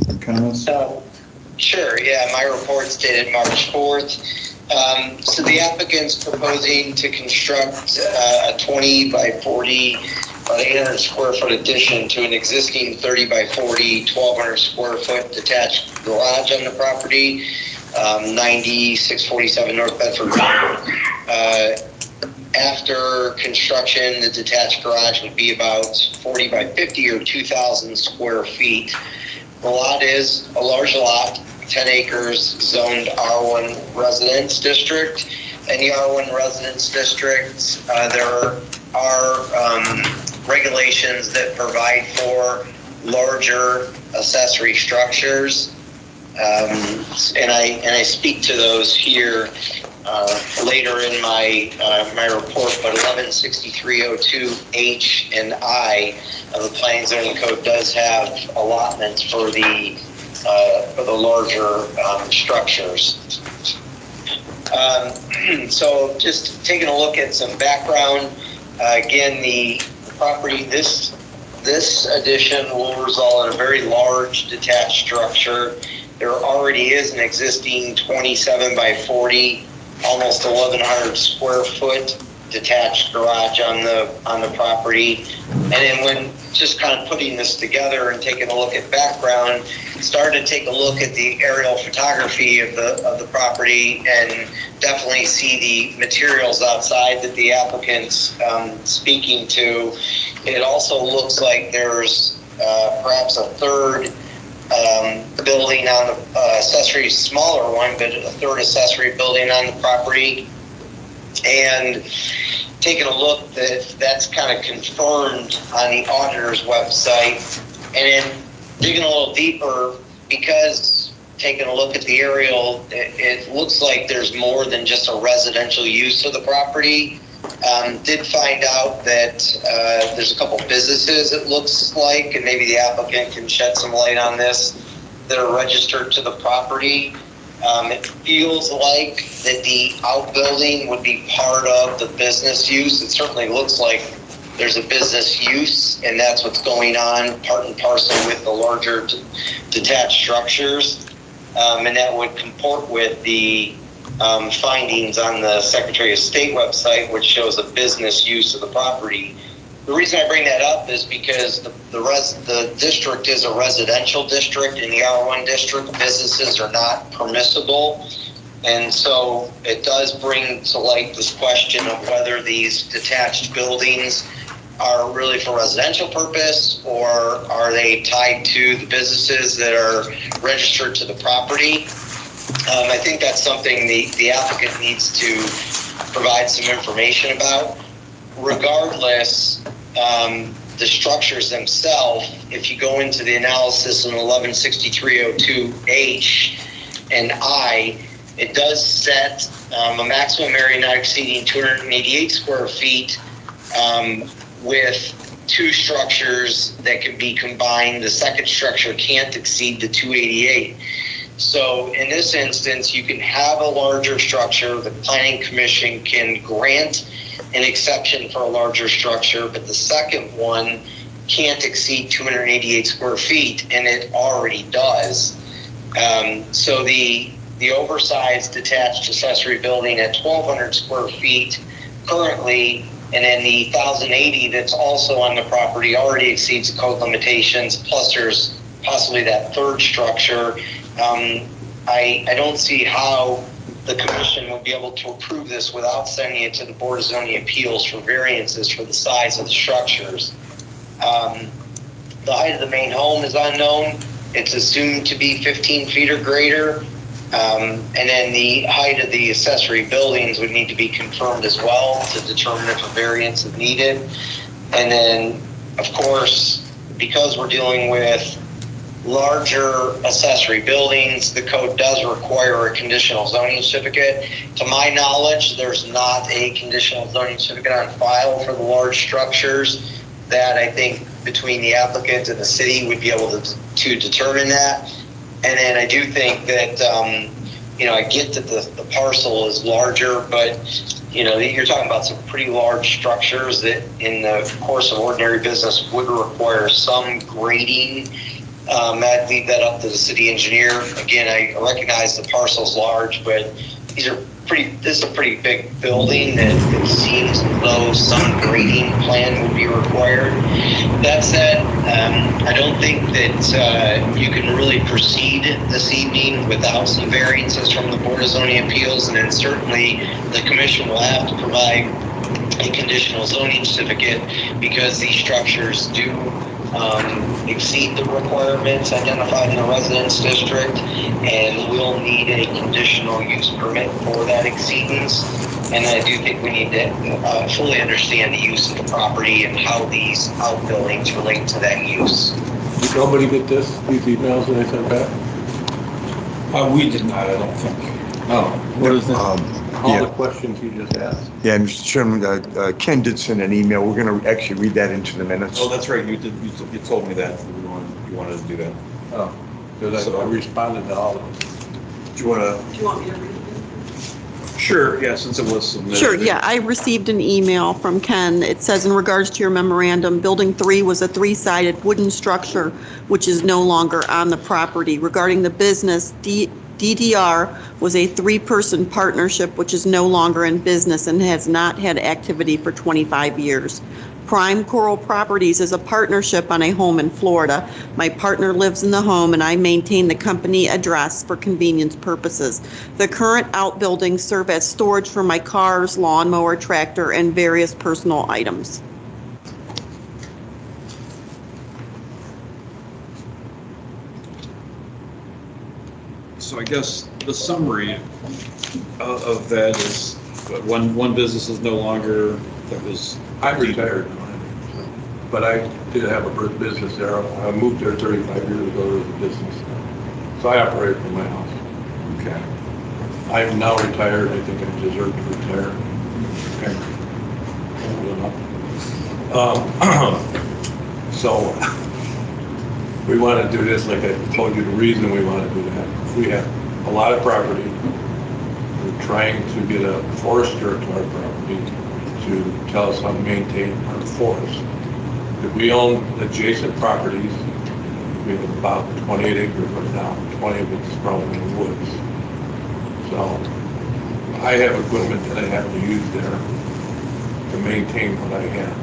and comments? Sure, yeah, my report's dated March 4th. So the applicant's proposing to construct a 20 by 40, about 800 square foot addition to an existing 30 by 40, 1,200 square foot detached garage on the property, 9647 North Bedford Road. After construction, the detached garage would be about 40 by 50 or 2,000 square feet. The lot is a large lot, 10 acres, zoned R1 Residence District. In the R1 Residence District, there are regulations that provide for larger accessory structures. And I speak to those here later in my my report, but 116302H and I of the Planning Zoning Code does have allotments for the larger structures. So just taking a look at some background, again, the property, this addition will result in a very large detached structure. There already is an existing 27 by 40, almost 1,100 square foot detached garage on the property. And then when just kind of putting this together and taking a look at background, started to take a look at the aerial photography of the property and definitely see the materials outside that the applicant's speaking to. It also looks like there's perhaps a third building on the accessory, smaller one, but a third accessory building on the property. And taking a look, that's kind of confirmed on the auditor's website. And then digging a little deeper, because taking a look at the aerial, it looks like there's more than just a residential use of the property. Did find out that there's a couple businesses, it looks like, and maybe the applicant can shed some light on this, that are registered to the property. It feels like that the outbuilding would be part of the business use. It certainly looks like there's a business use, and that's what's going on, part and parcel with the larger detached structures. And that would comport with the findings on the Secretary of State website, which shows a business use of the property. The reason I bring that up is because the district is a residential district. In the R1 district, businesses are not permissible. And so it does bring to light this question of whether these detached buildings are really for residential purpose, or are they tied to the businesses that are registered to the property. I think that's something the applicant needs to provide some information about. Regardless, the structures themselves, if you go into the analysis in 116302H and I, it does set a maximum area not exceeding 288 square feet with two structures that can be combined. The second structure can't exceed the 288. So in this instance, you can have a larger structure. The Planning Commission can grant an exception for a larger structure, but the second one can't exceed 288 square feet, and it already does. So the oversized detached accessory building at 1,200 square feet currently, and then the 1,080 that's also on the property already exceeds the code limitations, plus there's possibly that third structure. I don't see how the commission would be able to approve this without sending it to the Board of Zoning Appeals for variances for the size of the structures. The height of the main home is unknown. It's assumed to be 15 feet or greater. And then the height of the accessory buildings would need to be confirmed as well to determine if a variance is needed. And then, of course, because we're dealing with larger accessory buildings, the code does require a conditional zoning certificate. To my knowledge, there's not a conditional zoning certificate on file for the large structures. That, I think, between the applicant and the city would be able to determine that. And then I do think that, I get that the parcel is larger, but, you're talking about some pretty large structures that in the course of ordinary business would require some grading. I'd leave that up to the city engineer. Again, I recognize the parcel's large, but this is a pretty big building that it seems as though some grading plan would be required. That said, I don't think that you can really proceed this evening without some variances from the Board of Zoning Appeals, and then certainly the commission will have to provide a conditional zoning certificate because these structures do exceed the requirements identified in the residence district, and will need a conditional use permit for that exceedance. And I do think we need to fully understand the use of the property and how these outbuildings relate to that use. Did nobody get these emails that I sent back? We did not, I don't think. Oh, what is that? All yeah. the questions you just asked. Yeah, Mr. Chairman, Ken did send an email. We're going to actually read that into the minutes. Oh, that's right, you told me that, you wanted to do that. Oh, because I responded to all of them. Do you want me to read it? Sure, yeah, since it was submitted. Sure, yeah, I received an email from Ken. It says, in regards to your memorandum, Building 3 was a 3-sided wooden structure which is no longer on the property. Regarding the business, DDR was a 3-person partnership which is no longer in business and has not had activity for 25 years. Prime Coral Properties is a partnership on a home in Florida. My partner lives in the home and I maintain the company address for convenience purposes. The current outbuildings serve as storage for my cars, lawnmower, tractor, and various personal items. So I guess the summary of that is one business is no longer, that was. I retired, but I did have a business there. I moved there 35 years ago as a business. So I operate from my house. Okay. I am now retired. I think I deserve to retire. So we want to do this, like I told you, the reason we want to do that. We have a lot of property. We're trying to get a forester to our property to tell us how to maintain our forest. If we own adjacent properties, we have about 28 acres right now. 20 of it's probably in the woods. So I have equipment that I have to use there to maintain what I have.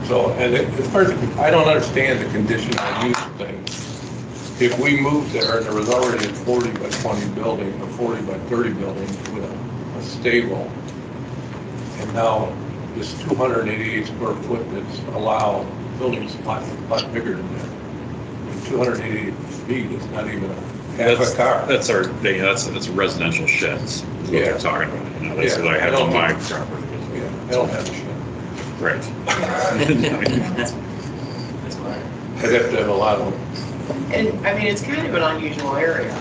So, and as far as, I don't understand the conditional use thing. If we moved there and there was already a 40 by 20 building, a 40 by 30 building with a stable, and now this 288 square foot that's allowed, building's a lot bigger than that. And 288 feet is not even half a car. That's a residential sheds, is what they're talking about. That's what I have on my property. Yeah, I don't have a shed. Right. I'd have to have a lot of them. And, I mean, it's kind of an unusual area.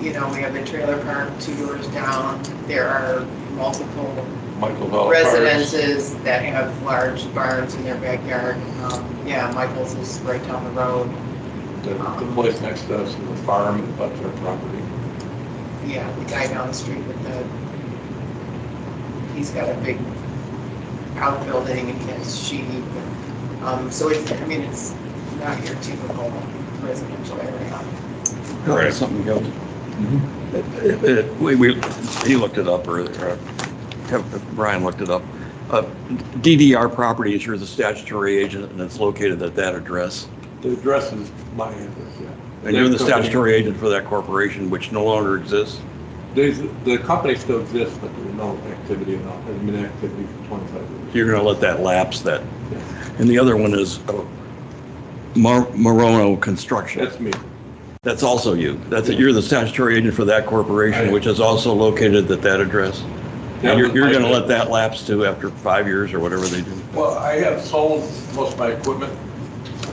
We have the trailer park 2 doors down. There are multiple residences that have large barns in their backyard. Michael's is right down the road. The place next to us is a farm that butts our property. yeah, the guy down the street with he's got a big outbuilding and he has sheep. So it's, I mean, it's not your typical residential area. Right. Something else. He looked it up, or Brian looked it up. DDR Properties, you're the statutory agent, and it's located at that address. The address is my address, yeah. And you're the statutory agent for that corporation, which no longer exists? The company still exists, but there's no activity at all. There's been activity for 25 years. You're going to let that lapse then? Yeah. And the other one is Morono Construction. That's me. That's also you. You're the statutory agent for that corporation, which is also located at that address? And you're going to let that lapse too after 5 years or whatever they do? Well, I have sold most of my equipment,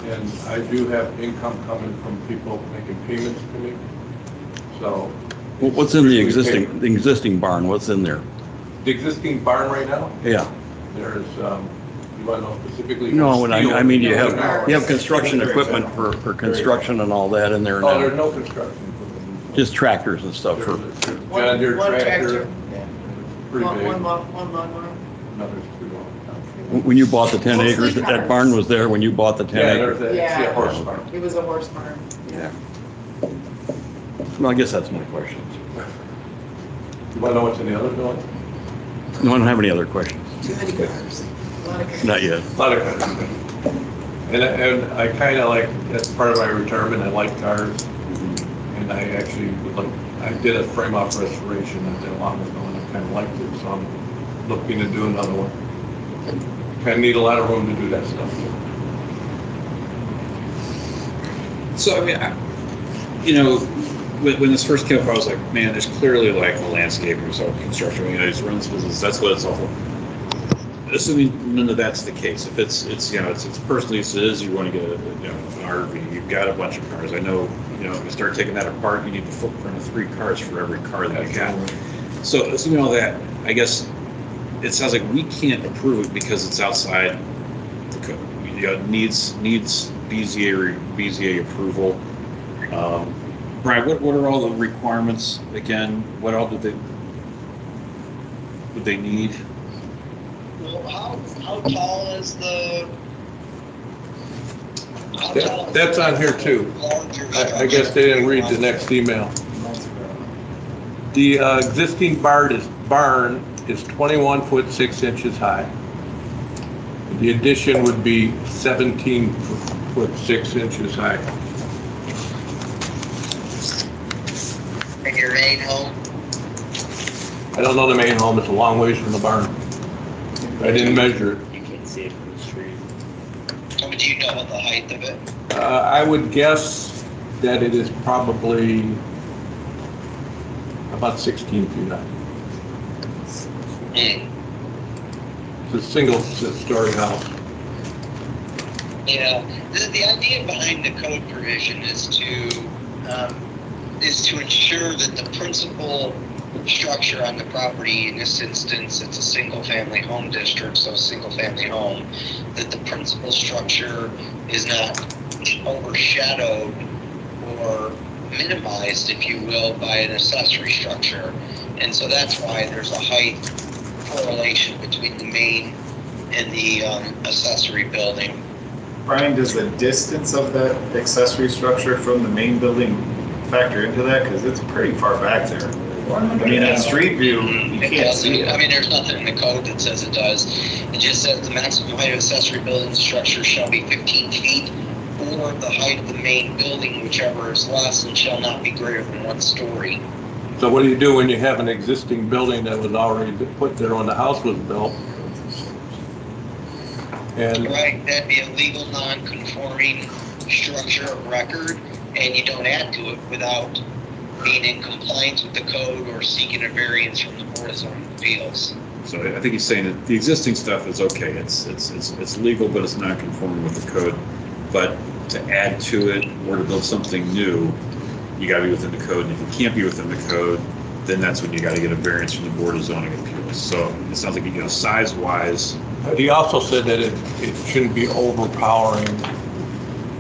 and I do have income coming from people making payments to me. So. Well, what's in the existing barn? What's in there? The existing barn right now? Yeah. There's, you want to know specifically? No, I mean, you have construction equipment for construction and all that in there now? Oh, there's no construction equipment. Just tractors and stuff for? John Deere tractor. Pretty big. One lawnmower. No, there's 2 lawnmowers. When you bought the 10 acres, that barn was there when you bought the 10 acres? Yeah, a horse barn. It was a horse barn. Yeah. Well, I guess that's my questions. You want to know what's in the other building? No, I don't have any other questions. Too many cars. A lot of cars. Not yet. A lot of cars. And I kind of like, that's part of my retirement, I like cars. And I actually would like, I did a frame-off restoration not that long ago, and I kind of liked it, so I'm looking to do another one. Kind of need a lot of room to do that stuff. So, I mean, when this first came up, I was like, man, there's clearly like a landscaping or construction, he's running this business, that's what it's all for. Assuming none of that's the case, if it's personal uses, you want to get an RV, you've got a bunch of cars. I know, if you start taking that apart, you need the footprint of 3 cars for every car that you got. So assuming all that, I guess it sounds like we can't approve it because it's outside the code. Needs BZA approval. Brian, what are all the requirements again? What all would they need? Well, how tall is the? That's on here too. I guess they didn't read the next email. The existing barn is 21 foot 6 inches high. The addition would be 17 foot 6 inches high. And your main home? I don't know the main home, it's a long ways from the barn. I didn't measure it. You can't see it from the street. Do you know the height of it? I would guess that it is probably about 16 feet high. It's a single-story house. Yeah, the idea behind the code provision is to ensure that the principal structure on the property, in this instance, it's a single-family home district, so a single-family home, that the principal structure is not overshadowed or minimized, if you will, by an accessory structure. And so that's why there's a height correlation between the main and the accessory building. Brian, does the distance of that accessory structure from the main building factor into that? Because it's pretty far back there. I mean, at street view, you can't see it. I mean, there's nothing in the code that says it does. It just says the maximum height of accessory building structure shall be 15 feet, or the height of the main building, whichever is less, and shall not be greater than 1 story. So what do you do when you have an existing building that was already put there when the house was built? And right, that'd be a legal non-conforming structure of record, and you don't add to it without being in compliance with the code or seeking a variance from the Board of Zoning Appeals. So I think he's saying that the existing stuff is okay. It's legal, but it's not conforming with the code. But to add to it or to build something new, you got to be within the code. And if you can't be within the code, then that's when you got to get a variance from the Board of Zoning Appeals. So it sounds like, size-wise. he also said that it shouldn't be overpowering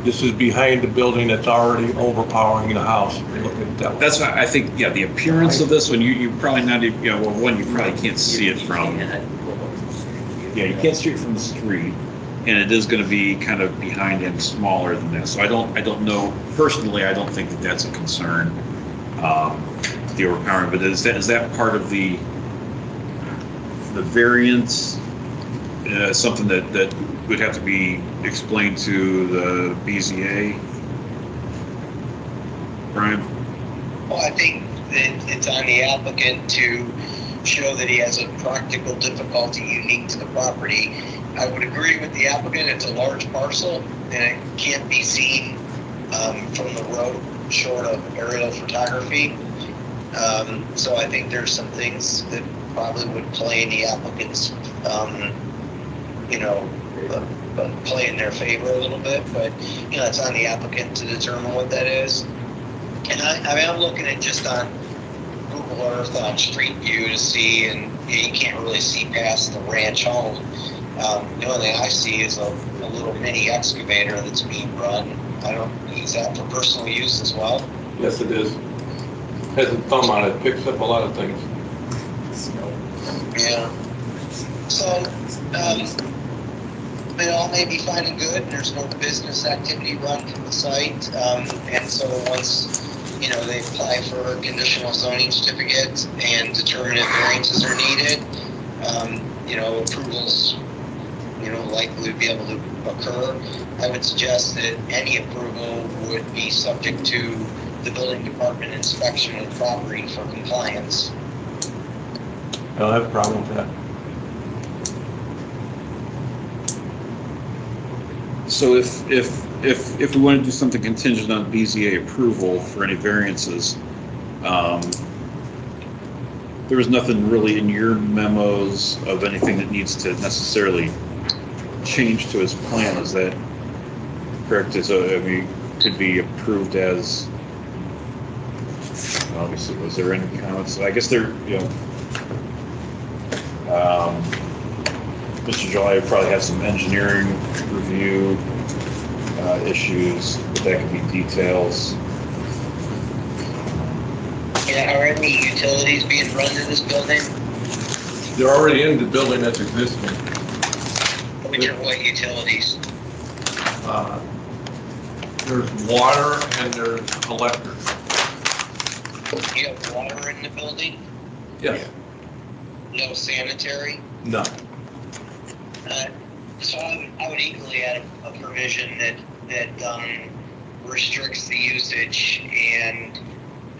This is behind the building that's already overpowering the house. Look at that. That's why I think, yeah, the appearance of this one, you probably not, even well, one, you probably can't see it from, yeah, you can't see it from the street, and it is gonna be kind of behind and smaller than that. So I don't know, personally, I don't think that that's a concern, the overpowering, but is that part of the variance, something that would have to be explained to the BZA? Brian? Well, I think that it's on the applicant to show that he has a practical difficulty unique to the property. I would agree with the applicant, it's a large parcel and it can't be seen from the road short of aerial photography. So I think there's some things that probably would play in the applicant's, play in their favor a little bit, but it's on the applicant to determine what that is. And I'm looking at just on Google Earth on Street View to see, and you can't really see past the ranch home. The only thing I see is a little mini excavator that's being run. Is that for personal use as well? Yes, it is. Has a thumb on it, picks up a lot of things. Yeah. So, it all may be fine and good. There's no business activity run from the site. And so once, they apply for a conditional zoning certificate and determine if variances are needed, approvals, likely to be able to occur. I would suggest that any approval would be subject to the building department inspection of the property for compliance. I don't have a problem with that. So if we want to do something contingent on BZA approval for any variances, there was nothing really in your memos of anything that needs to necessarily change to his plan, is that correct? So, could be approved as, obviously, was there any comments? I guess there, Mr. July probably has some engineering review issues, but that could be details. Yeah, are any utilities being run in this building? They're already in the building that's existing. Which are what utilities? There's water and there's electric. You have water in the building? Yes. No sanitary? No. So I would equally add a provision that restricts the usage, and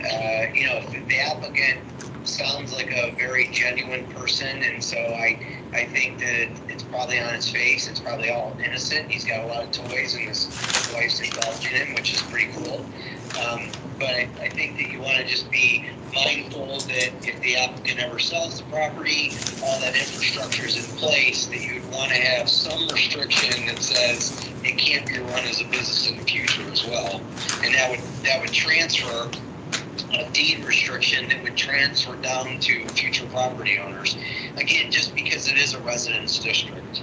if the applicant sounds like a very genuine person, and so I think that it's probably on his face, it's probably all innocent. He's got a lot of toys and his wife's indulging him, which is pretty cool. But I think that you want to just be mindful that if the applicant ever sells the property, all that infrastructure is in place, that you'd want to have some restriction that says it can't be run as a business in the future as well. And that would transfer a deed restriction that would transfer down to future property owners. Again, just because it is a residence district.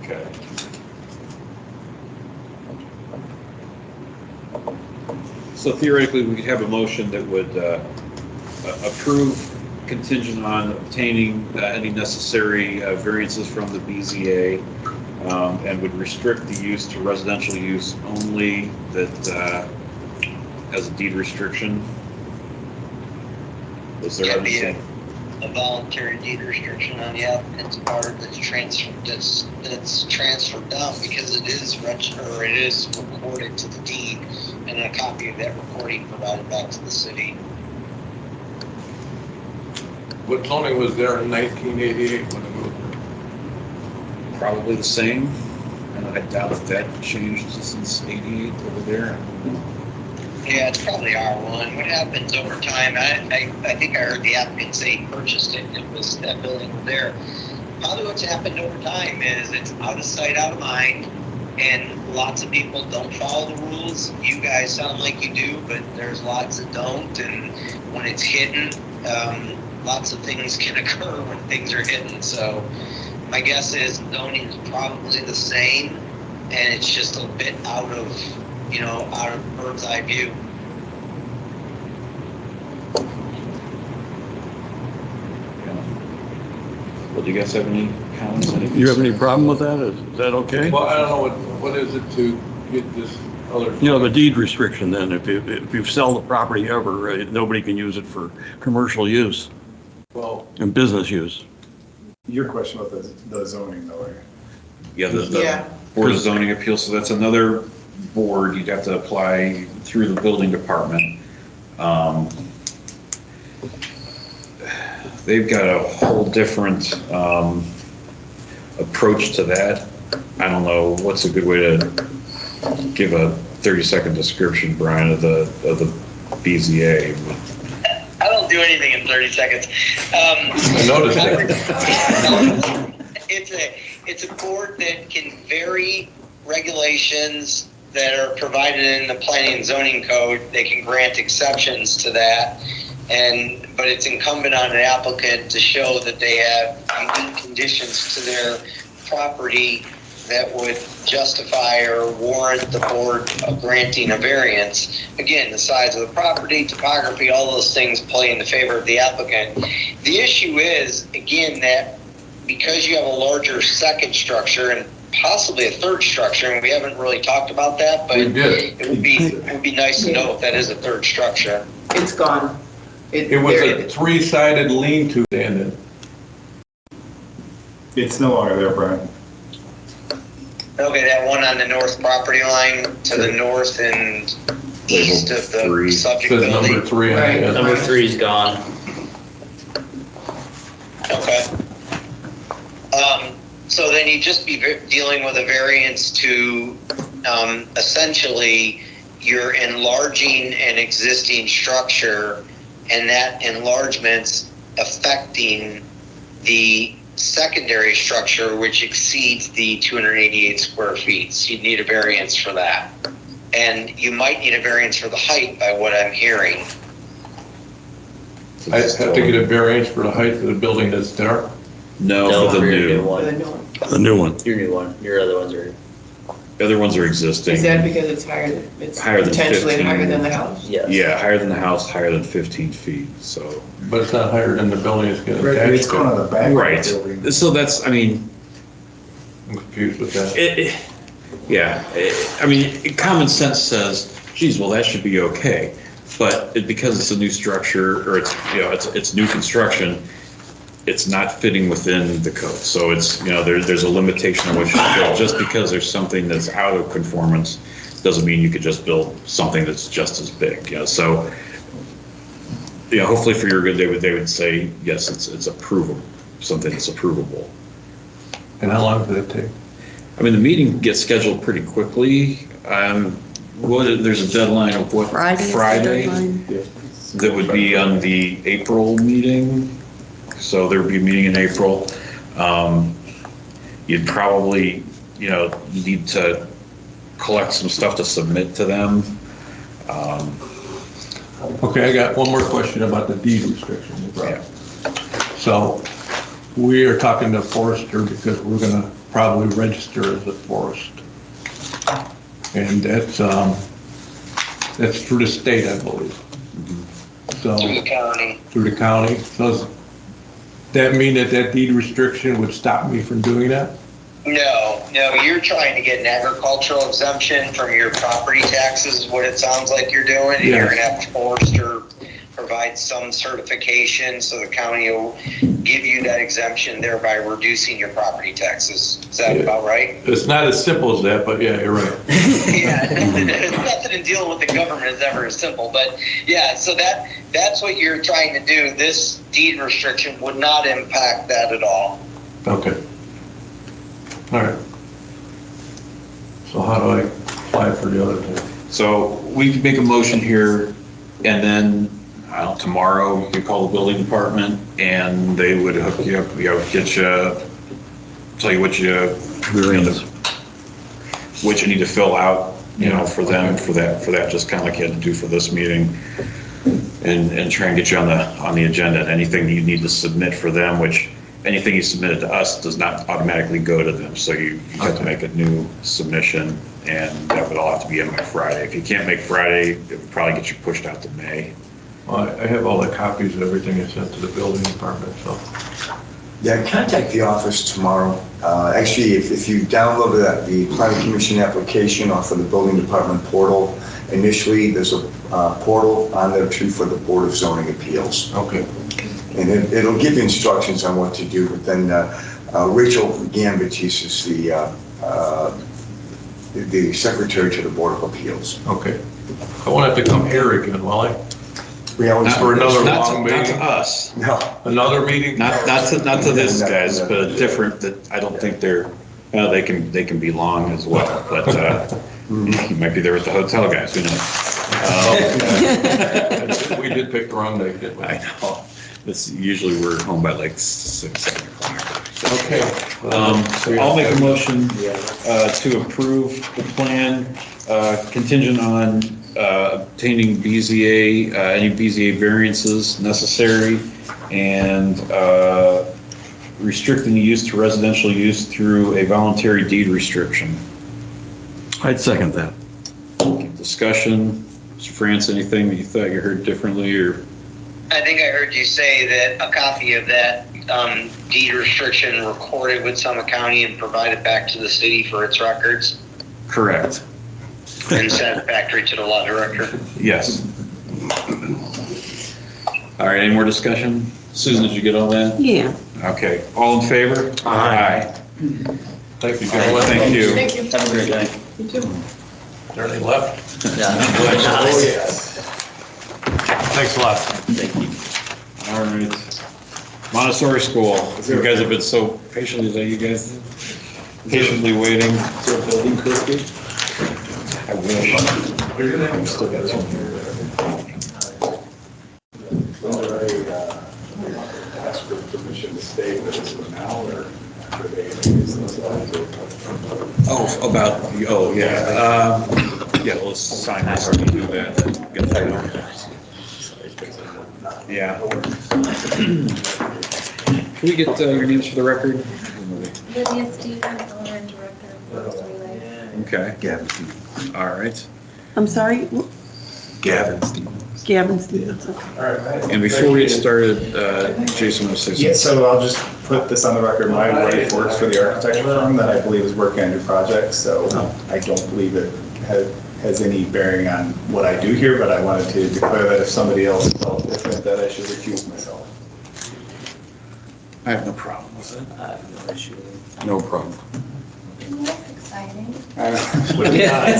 Okay. So theoretically, we could have a motion that would approve contingent on obtaining any necessary variances from the BZA, and would restrict the use to residential use only that has a deed restriction. Was there Could be a voluntary deed restriction on the applicant's part that's transferred down because it is registered, or it is recorded to the deed, and a copy of that recording provided back to the city. What zoning was there in 1988 when it moved there? Probably the same, and I doubt if that changed since '88 over there. Yeah, it's probably R1. What happens over time, I think I heard the applicant say he purchased it and it was that building was there. Probably what's happened over time is it's out of sight, out of mind, and lots of people don't follow the rules. You guys sound like you do, but there's lots that don't, and when it's hidden, lots of things can occur when things are hidden. So my guess is zoning is probably the same, and it's just a bit out of bird's eye view. Well, do you guys have any comments? You have any problem with that? Is that okay? Well, I don't know, what is it to get this other? You know, the deed restriction then, if you sell the property ever, nobody can use it for commercial use Well, and business use. Your question about the zoning though, right? Yeah, the Board of Zoning Appeals, so that's another board, you'd have to apply through the building department. They've got a whole different approach to that. I don't know, what's a good way to give a 30-second description, Brian, of the BZA? I don't do anything in 30 seconds. I noticed that. It's a board that can vary regulations that are provided in the planning and zoning code. They can grant exceptions to that, but it's incumbent on an applicant to show that they have unique conditions to their property that would justify or warrant the board of granting a variance. Again, the size of the property, topography, all those things play in the favor of the applicant. The issue is, again, that because you have a larger second structure and possibly a third structure, and we haven't really talked about that, but it would be nice to know if that is a third structure. It's gone. It was a three-sided lean-to, then. It's no longer there, Brian. Okay, that one on the north property line to the north and east of the subject Says building. number 3. Right. Number 3 is gone. Okay. So then you'd just be dealing with a variance to essentially you're enlarging an existing structure, and that enlargement's affecting the secondary structure, which exceeds the 288 square feet. So you need a variance for that. And you might need a variance for the height by what I'm hearing. I have to get a variance for the height of the building that's there? No, for the new one. The new one. Your new one. Your other ones are. The other ones are existing. Is that because it's Higher than potentially 15. higher than the house? Yes. Yeah, higher than the house, higher than 15 feet, so. But it's not higher than the building it's going to Right, it's going on the back Right, of the building. so that's, I mean, I'm confused with that. I mean, common sense says, geez, well, that should be okay. But because it's a new structure, or it's new construction, it's not fitting within the code. So it's, there's a limitation on what you should build. Just because there's something that's out of conformance doesn't mean you could just build something that's just as big. So, hopefully for your good, they would say, yes, it's approvable, something that's approvable. And how long did it take? I mean, the meeting gets scheduled pretty quickly. There's a deadline of what? Friday? That would be on the April meeting. So there would be a meeting in April. You'd probably, need to collect some stuff to submit to them. Okay, I got one more question about the deed restriction. Yeah. So we are talking to Forester because we're going to probably register as a forest. And that's through the state, I believe. So Through the county. Through the county. So does that mean that deed restriction would stop me from doing that? No, you're trying to get an agricultural exemption from your property taxes is what it sounds like you're doing. And you're gonna have to Forester provide some certification so the county will give you that exemption, thereby reducing your property taxes. Is that about right? It's not as simple as that, but yeah, you're right. Nothing in dealing with the government is ever as simple, but yeah, so that's what you're trying to do. This deed restriction would not impact that at all. Okay. All right. So how do I apply for the other thing? So we can make a motion here, and then tomorrow you could call the building department, and they would hook you up, get you, tell you what you need to fill out, for them, for that, just kind of like you had to do for this meeting, and try and get you on the agenda. And anything that you need to submit for them, which anything you submitted to us does not automatically go to them. So you have to make a new submission, and that would all have to be in by Friday. If you can't make Friday, it would probably get you pushed out to May. Well, I have all the copies of everything I sent to the building department, so. Yeah, contact the office tomorrow. Actually, if you download the planning commission application off of the building department portal, initially there's a portal on there too for the Board of Zoning Appeals. Okay. And it'll give you instructions on what to do, but then Rachel Gambit, she's the secretary to the Board of Appeals. Okay. I won't have to come here again, will I? We always for another not long to, meeting? not to us. No. Another meeting? Not to this guys, but a different, that I don't think they're, well, they can be long as well, but you might be there with the hotel guys, who knows? We did pick the wrong day, didn't we? I know. This, usually we're home by like 6, 7 o'clock. Okay. I'll make a motion to approve the plan contingent on obtaining BZA, any BZA variances necessary, and restricting the use to residential use through a voluntary deed restriction. I'd second that. Discussion. Mr. France, anything that you thought you heard differently, or? I think I heard you say that a copy of that deed restriction recorded with Summit County and provided back to the city for its records Correct. and sent factory to the law director. Yes. All right, any more discussion? Susan, did you get all that? Yeah. Okay, all in favor? Aye. Thank you, All right, gentlemen. thank you. Thank you. Have a great day. You too. Is there any left? Yeah. Thanks a lot. Thank you. All right. Montessori School, you guys have been so patiently, is that you guys? Patiently waiting. Is there a building code? I wish. I've still got some here. Ask for permission to stay with us for now, or after they Oh, about, yeah, let's sign this and do that. Get that. Yeah. Can we get your names for the record? Lydia Stevens, owner and director of Forest Relay. Okay. Gavin. All right. I'm sorry, Gavin Stevens. Gavin Stevens. Okay. All right. And before we get started, Jason will say something. Yeah, so I'll just put this on the record. My wife works for the architecture firm that I believe is working on your project, so I don't believe it has any bearing on what I do here, but I wanted to declare that if somebody else felt different, that I should recuse myself. I have no problem with it. I have no issue with it. No problem. That's exciting. Yeah.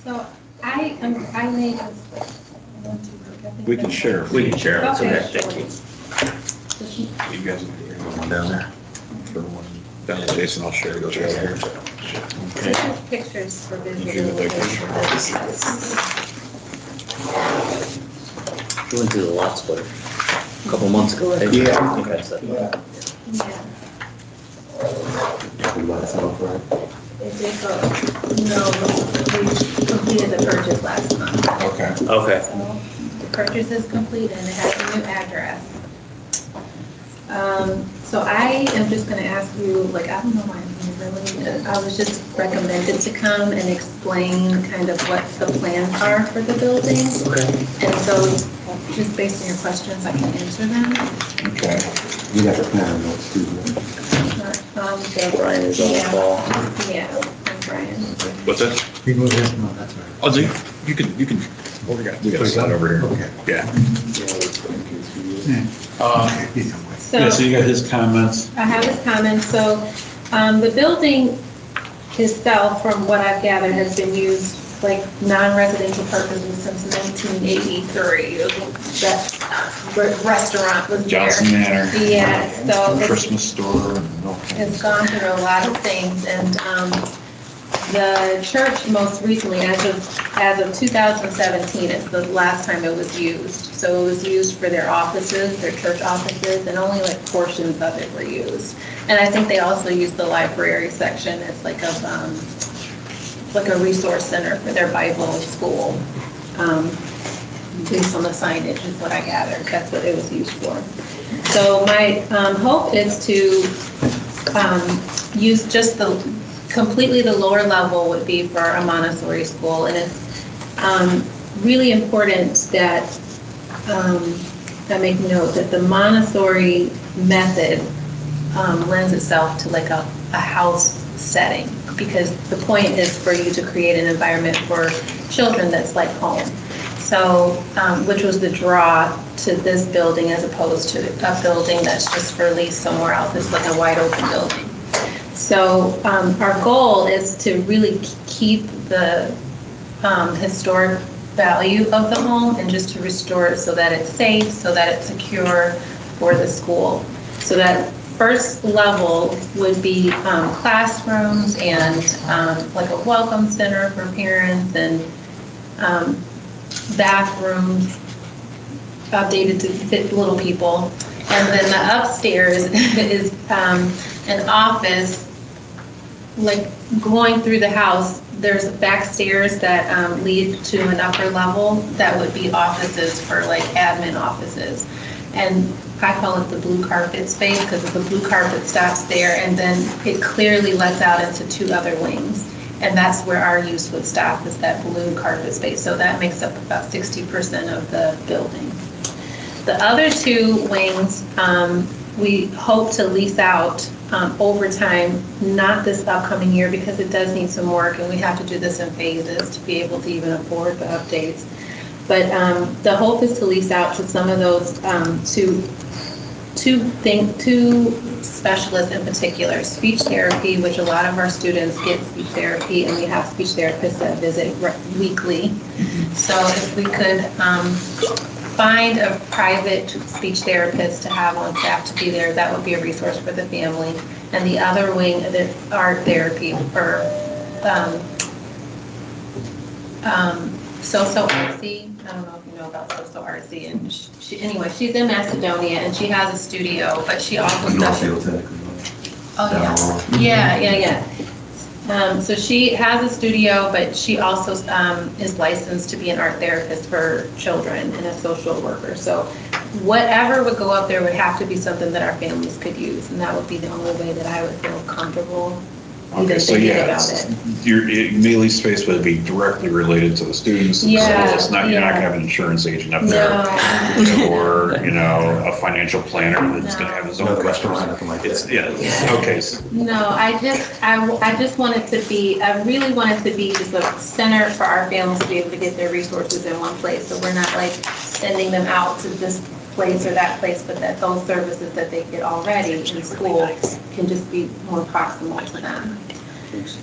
So I made this. We can share. We can share. It's okay. Okay. Thank you. You guys are going down there. For one down to Jason, I'll share it. Here. This is pictures for Did you like visual. We went through the lot split a couple months ago, right? Yeah. Okay, so. Yeah. It did go, no, we completed the purchase last month. Okay. Okay. So the purchase is complete and it has a new address. So I am just gonna ask you, like, I don't know why I'm here really, I was just recommended to come and explain kind of what the plans are for the building. Okay. And so, just based on your questions, I can answer them. Okay. You got the plan notes too, Brian is on the call. Yeah, I'm Brian. What's that? We move in, no, that's all right. Oh, you can, we got a slide over here. Okay. Yeah. So Yeah, so you got his comments. I have his comments. So the building itself, from what I've gathered, has been used like non-residential purposes since 1983. That restaurant was there. Johnson Manor. Yes, so Christmas store. it's gone through a lot of things, and the church most recently, as of 2017, is the last time it was used. So it was used for their offices, their church offices, and only like portions of it were used. And I think they also used the library section as like a resource center for their Bible school. based on the signage is what I gathered. That's what it was used for. So my hope is to use just completely the lower level would be for a Montessori school. And it's really important that I make note that the Montessori method lends itself to like a house setting, because the point is for you to create an environment for children that's like home. So, which was the draw to this building as opposed to a building that's just for lease somewhere else. It's like a wide open building. So our goal is to really keep the historic value of the home and just to restore it so that it's safe, so that it's secure for the school. So that first level would be classrooms and like a welcome center for parents and bathrooms updated to fit little people. And then the upstairs is an office. Like going through the house, there's back stairs that lead to an upper level that would be offices for like admin offices. And I call it the blue carpet space because the blue carpet stops there and then it clearly lets out into two other wings. And that's where our use would stop, is that blue carpet space. So that makes up about 60% of the building. The other two wings, we hope to lease out over time, not this upcoming year because it does need some work and we have to do this in phases to be able to even afford the updates. But the hope is to lease out to some of those two specialists in particular, speech therapy, which a lot of our students get speech therapy, and we have speech therapists that visit weekly. So if we could find a private speech therapist to have on staff to be there, that would be a resource for the family. And the other wing, the art therapy for So-So Artsy. I don't know if you know about So-So Artsy. And anyway, she's in Macedonia and she has a studio, but she also does. Oh yeah, yeah. So she has a studio, but she also is licensed to be an art therapist for children and a social worker. So whatever would go up there would have to be something that our families could use, and that would be the only way that I would feel comfortable Okay, so thinking yeah, about it. your melee space would be directly related to the students. Yeah, It's not, you're not gonna have an insurance agent up there. Or, you know, a financial planner that's gonna have his own restaurant. It's, yeah, okay. No, I just want it to be, I really want it to be just a center for our families to be able to get their resources in one place. So we're not like sending them out to this place or that place, but that those services that they get already in school can just be more proximal to them.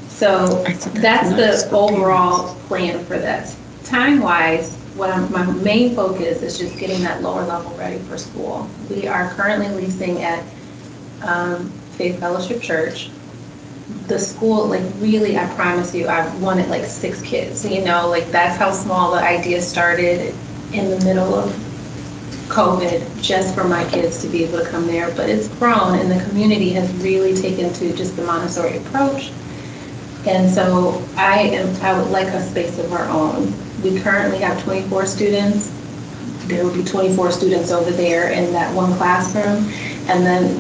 So that's the overall plan for this. Time-wise, my main focus is just getting that lower level ready for school. We are currently leasing at Faith Fellowship Church. The school, like really, I promise you, I wanted like 6 kids, you know, like that's how small the idea started in the middle of COVID, just for my kids to be able to come there. But it's grown and the community has really taken to just the Montessori approach. And so I would like a space of our own. We currently have 24 students. There will be 24 students over there in that one classroom. And then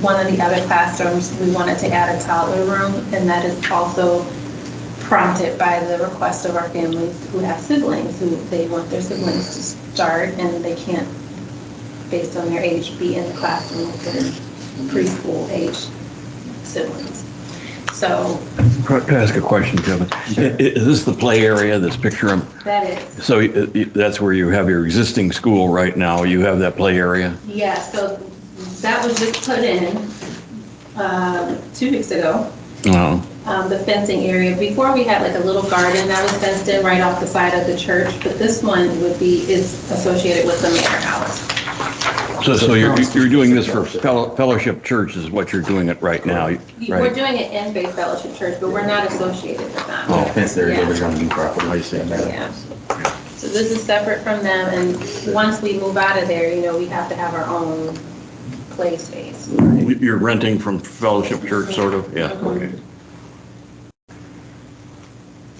one of the other classrooms, we wanted to add a toddler room, and that is also prompted by the request of our families who have siblings, who they want their siblings to start, and they can't, based on their age, be in the classroom with their preschool age siblings. So. Can I ask a question, Kevin? Is this the play area, this picture? That is. So that's where you have your existing school right now. You have that play area? Yeah, so that was just put in 2 weeks ago. Oh. The fencing area. Before we had like a little garden that was fenced in right off the side of the church, but this one is associated with the manor house. So you're doing this for Fellowship Church is what you're doing it right now, right? We're doing it in Faith Fellowship Church, but we're not associated with them. Oh, fence there, Yeah. they're gonna be property. I see. Yeah. So this is separate from them, and once we move out of there, you know, we have to have our own play space. You're renting from Fellowship Church, sort of? Yeah. Okay.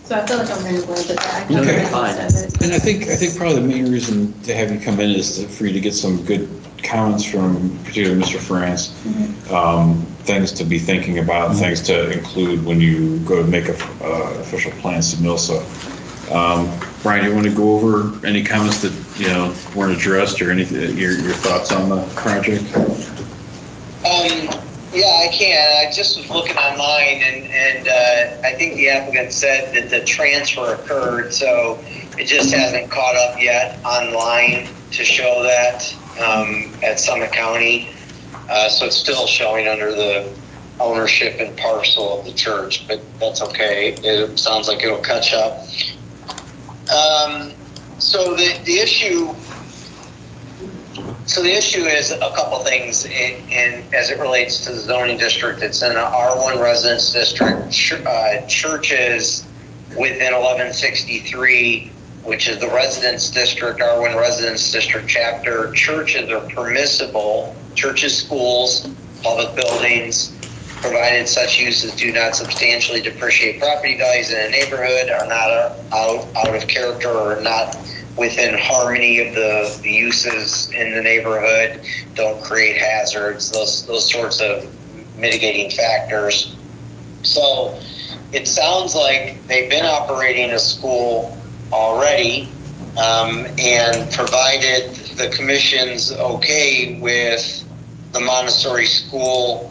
So I feel like I'm very blended back. Okay. Fine. And I think probably the main reason to have you come in is for you to get some good comments from particularly Mr. France. Things to be thinking about, things to include when you go to make a official plan submittal. So, Brian, you want to go over any comments that weren't addressed or anything? Your thoughts on the project? Yeah, I can. I just was looking online, and I think the applicant said that the transfer occurred, so it just hasn't caught up yet online to show that at Summit County. So it's still showing under the ownership and parcel of the church, but that's okay. It sounds like it'll catch up. So the issue is a couple things in as it relates to the zoning district. It's in an R1 residence district. Churches within 1163, which is the residence district, R1 residence district chapter. Churches are permissible. Churches, schools, public buildings, provided such uses do not substantially depreciate property values in a neighborhood, are not out of character, or not within harmony of the uses in the neighborhood, don't create hazards, those sorts of mitigating factors. So it sounds like they've been operating a school already, and provided the commission's okay with the Montessori school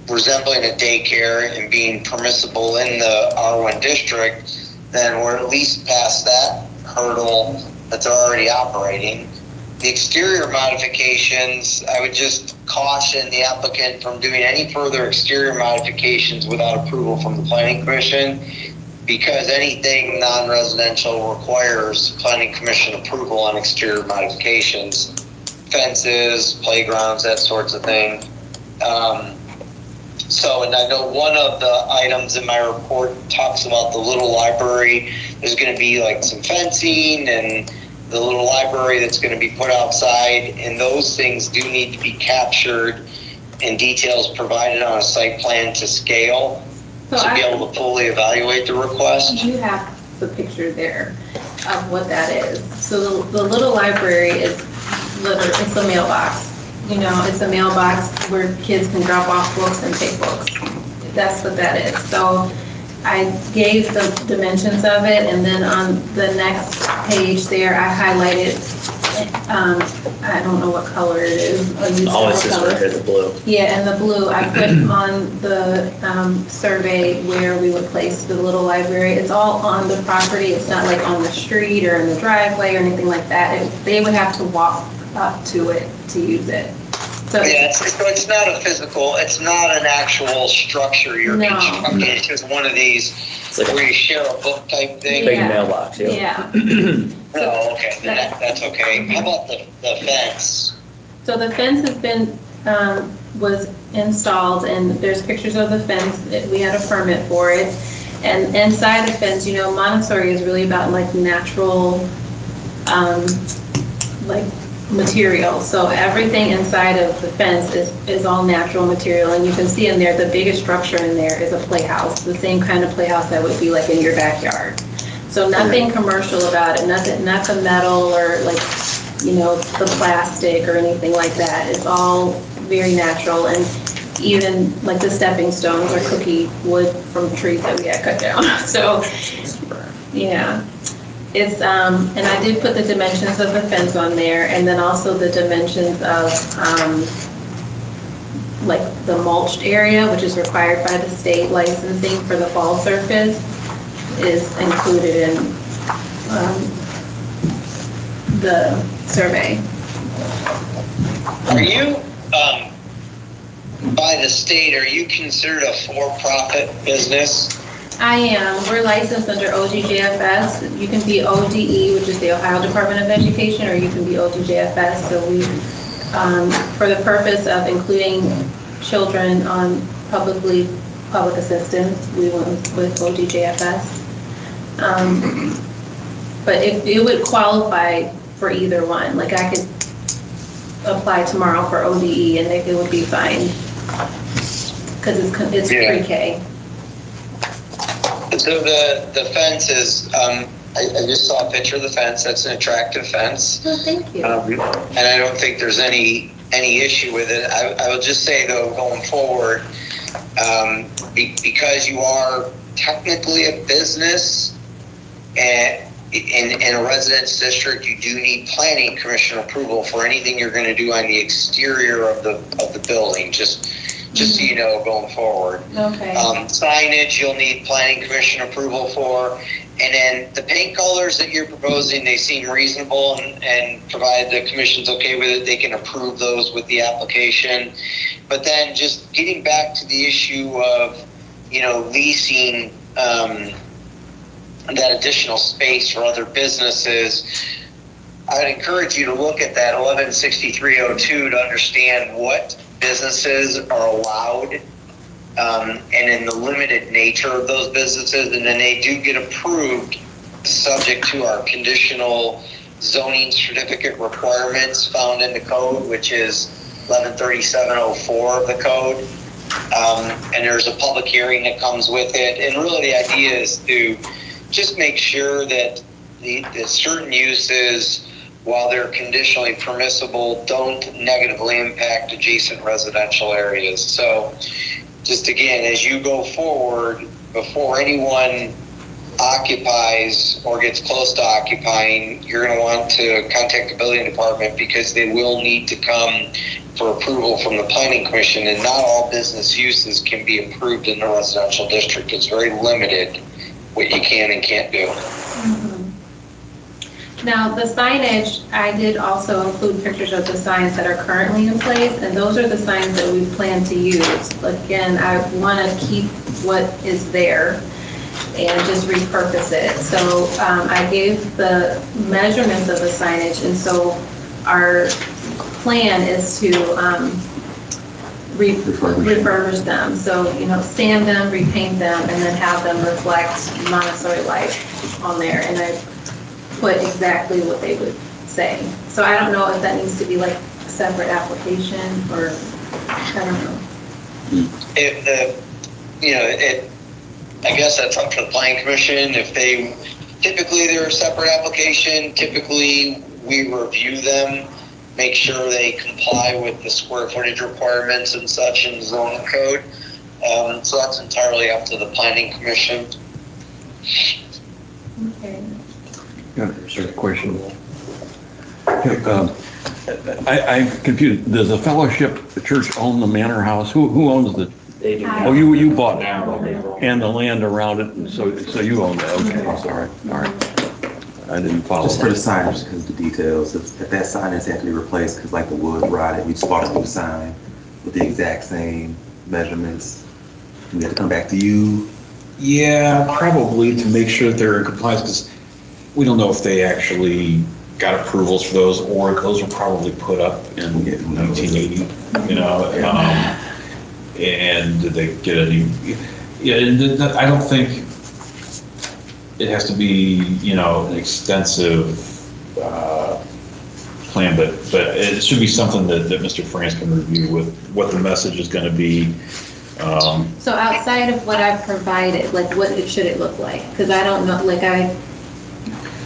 resembling a daycare and being permissible in the R1 district, then we're at least past that hurdle that they're already operating. The exterior modifications, I would just caution the applicant from doing any further exterior modifications without approval from the planning commission, because anything non-residential requires planning commission approval on exterior modifications, fences, playgrounds, that sorts of thing. And I know one of the items in my report talks about the little library. There's going to be like some fencing and the little library that's going to be put outside, and those things do need to be captured and details provided on a site plan to scale to be able to fully evaluate the request. You have the picture there of what that is. So the little library is it's a mailbox. It's a mailbox where kids can drop off books and take books. That's what that is. So I gave the dimensions of it, and then on the next page there, I highlighted, I don't know what color it is. Oh, it's just right here, the blue. Yeah, and the blue, I put on the survey where we would place the little library. It's all on the property. It's not like on the street or in the driveway or anything like that. They would have to walk up to it to use it. So yeah, it's not a physical, it's not an actual structure you're constructing. It's just one of these where you share a book type thing. Big mailbox, yeah. Oh, okay, that's okay. How about the fence? So the fence has been, was installed, and there's pictures of the fence. We had a permit for it. And inside the fence, Montessori is really about like natural, material. So everything inside of the fence is all natural material, and you can see in there the biggest structure in there is a playhouse, the same kind of playhouse that would be like in your backyard. So nothing commercial about it, not the metal or the plastic or anything like that. It's all very natural, and even like the stepping stones are cookie wood from trees that we had cut down. So yeah. It's, and I did put the dimensions of the fence on there, and then also the dimensions of the mulched area, which is required by the state licensing for the fall surface, is included in the survey. Are you, by the state, are you considered a for-profit business? I am. We're licensed under ODJFS. You can be ODE, which is the Ohio Department of Education, or you can be ODJFS. So we, for the purpose of including children on public assistance, we went with ODJFS. But it would qualify for either one. Like I could apply tomorrow for ODE and it would be fine because it's pre-K. So the fence is, I just saw a picture of the fence. That's an attractive fence. Oh, thank you. And I don't think there's any issue with it. I will just say though, going forward, because you are technically a business and in a residence district, you do need planning commission approval for anything you're going to do on the exterior of the building. Just so you know, going forward. Okay. Signage, you'll need planning commission approval for. And then the paint colors that you're proposing, they seem reasonable, and provided the commission's okay with it, they can approve those with the application. But then just getting back to the issue of, leasing that additional space for other businesses, I would encourage you to look at that 116302 to understand what businesses are allowed and in the limited nature of those businesses, and then they do get approved subject to our conditional zoning certificate requirements found in the code, which is 113704 of the code. And there's a public hearing that comes with it. And really the idea is to just make sure that the certain uses, while they're conditionally permissible, don't negatively impact adjacent residential areas. So just again, as you go forward, before anyone occupies or gets close to occupying, you're going to want to contact the building department, because they will need to come for approval from the planning commission, and not all business uses can be approved in the residential district. It's very limited what you can and can't do. Now, the signage, I did also include pictures of the signs that are currently in place, and those are the signs that we plan to use. Again, I want to keep what is there and just repurpose it. So I gave the measurements of the signage, and so our plan is to refurbish them. So, sand them, repaint them, and then have them reflect Montessori life on there. And I put exactly what they would say. So I don't know if that needs to be like a separate application, or I don't know. I guess that's up to the planning commission. Typically they're a separate application. Typically we review them, make sure they comply with the square footage requirements and such in the zoning code. So that's entirely up to the planning commission. Okay. Sir, question. I'm confused. Does the fellowship, the church, own the manor house? Who owns the? They do. Oh, you bought it, and the land around it, and so you own that. Okay, all right. I didn't follow. Just for the signage, because the details, if that sign is had to be replaced, because like the wood rotted, we just bought a new sign with the exact same measurements. We have to come back to you. Yeah, probably to make sure that they're in compliance, because we don't know if they actually got approvals for those, or those were probably put up in 1980, and did they get any? Yeah, I don't think it has to be, an extensive plan, but it should be something that Mr. France can review with what the message is going to be. So outside of what I've provided, like what should it look like? Because I don't know,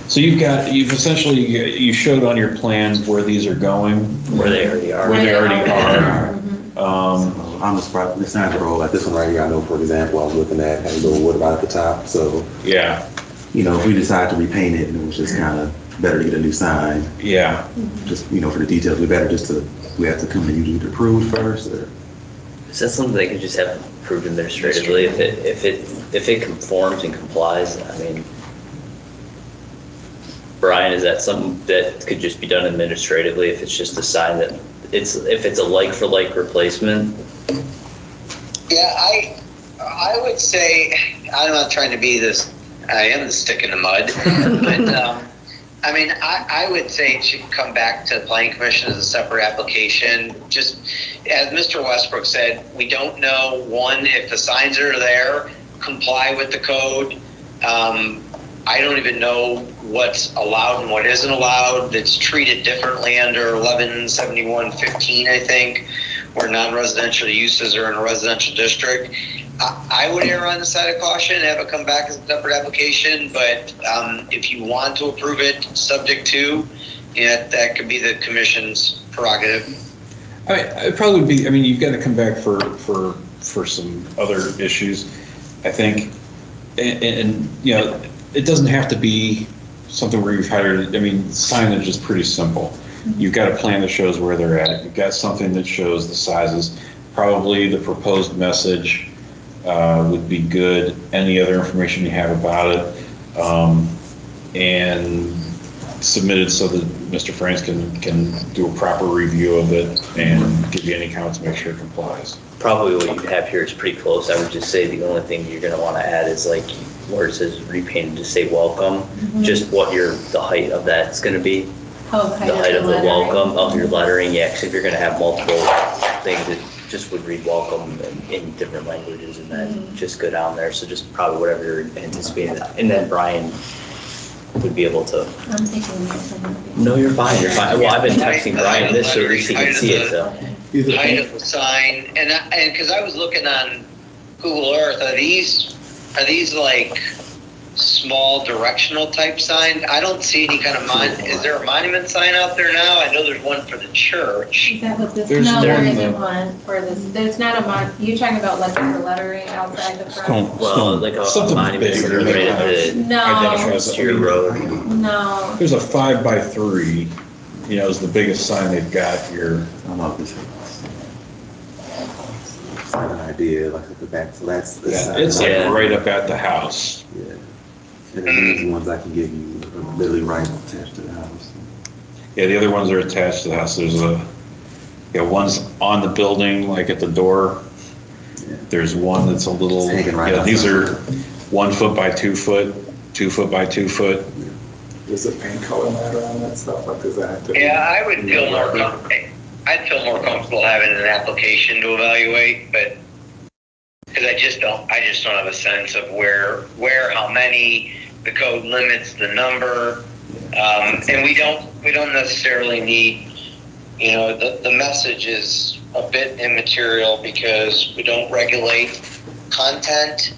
So you've essentially, you showed on your plan where these are going. Where they already are. Where they already are. I'm just the signs are all like this one right here. I know, for example, I was looking at had a little wood right at the top. So yeah, if we decide to repaint it, and it was just kind of better to get a new sign. Yeah. Just for the details, we have to come to you to get approved first. Or? Is that something they could just have approved administratively if it conforms and complies? I mean, Brian, is that something that could just be done administratively if it's just a sign that if it's a like for like replacement? Yeah, I would say, I'm not trying to be this, I am the stick in the mud, but I would say it should come back to the planning commission as a separate application. Just as Mr. Westbrook said, we don't know, one, if the signs that are there comply with the code. I don't even know what's allowed and what isn't allowed. That's treated differently under 117115, I think, where non-residential uses are in a residential district. I would err on the side of caution, have it come back as a separate application, but if you want to approve it, subject to, that could be the commission's prerogative. It probably would be, I mean, you've got to come back for some other issues, I think. And it doesn't have to be something where you've hired, I mean, signage is pretty simple. You've got a plan that shows where they're at. You've got something that shows the sizes. Probably the proposed message would be good. Any other information you have about it, and submitted so that Mr. France can do a proper review of it and give you any comments to make sure it complies. Probably what you have here is pretty close. I would just say the only thing you're going to want to add is like where it says repainted to say welcome, just what the height of that's going to be. Oh, the height of the welcome of your lettering. Yeah, because if you're going to have multiple things, it just would read welcome in different languages, and then just go down there. So just probably whatever you're anticipating, and then Brian would be able to. I'm taking this. No, you're fine. You're fine. Well, I've been texting Brian this so at least he can see it. So. Height of the sign, and because I was looking on Google Earth, are these like small directional type sign? I don't see any kind of is there a monument sign out there now? I know there's one for the church. Is that what this? No, there isn't one for this. There's not a you're talking about like the lettering outside the front? Well, like a monument sign right at the your road. No. There's a 5x3, is the biggest sign they've got here. I love this. An idea, like at the back, so that's the sign. It's like right up at the house. Yeah. And these ones I can give you are literally right attached to the house. Yeah, the other ones are attached to the house. There's one's on the building, like at the door. Yeah. There's one that's a little, these are 1 foot by 2 foot, 2 foot by 2 foot. Yeah. Does the paint color matter on that stuff? Like, does that have to I would feel more comfortable. I'd feel more comfortable having an application to evaluate, but because I just don't have a sense of where, how many, the code limits the number, and we don't necessarily need, the message is a bit immaterial because we don't regulate content,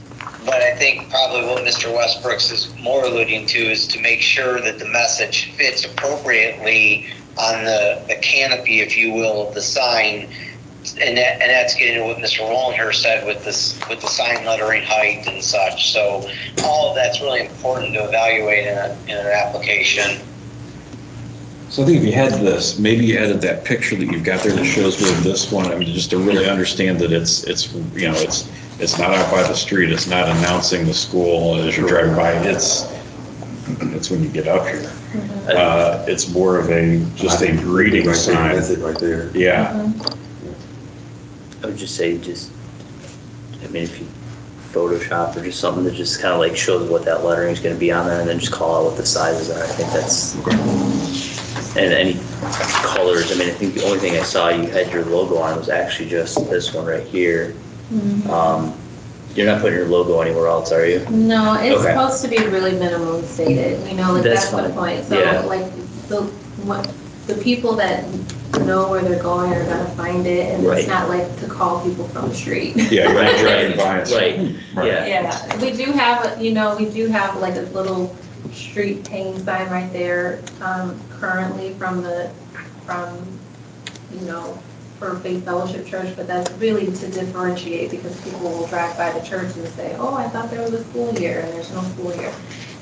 but I think probably what Mr. Westbrooks is more alluding to is to make sure that the message fits appropriately on the canopy, if you will, of the sign, and that's getting to what Mr. Wallenhurst said with the sign lettering height and such. So all of that's really important to evaluate in an application. So I think if you had this, maybe you added that picture that you've got there that shows where this one. I mean, just to really understand that it's not out by the street. It's not announcing the school as you're driving by. It's when you get up here. It's more of just a greeting sign. That's it right there. Yeah. I would just say, if you Photoshop or just something that just kind of like shows what that lettering is going to be on there, and then just call out what the sizes are. I think that's, and any colors. I think the only thing I saw you had your logo on was actually just this one right here. You're not putting your logo anywhere else, are you? No, it's supposed to be really minimum stated, that's the point. So the people that know where they're going are gonna find it, and it's not like to call people from the street. Yeah, you're not driving by it. Right. Yeah, we do have like a little street painting sign right there, currently for Faith Fellowship Church, but that's really to differentiate because people will drive by the church and say, oh, I thought there was a school here, and there's no school here.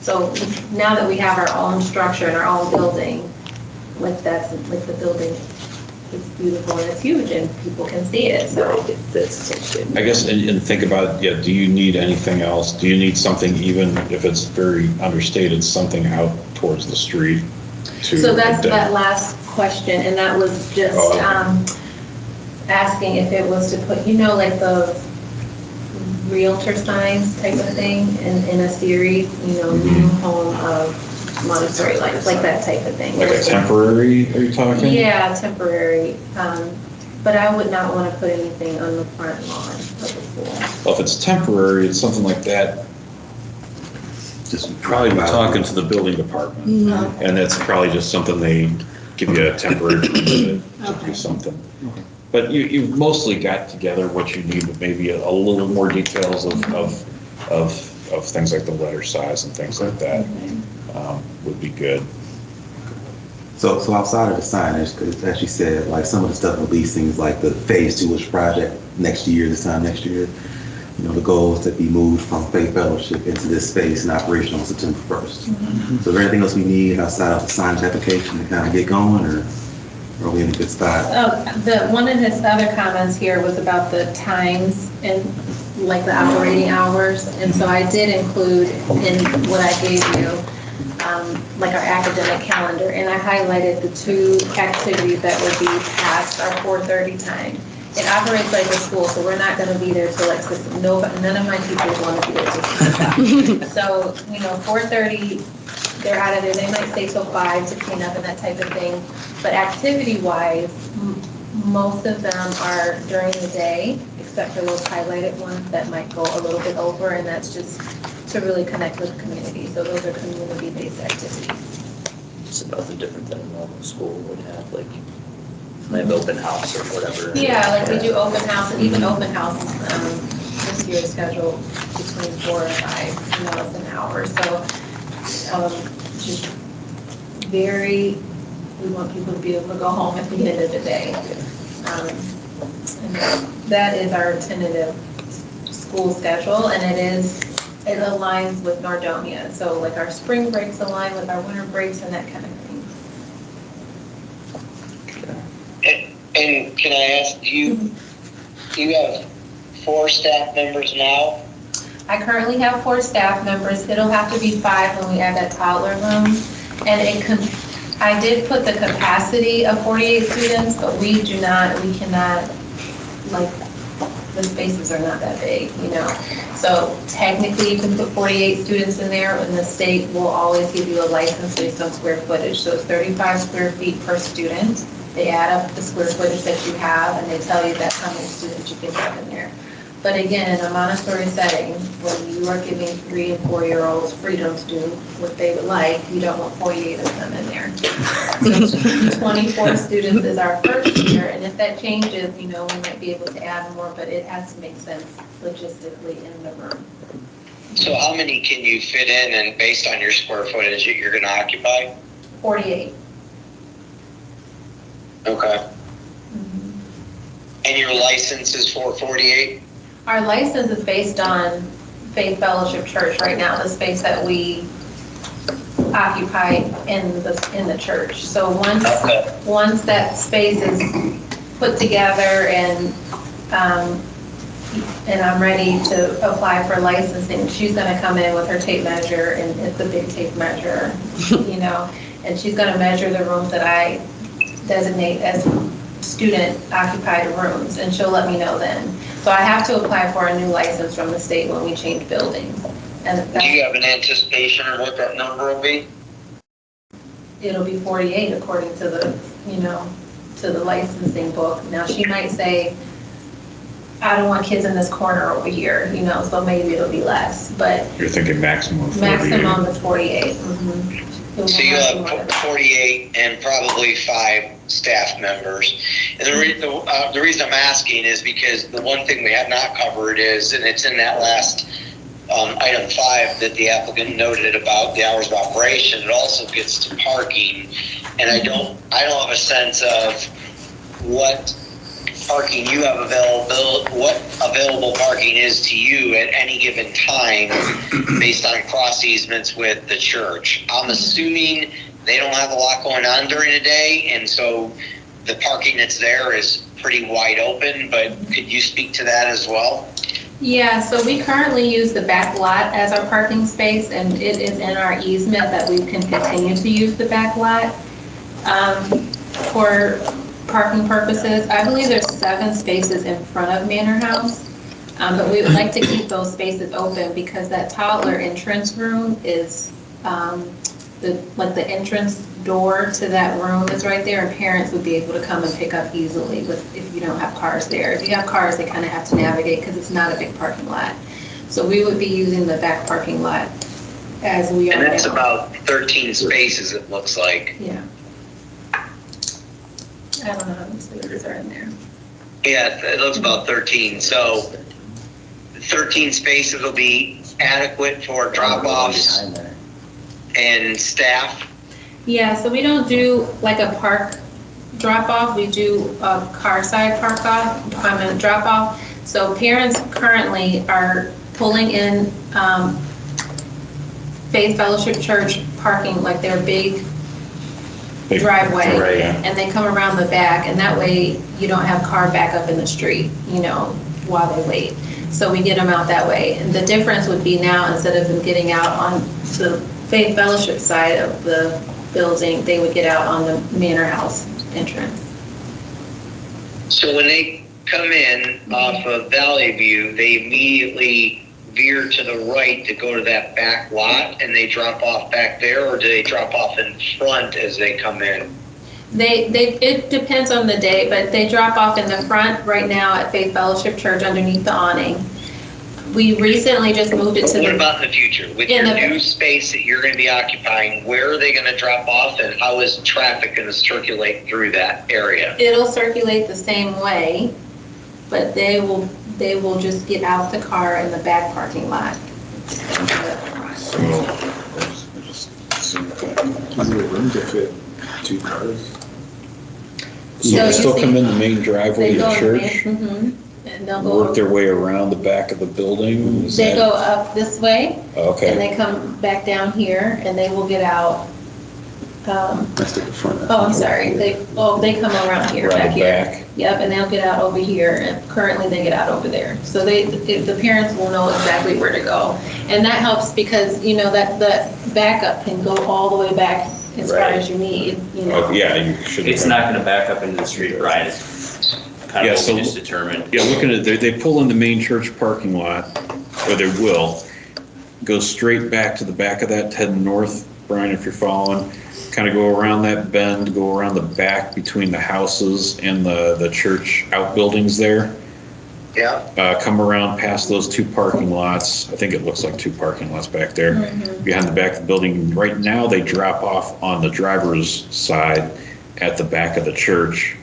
So now that we have our own structure and our own building, the building is beautiful and it's huge and people can see it. So that's I guess, and think about it, do you need anything else? Do you need something, even if it's very understated, something out towards the street? So that's that last question, and that was just asking if it was to put, like the realtor signs type of thing in a series, new home of Montessori, like that type of thing. Like a temporary, are you talking? Yeah, temporary. But I would not want to put anything on the front lawn of the school. Well, if it's temporary, it's something like that, just probably be talking to the building department. And that's probably just something they give you a temporary permit to do something. But you've mostly got together what you need, but maybe a little more details of things like the letter size and things like that would be good. So outside of the signage, because as you said, like some of the stuff with these things, like the phase 2-ish project next year, this time next year, you know, the goal is to be moved from Faith Fellowship into this space and operational on September 1st. So is there anything else we need outside of the signage application to kind of get going, or are we in a good spot? One of his other comments here was about the times and like the operating hours. And so I did include in what I gave you, like our academic calendar, and I highlighted the 2 activities that would be past our 4:30 time. It operates like a school, so we're not going to be there till like 6. None of my teachers want to be there till 6. So, you know, 4:30, they're out of there. They might stay till 5 to clean up and that type of thing. But activity-wise, most of them are during the day, except for those highlighted ones that might go a little bit over, and that's just to really connect with the community. So those are community-based activities. So nothing different than a normal school would have, like, they have open house or whatever. Yeah, like we do open house, and even open house, this year is scheduled between 4 and 5, you know, it's an hour. So just we want people to be able to go home at the end of the day. And that is our tentative school schedule, and it aligns with Nordonia. So like our spring breaks align with our winter breaks and that kind of thing. And can I ask, do you have 4 staff members now? I currently have 4 staff members. It'll have to be 5 when we add that toddler room. And I did put the capacity of 48 students, but we cannot, like, the spaces are not that big, you know. So technically you can put 48 students in there, and the state will always give you a license based on square footage. So it's 35 square feet per student. They add up the square footage that you have, and they tell you that's how many students you can have in there. But again, in a Montessori setting, when you are giving 3- and 4-year-olds freedom to do what they would like, you don't want 48 of them in there. So 24 students is our first year, and if that changes, you know, we might be able to add more, but it has to make sense logistically in the room. So how many can you fit in, and based on your square footage that you're going to occupy? 48. Okay. And your license is for 48? Our license is based on Faith Fellowship Church right now, the space that we occupy in the church. So once that space is put together and I'm ready to apply for licensing, she's going to come in with her tape measure, and it's a big tape measure, you know, and she's going to measure the rooms that I designate as student occupied rooms, and she'll let me know then. So I have to apply for a new license from the state when we change buildings. And do you have an anticipation of what that number will be? It'll be 48 according to the, you know, to the licensing book. Now she might say, I don't want kids in this corner over here, you know, so maybe it'll be less, but. You're thinking maximum 48. Maximum is 48. Mm-hmm. So you have 48 and probably 5 staff members. And the reason I'm asking is because the one thing we have not covered is, and it's in that last item 5 that the applicant noted about the hours of operation, it also gets to parking. And I don't have a sense of what parking you have available, what available parking is to you at any given time based on cross easements with the church. I'm assuming they don't have a lot going on during the day, and so the parking that's there is pretty wide open, but could you speak to that as well? Yeah, so we currently use the back lot as our parking space, and it is in our easement that we can continue to use the back lot for parking purposes. I believe there's 7 spaces in front of Manor House, but we would like to keep those spaces open because that toddler entrance room is the entrance door to that room is right there, and parents would be able to come and pick up easily if you don't have cars there. If you have cars, they kind of have to navigate because it's not a big parking lot. So we would be using the back parking lot as we are. And that's now. about 13 spaces, it looks like. Yeah. I don't know how many spaces are in there. Yeah, it looks about 13. So 13 spaces will be adequate for drop-offs and staff. Yeah, so we don't do like a park drop-off, we do a car side drop-off. So parents currently are pulling in Faith Fellowship Church parking, like their big driveway, Right. and they come around the back, and that way you don't have car back up in the street, while they wait. So we get them out that way. And the difference would be now, instead of them getting out on the Faith Fellowship side of the building, they would get out on the Manor House entrance. So when they come in off of Valley View, they immediately veer to the right to go to that back lot, and they drop off back there, or do they drop off in front as they come in? It depends on the day, but they drop off in the front right now at Faith Fellowship Church underneath the awning. We recently just moved it to What about in the future? With your new space that you're going to be occupying, where are they going to drop off, and how is traffic going to circulate through that area? It'll circulate the same way, but they will just get out the car in the back parking lot. So, Is there room to fit 2 cars? So they still come in the main driveway They to go church, And they'll go. work their way around the back of the building? Is They that- go up this way. Okay. And they come back down here, and they will get out. That's the front. Oh, I'm sorry. They come around here, Around back the here. back. Yep, and they'll get out over here, and currently they get out over there. So the parents will know exactly where to go. And that helps because, that the backup can go all the way back as far as you need, Oh, yeah, you should. It's not going to back up into the street, Brian. It's kind Yeah, of so- what we just determined. Yeah, looking at, they pull in the main church parking lot, or they will, go straight back to the back of that, heading north, Brian, if you're following, kind of go around that bend, go around the back between the houses and the church outbuildings there. Yeah. Come around past those 2 parking lots. I think it looks like 2 parking lots back there. Behind the back of the building. Right now, they drop off on the driver's side at the back of the church.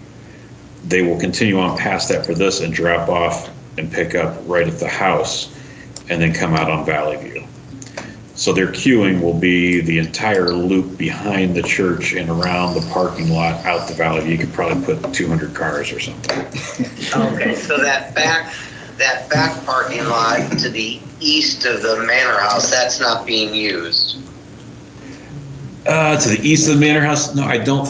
They will continue on past that for this and drop off and pick up right at the house and then come out on Valley View. So their queuing will be the entire loop behind the church and around the parking lot out the Valley View. You could probably put 200 cars or something. Okay, so that back parking lot to the east of the Manor House, that's not being used. To the east of the Manor House, no, I don't.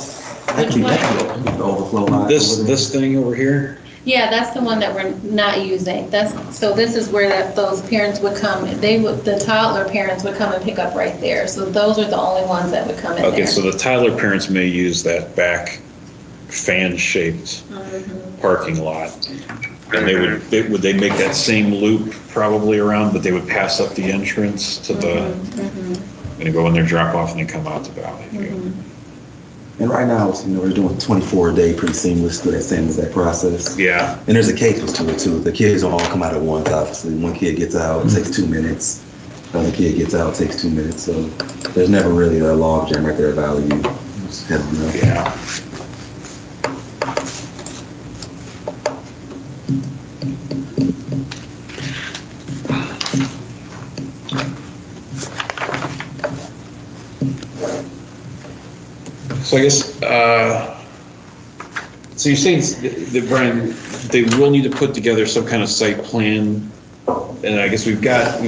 The overflow line. This thing over here? Yeah, that's the one that we're not using. So this is where those parents would come. The toddler parents would come and pick up right there. So those are the only ones that would come in there. Okay, so the Tyler parents may use that back fan-shaped parking lot. And would they make that same loop probably around, but they would pass up the entrance to the, and go in there, drop off, and then come out to Valley View. And right now, we're doing 24-day pretty seamless through that same exact process. Yeah. And there's a cadence to it too. The kids don't all come out at once, obviously. One kid gets out, it takes 2 minutes. Another kid gets out, it takes 2 minutes. So there's never really a log jam right there at Valley View. Yeah. So I guess, so you're saying that, Brian, they will need to put together some kind of site plan, and I guess we've got,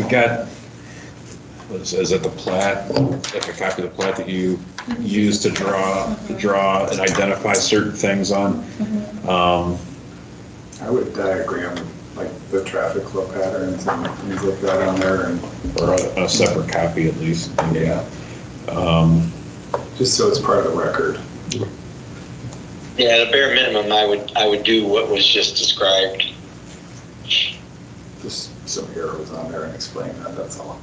what is that, the plat, like a copy of the plat that you use to draw and identify certain things on? I would diagram like the traffic flow patterns and things like that on there, and or a separate copy at least. Yeah. Just so it's part of the record. Yeah, at a bare minimum, I would do what was just described. Just some arrows on there and explain that, that's all.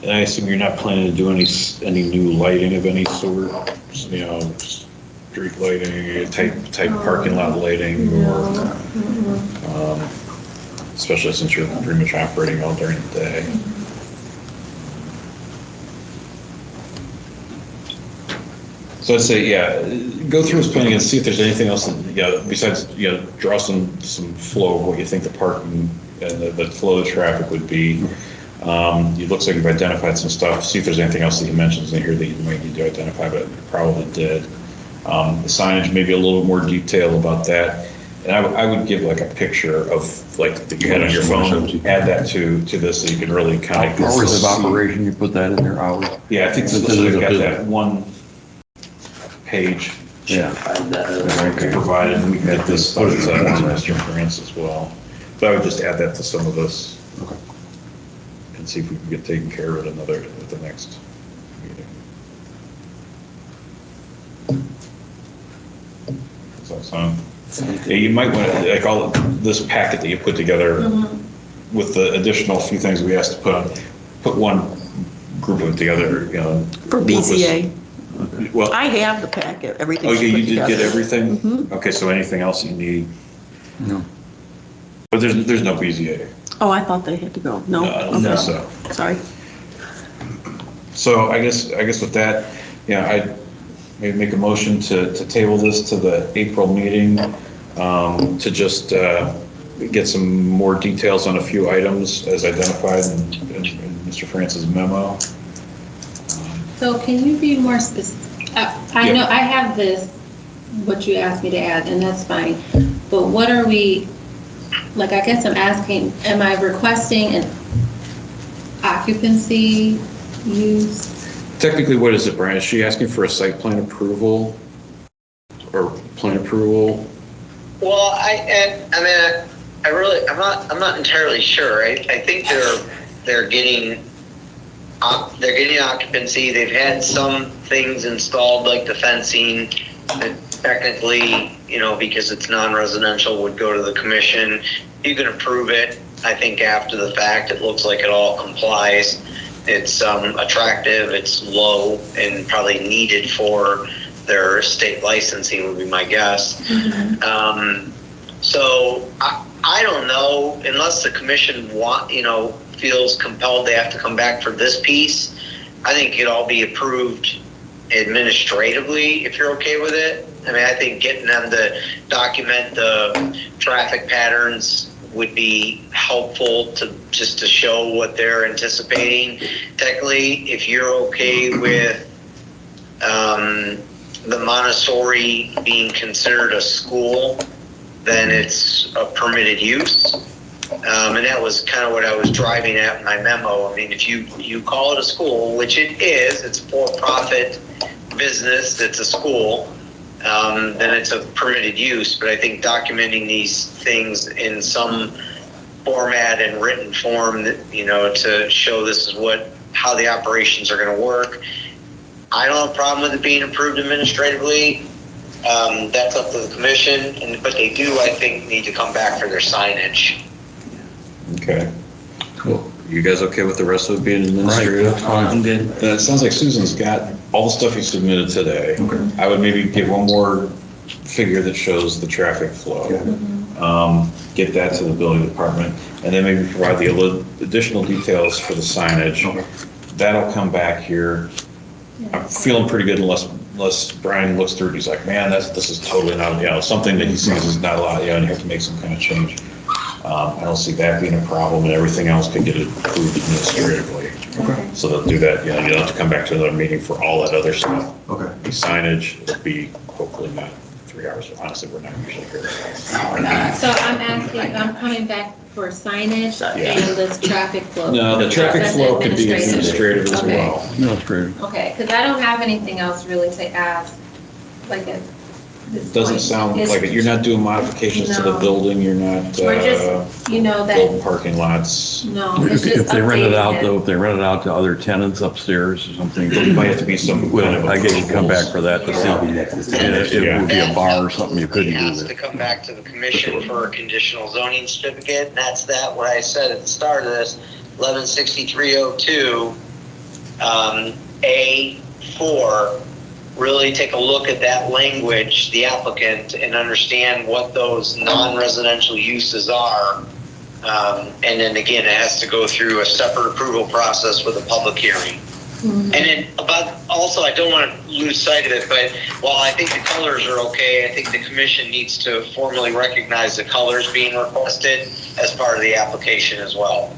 And I assume you're not planning to do any new lighting of any sort, street lighting, type parking lot lighting, or especially since you're pretty much operating all during the day. So I'd say, yeah, go through his planning and see if there's anything else, besides, draw some flow of what you think the parking and the flow of traffic would be. It looks like you've identified some stuff. See if there's anything else that he mentions in here that you might need to identify, but you probably did. The signage, maybe a little bit more detail about that. And I would give like a picture of like that you had on your phone, add that to this so you can really kind of. Hours of operation, you put that in there, hours? Yeah, I think this has got that one page. Yeah. Provided, and we can get this to Mr. France as well. But I would just add that to some of this. Okay. And see if we can get taken care of it at the next meeting. Does that sound? Yeah, you might want to, like all this packet that you put together with the additional few things we asked to put one group of it together, For BZA. Well, I have the packet, everything. Oh, yeah, you did get everything? Okay, so anything else you need? No. But there's no BZA. Oh, I thought they had to go. No? No, I don't think so. Sorry. So I guess with that, I'd maybe make a motion to table this to the April meeting, to just get some more details on a few items as identified in Mr. France's memo. So can you be more specific? I know I have this, what you asked me to add, and that's fine. But what are we, like, I guess I'm asking, am I requesting an occupancy use? Technically, what is it, Brian? Is she asking for a site plan approval or plan approval? Well, I'm not entirely sure. I think they're getting occupancy. They've had some things installed, like the fencing, that technically, because it's non-residential, would go to the commission. You can approve it. I think after the fact, it looks like it all complies. It's attractive, it's low, and probably needed for their state licensing would be my guess. So I don't know, unless the commission feels compelled they have to come back for this piece. I think it'd all be approved administratively if you're okay with it. I mean, I think getting them to document the traffic patterns would be helpful to show what they're anticipating. Technically, if you're okay with the Montessori being considered a school, then it's a permitted use. And that was kind of what I was driving at in my memo. I mean, if you call it a school, which it is, it's a for-profit business, it's a school, then it's a permitted use. But I think documenting these things in some format and written form, to show this is how the operations are going to work. I don't have a problem with it being approved administratively. That's up to the commission, but they do, I think, need to come back for their signage. Okay. Cool. You guys okay with the rest of it being administrative? Right, I'm good. It sounds like Susan's got all the stuff you submitted today. Okay. I would maybe give one more figure that shows the traffic flow. Get that to the building department, and then maybe provide the additional details for the signage. That'll come back here. I'm feeling pretty good unless Brian looks through it. He's like, man, this is totally not, something that he sees is not a lot, and you have to make some kind of change. I don't see that being a problem, and everything else can get approved administratively. Okay. So they'll do that. You don't have to come back to another meeting for all that other stuff. Okay. The signage, it'll be hopefully not 3 hours. Honestly, we're not usually here. So I'm coming back for signage and this traffic flow. No, the traffic flow could be administrative as well. Administrative. Okay, because I don't have anything else really to ask, like at this Doesn't point. sound like it. You're not doing modifications to the building. You're not We're just, building parking lots. No, If it's just they rent it out, updating though, if they rent it out to other tenants upstairs or something. There might have to be some kind of I guess you come back for that to see. It would be a bar or something you couldn't He do has to there. come back to the commission for a conditional zoning certificate, and that's what I said at the start of this, 116302, A4. Really take a look at that language, the applicant, and understand what those non-residential uses are. And then again, it has to go through a separate approval process with a public hearing. And then also, I don't want to lose sight of it, but while I think the colors are okay, I think the commission needs to formally recognize the colors being requested as part of the application as well.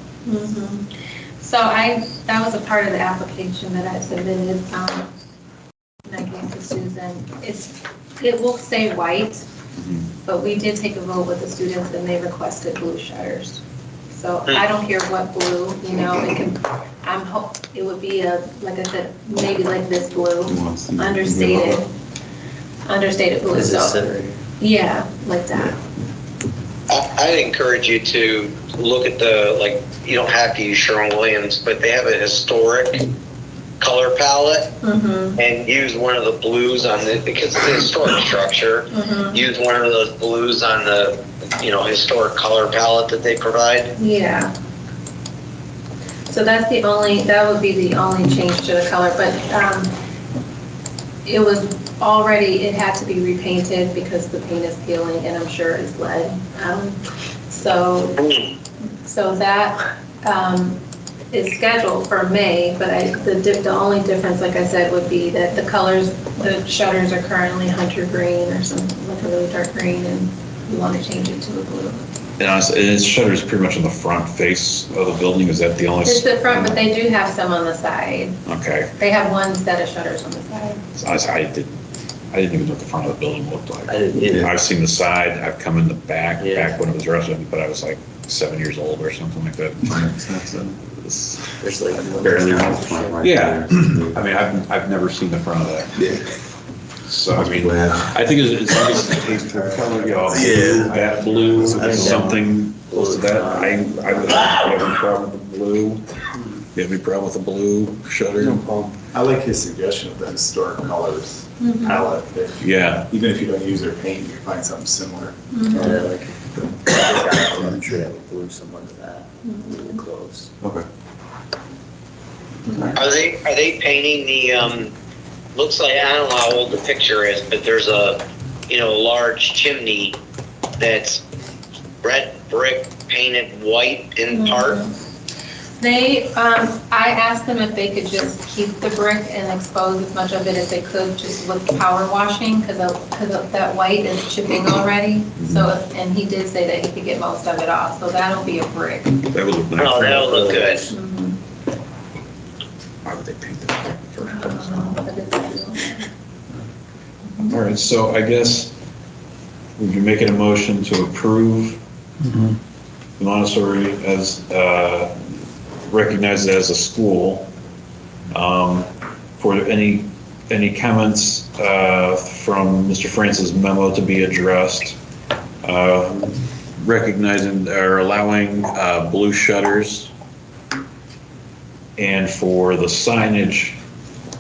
So that was a part of the application that I submitted, and I gave to Susan. It will say white, but we did take a vote with the students and they requested blue shutters. So I don't care what blue, you know, it would be like I said, maybe like this blue, understated blue. So, yeah, like that. I'd encourage you to look at you don't have to use Sherwin-Williams, but they have a historic color palette and use one of the blues because it's a historic structure, use one of those blues on the, historic color palette that they provide. Yeah. So that would be the only change to the color, but it had to be repainted because the paint is peeling and I'm sure it's lead. So that is scheduled for May, but the only difference, like I said, would be that the shutters are currently hunter green or something like a really dark green, and we want to change it to a blue. And honestly, its shutters pretty much on the front face of the building. Is that the only? It's the front, but they do have some on the side. Okay. They have one set of shutters on the side. I didn't even know what the front of the building looked like. I didn't either. I've seen the side. I've come in the back when it was a restaurant, but I was like 7 years old or something like that. There's like barely Yeah. I mean, I've never seen the front of that. Yeah. So, I mean, I think it's obviously the color, that blue, something close to that. I would have any problem with the blue. You have any problem with the blue shutter? No problem. I like his suggestion of the historic colors palette. Even if you don't use their paint, you can find something similar. I'm sure that would glue someone to that. Really close. Okay. Are they painting the, looks like, I don't know how old the picture is, but there's a, large chimney that's red brick painted white in part? I asked them if they could just keep the brick and expose as much of it as they could just with power washing, because that white is chipping already. So, and he did say that he could get most of it off, so that'll be a brick. That would look nice. Oh, that'll look good. Why would they paint that in the first place? All right, so I guess we'd be making a motion to approve Montessori as recognized as a school. For any comments from Mr. Francis' memo to be addressed, recognizing or allowing blue shutters, and for the signage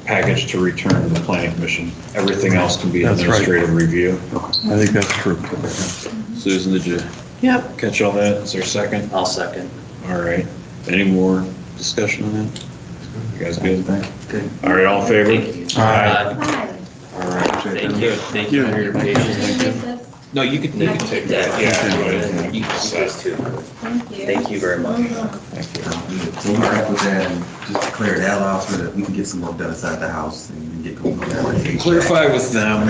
package to return to the planning commission. Everything else can be administrative review. I think that's true. Susan, did you catch all that? Is there a second? I'll second. All right. Any more discussion on that? You guys good? Good. All right, all in favor? Aye. All right. Thank you for your patience. No, you can take that. Yeah. You can take this too. Thank you very much. So we're right with that, and just to clear that off so that we can get some work done inside the house and get going on that. Clarify with them,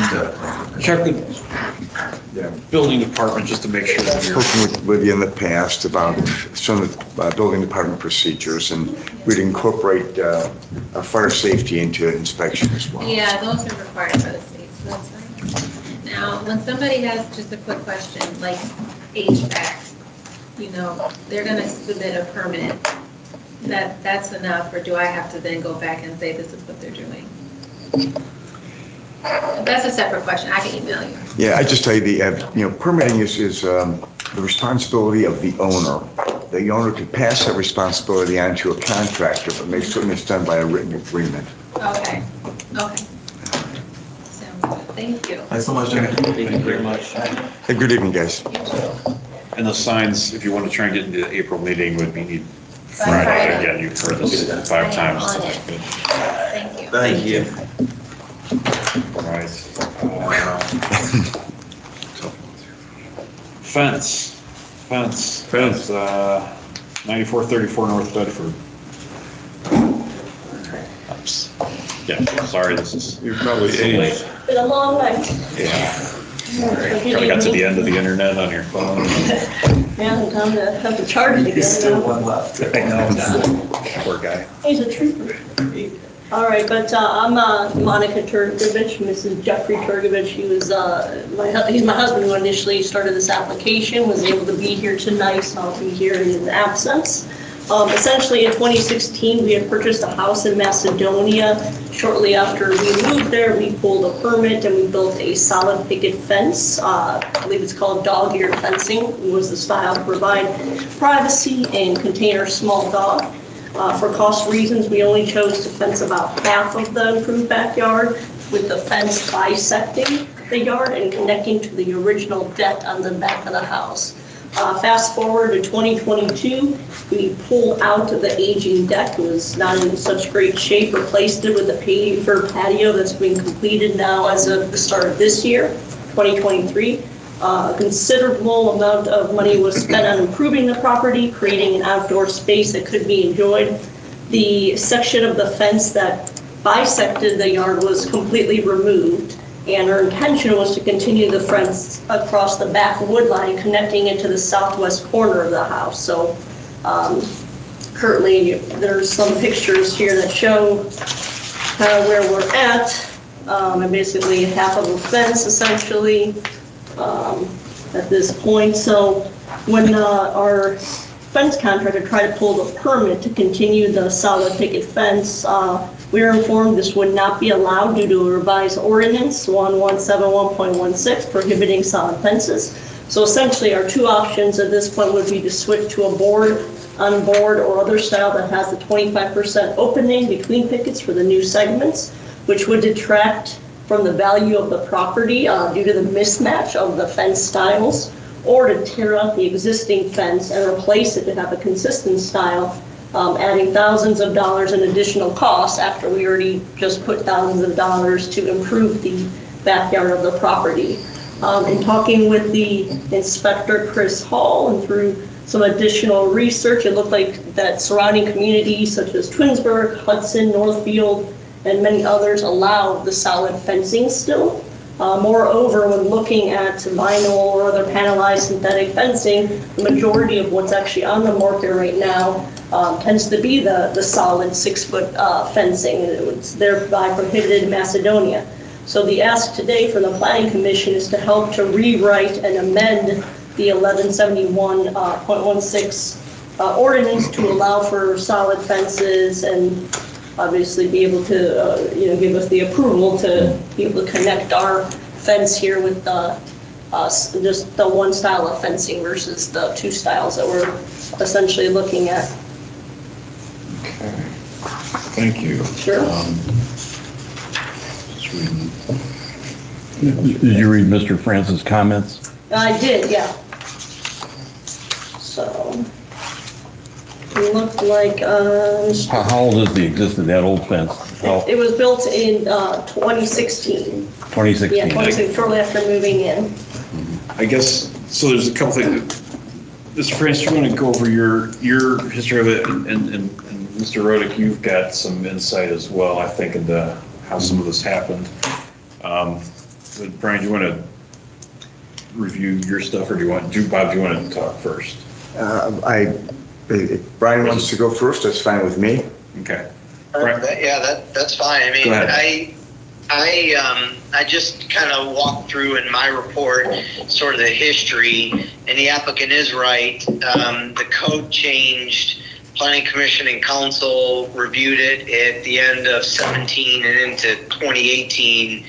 check with building department just to make sure that I've you're. spoken with Lydia in the past about some of the building department procedures, and we'd incorporate a fire safety into an inspection as well. Yeah, those are required by the state, so that's fine. Now, when somebody has just a quick question, like HVAC, they're gonna submit a permit. That's enough, or do I have to then go back and say this is what they're doing? That's a separate question. I can email you. Yeah, I just tell you, permitting is the responsibility of the owner. The owner can pass that responsibility on to a contractor, but make certain it's done by a written agreement. Okay. Sounds good. Thank you. Thanks so much, Jimmy. Thank you very much. Hey, good evening, guys. And the signs, if you want to try and get into the April meeting, would be Friday. Again, you've heard this 5 times. On it. Thank you. Thank you. Right. Fence. Fence. 9434 North Bedford. Oops. Yeah, sorry, this is. You're probably It's been a long night. Yeah. Probably got to the end of the internet on your phone. Yeah, I'm time to have to charge it again. There's still one left. I know. Poor guy. He's a trooper. All right, but I'm Monica Turgovich, Mrs. Jeffrey Turgovich. He was he's my husband who initially started this application, was able to be here tonight, so I'll be here in his absence. Essentially, in 2016, we had purchased a house in Macedonia. Shortly after we moved there, we pulled a permit and we built a solid picket fence. I believe it's called dog-eared fencing. It was the style to provide privacy and contain our small dog. For cost reasons, we only chose to fence about half of the improved backyard, with the fence bisecting the yard and connecting to the original deck on the back of the house. Fast forward to 2022, we pulled out the aging deck. It was not in such great shape, replaced it with a paver patio that's being completed now as of the start of this year, 2023. A considerable amount of money was spent on improving the property, creating an outdoor space that could be enjoyed. The section of the fence that bisected the yard was completely removed, and our intention was to continue the fence across the back wood line, connecting it to the southwest corner of the house. So currently, there's some pictures here that show where we're at, and basically half of the fence, essentially, at this point. So when our fence contractor tried to pull the permit to continue the solid picket fence, we were informed this would not be allowed due to a revised ordinance 1171.16 prohibiting solid fences. So essentially our two options at this point would be to switch to a board, on board, or other style that has the 25% opening between pickets for the new segments, which would detract from the value of the property due to the mismatch of the fence styles, or to tear out the existing fence and replace it to have a consistent style, adding thousands of dollars in additional costs after we already just put thousands of dollars to improve the backyard of the property. In talking with the inspector, Chris Hall, and through some additional research, it looked like that surrounding communities such as Twinsburg, Hudson, Northfield, and many others allow the solid fencing still. Moreover, when looking at vinyl or other panelized synthetic fencing, the majority of what's actually on the market right now tends to be the solid 6-foot fencing. It's thereby prohibited in Macedonia. So the ask today from the Planning Commission is to help to rewrite and amend the 1171.16 ordinance to allow for solid fences and obviously be able to, give us the approval to be able to connect our fence here with just the one style of fencing versus the two styles that we're essentially looking at. Okay. Thank you. Sure. Just reading. Did you read Mr. Francis' comments? I did, yeah. So it looked like How old is that old fence? it was built in 2016. 2016. Yeah, 2016, shortly after moving in. I guess, so there's a couple things. Mr. Francis, you want to go over your history of it, and Mr. Rodick, you've got some insight as well, I think, into how some of this happened. Brian, do you want to review your stuff, or Bob, do you want to talk first? If Brian wants to go first, that's fine with me. Okay. Yeah, that's fine. I mean, I just kind of walked through in my report sort of the history, and the applicant is right. The code changed. Planning Commission and Council reviewed it at the end of 17 and into 2018,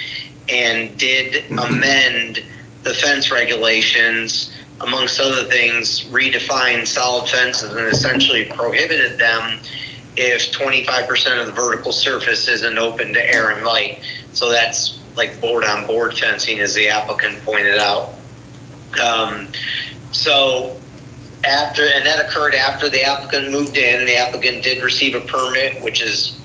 and did amend the fence regulations, amongst other things, redefined solid fences and essentially prohibited them if 25% of the vertical surface isn't open to air and light. So that's like board-on-board fencing, as the applicant pointed out. And that occurred after the applicant moved in. The applicant did receive a permit, which is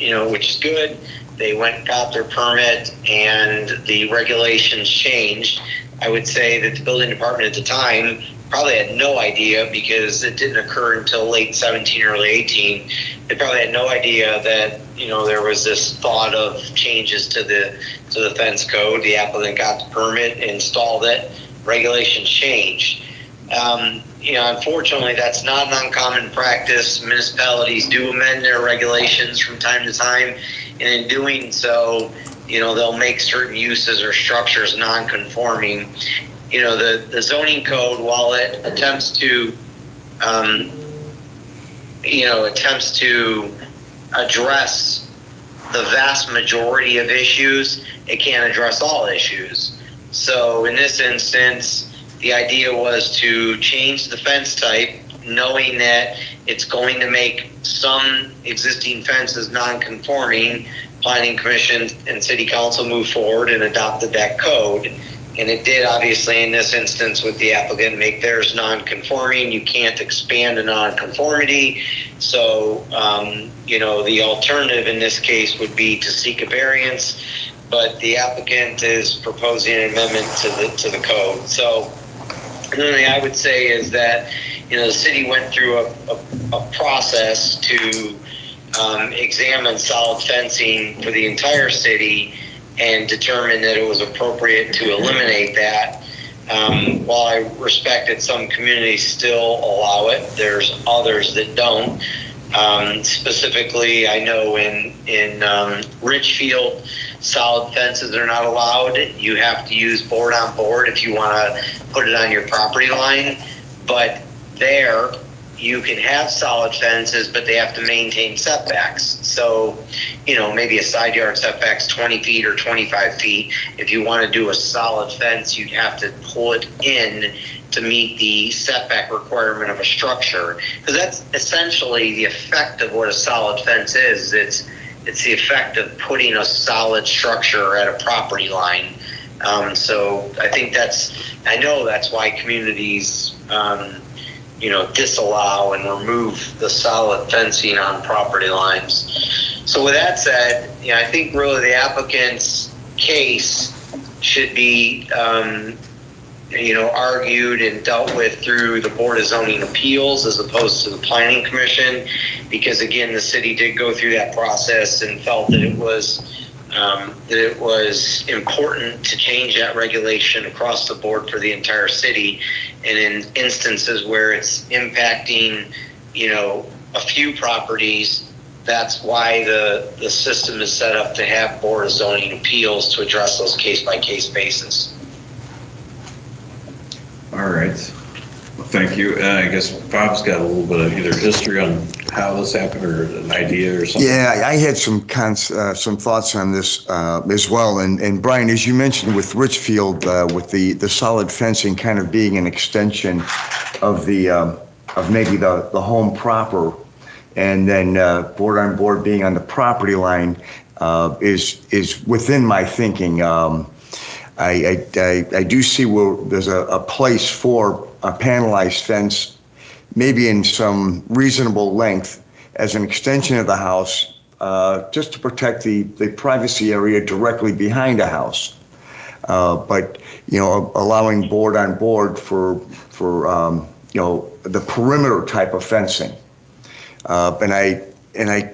good. They went and got their permit, and the regulations changed. I would say that the building department at the time probably had no idea, because it didn't occur until late 17, early 18. They probably had no idea that, there was this thought of changes to the fence code. The applicant got the permit, installed it, regulations changed. Unfortunately, that's not an uncommon practice. Municipalities do amend their regulations from time to time, and in doing so, they'll make certain uses or structures non-conforming. The zoning code, while it attempts to address the vast majority of issues, it can't address all issues. So in this instance, the idea was to change the fence type, knowing that it's going to make some existing fences non-conforming. Planning Commission and City Council moved forward and adopted that code. And it did, obviously, in this instance with the applicant, make theirs non-conforming. You can't expand a non-conformity. So, the alternative in this case would be to seek a variance, but the applicant is proposing an amendment to the code. So, the only thing I would say is that, the city went through a process to examine solid fencing for the entire city and determined that it was appropriate to eliminate that. While I respect that some communities still allow it, there's others that don't. Specifically, I know in Richfield, solid fences are not allowed. You have to use board on board if you want to put it on your property line. But there, you can have solid fences, but they have to maintain setbacks. So, maybe a side yard setback's 20 feet or 25 feet. If you want to do a solid fence, you'd have to pull it in to meet the setback requirement of a structure. Because that's essentially the effect of what a solid fence is. It's the effect of putting a solid structure at a property line. So I think I know that's why communities, disallow and remove the solid fencing on property lines. So with that said, I think really the applicant's case should be, argued and dealt with through the Board of Zoning Appeals as opposed to the Planning Commission, because again, the city did go through that process and felt that it was important to change that regulation across the board for the entire city. And in instances where it's impacting, a few properties, that's why the system is set up to have Board of Zoning Appeals to address those case-by-case basis. All right. Well, thank you. I guess Bob's got a little bit of either history on how this happened or an idea or something. Yeah, I had some thoughts on this as well. And Brian, as you mentioned with Richfield, with the solid fencing kind of being an extension of maybe the home proper, and then board on board being on the property line is within my thinking. I do see where there's a place for a panelized fence, maybe in some reasonable length, as an extension of the house, just to protect the privacy area directly behind a house. But allowing board on board for the perimeter type of fencing. And I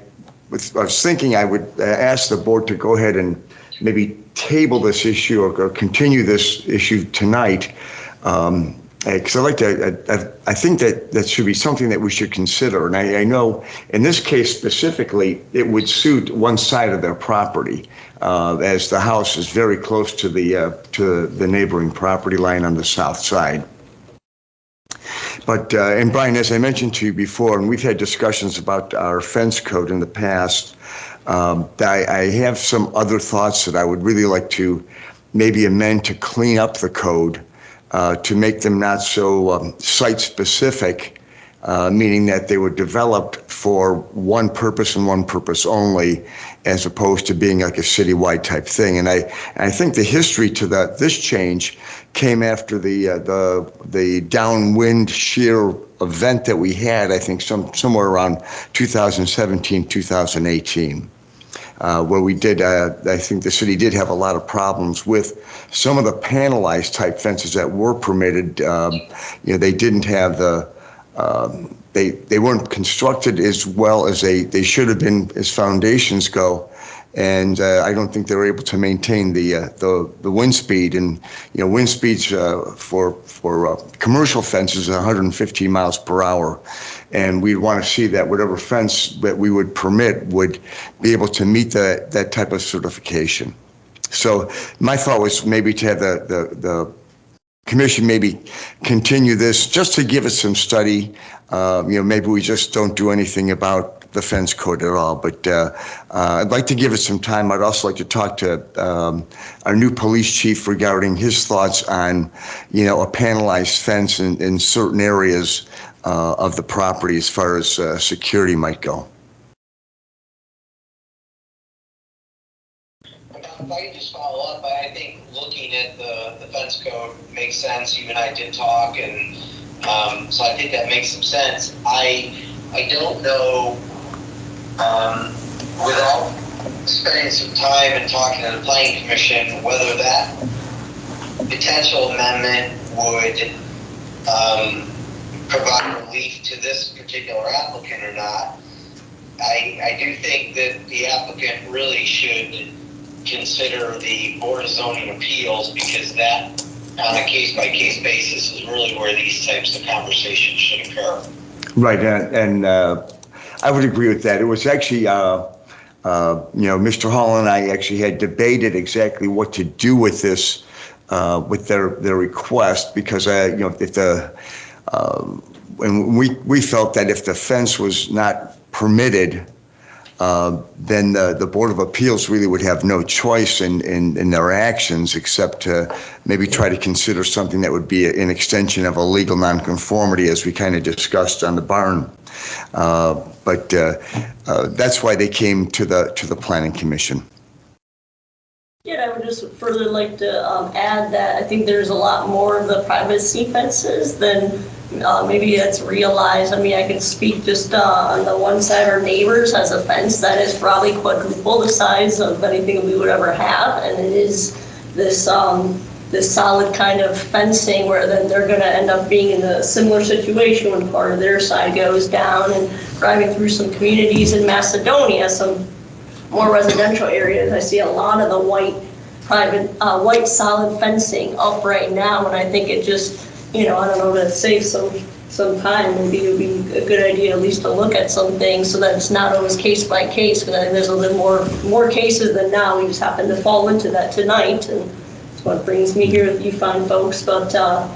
was thinking I would ask the board to go ahead and maybe table this issue or continue this issue tonight. Because I think that should be something that we should consider. And I know in this case specifically, it would suit one side of their property, as the house is very close to the neighboring property line on the south side. But, and Brian, as I mentioned to you before, and we've had discussions about our fence code in the past, I have some other thoughts that I would really like to maybe amend to clean up the code, to make them not so site-specific, meaning that they were developed for one purpose and one purpose only, as opposed to being like a citywide type thing. And I think the history to this change came after the downwind shear event that we had, I think somewhere around 2017, 2018. where we did, I think the city did have a lot of problems with some of the panelized type fences that were permitted. They didn't have they weren't constructed as well as they should have been as foundations go. And I don't think they were able to maintain the wind speed. And wind speeds for commercial fences are 115 miles per hour, and we'd want to see that whatever fence that we would permit would be able to meet that type of certification. So my thought was maybe to have the commission maybe continue this just to give us some study. Maybe we just don't do anything about the fence code at all, but I'd like to give it some time. I'd also like to talk to our new police chief regarding his thoughts on, a panelized fence in certain areas of the property as far as security might go. If I could just follow up, I think looking at the fence code makes sense. You and I did talk, and so I think that makes some sense. I don't know, without spending some time and talking to the planning commission, whether that potential amendment would provide relief to this particular applicant or not. I do think that the applicant really should consider the Board of Zoning Appeals, because that, on a case-by-case basis, is really where these types of conversations should occur. Right, and I would agree with that. It was actually, Mr. Hall and I actually had debated exactly what to do with this, with their request, because if and we felt that if the fence was not permitted, then the Board of Appeals really would have no choice in their actions except to maybe try to consider something that would be an extension of a legal nonconformity, as we kind of discussed on the barn. But that's why they came to the Planning Commission. Yeah, I would just further like to add that I think there's a lot more of the privacy fences than maybe it's realized. I mean, I can speak just on the one side, our neighbors has a fence that is probably quadruple the size of anything we would ever have, and it is this solid kind of fencing where then they're going to end up being in a similar situation when part of their side goes down. And driving through some communities in Macedonia, some more residential areas, I see a lot of the white solid fencing up right now, and I think it just, I don't know, to save some time, maybe it would be a good idea at least to look at some things so that it's not always case by case, because I think there's a little more cases than now. We just happen to fall into that tonight, and that's what brings me here with you fine folks. But I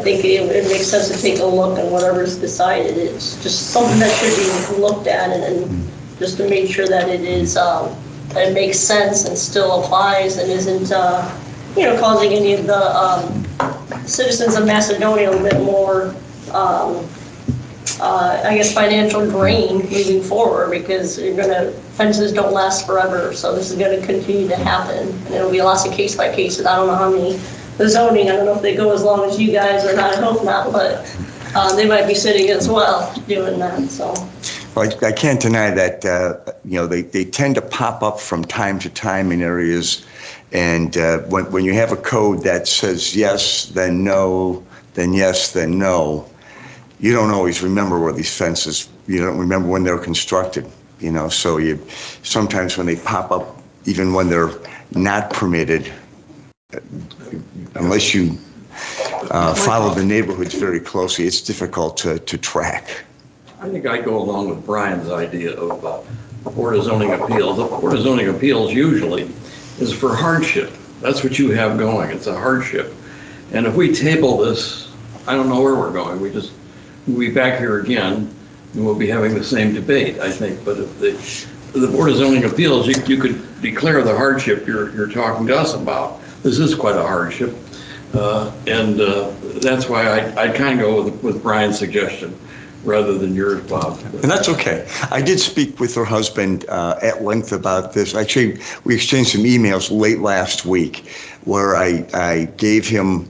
think it makes sense to take a look and whatever's decided. It's just something that should be looked at, and just to make sure that it is that it makes sense and still applies and isn't causing any of the citizens of Macedonia a little bit more financial drain moving forward, because fences don't last forever, so this is gonna continue to happen, and it'll be lots of case by cases. I don't know how many, the zoning, I don't know if they go as long as you guys or not, I hope not, but they might be sitting as well doing that, so. Well, I can't deny that, they tend to pop up from time to time in areas, and when you have a code that says yes, then no, then yes, then no, you don't always remember where these fences, you don't remember when they were constructed, so sometimes when they pop up, even when they're not permitted, unless you follow the neighborhoods very closely, it's difficult to track. I think I go along with Brian's idea of Board of Zoning Appeals. The Board of Zoning Appeals usually is for hardship. That's what you have going. It's a hardship. And if we table this, I don't know where we're going. We'll be back here again, and we'll be having the same debate, I think. But if the Board of Zoning Appeals, you could declare the hardship you're talking to us about. This is quite a hardship. And that's why I'd kind of go with Brian's suggestion rather than yours, Bob. And that's okay. I did speak with her husband at length about this. Actually, we exchanged some emails late last week where I gave him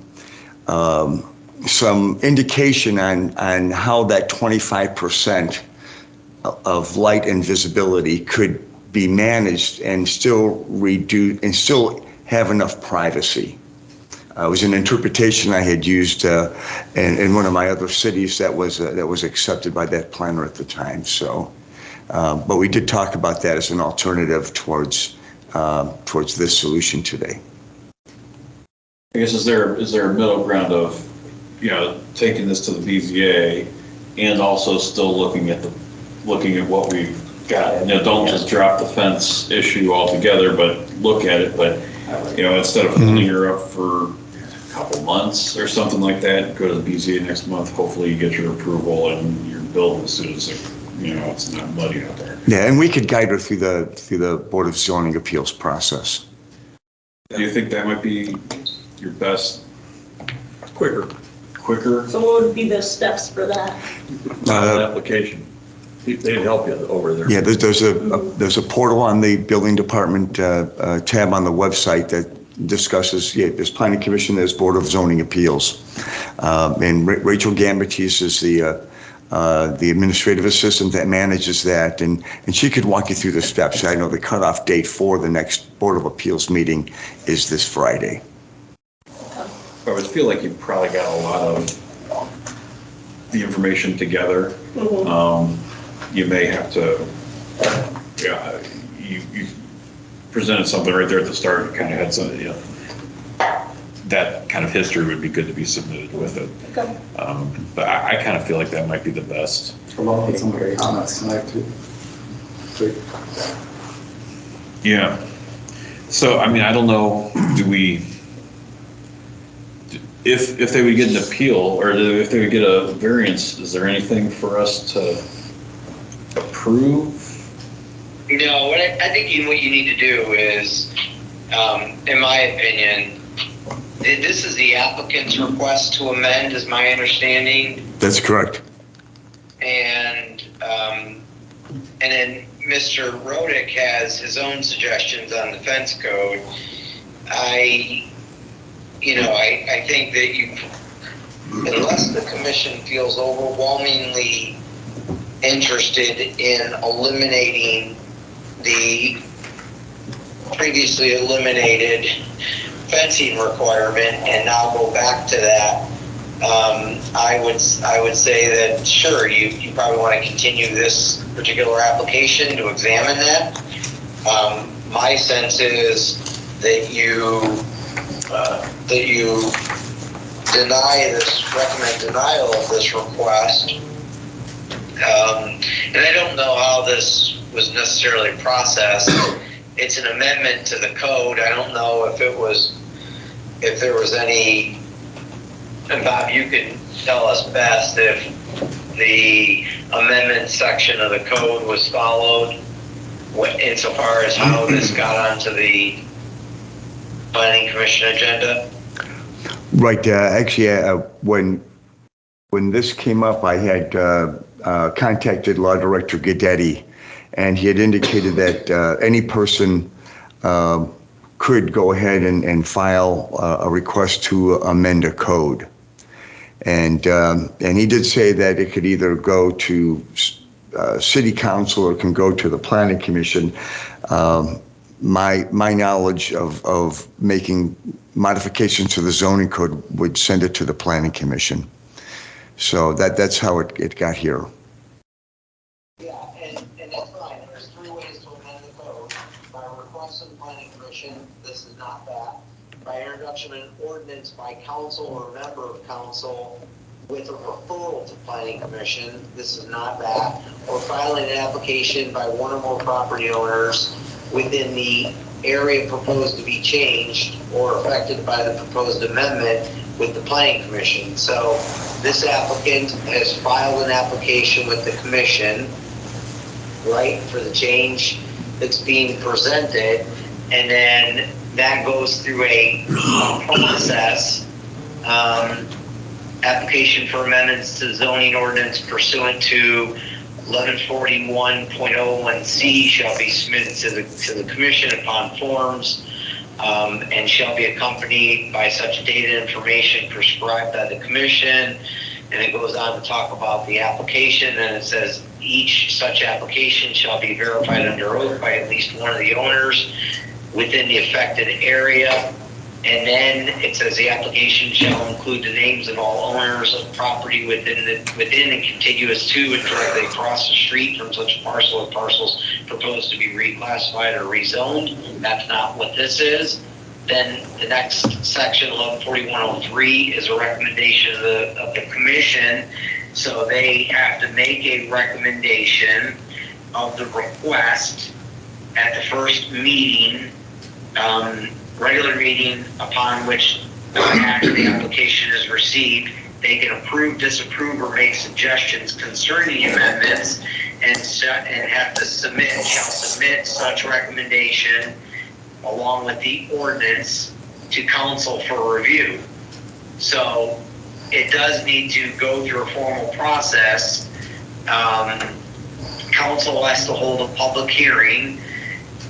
some indication on how that 25% of light and visibility could be managed and still have enough privacy. It was an interpretation I had used in one of my other cities that was accepted by that planner at the time. So, but we did talk about that as an alternative towards this solution today. I guess is there a middle ground of, taking this to the BZA and also still looking at what we've got? Don't just drop the fence issue altogether, but look at it. But instead of holding her up for a couple months or something like that, go to the BZA next month. Hopefully, you get your approval and you're building as soon as it's not muddy out there. Yeah, and we could guide her through the Board of Zoning Appeals process. Do you think that might be your best? Quicker. So what would be the steps for that? Application. They'd help you over there. Yeah, there's a portal on the building department tab on the website that discusses, there's Planning Commission, there's Board of Zoning Appeals. And Rachel Gambatis is the administrative assistant that manages that, and she could walk you through the steps. I know the cutoff date for the next Board of Appeals meeting is this Friday. I would feel like you've probably got a lot of the information together. Mm-hmm. You may have to, you presented something right there at the start. You kind of had some, that kind of history would be good to be submitted with it. Okay. But I kind of feel like that might be the best. Along with some great comments tonight too. Great. Yeah. So, I don't know, if they would get an appeal or if they would get a variance, is there anything for us to approve? No, I think what you need to do is, in my opinion, this is the applicant's request to amend, is my understanding. That's correct. And then Mr. Rodick has his own suggestions on the fence code. I think that unless the commission feels overwhelmingly interested in eliminating the previously eliminated fencing requirement and now go back to that, I would say that sure, you probably want to continue this particular application to examine that. My sense is that you recommend denial of this request. And I don't know how this was necessarily processed. It's an amendment to the code. I don't know if there was any, and Bob, you can tell us best if the amendment section of the code was followed insofar as how this got onto the Planning Commission agenda. Right. Actually, when this came up, I had contacted Law Director Guidetti, and he had indicated that any person could go ahead and file a request to amend a code. And he did say that it could either go to City Council or it can go to the Planning Commission. My knowledge of making modifications to the zoning code would send it to the Planning Commission. So that's how it got here. Yeah, and that's fine. There's three ways to amend the code. By request of the Planning Commission, this is not that. By introduction of an ordinance by council or member of council with a referral to Planning Commission, this is not that. Or filing an application by one or more property owners within the area proposed to be changed or affected by the proposed amendment with the Planning Commission. So this applicant has filed an application with the commission, right, for the change that's being presented, and then that goes through a process. Application for amendments to zoning ordinance pursuant to 1141.01C shall be submitted to the commission upon forms and shall be accompanied by such data information prescribed by the commission. And it goes on to talk about the application, and it says Each such application shall be verified under oath by at least one of the owners within the affected area. And then it says the application shall include the names of all owners of property within and contiguous to and directly across the street from such parcel or parcels proposed to be reclassified or rezoned. That's not what this is. Then the next section, 114103, is a recommendation of the commission. So they have to make a recommendation of the request at the first meeting, regular meeting upon which the application is received. They can approve, disapprove, or make suggestions concerning the amendments, and have to shall submit such recommendation along with the ordinance to council for review. So it does need to go through a formal process. Council has to hold a public hearing.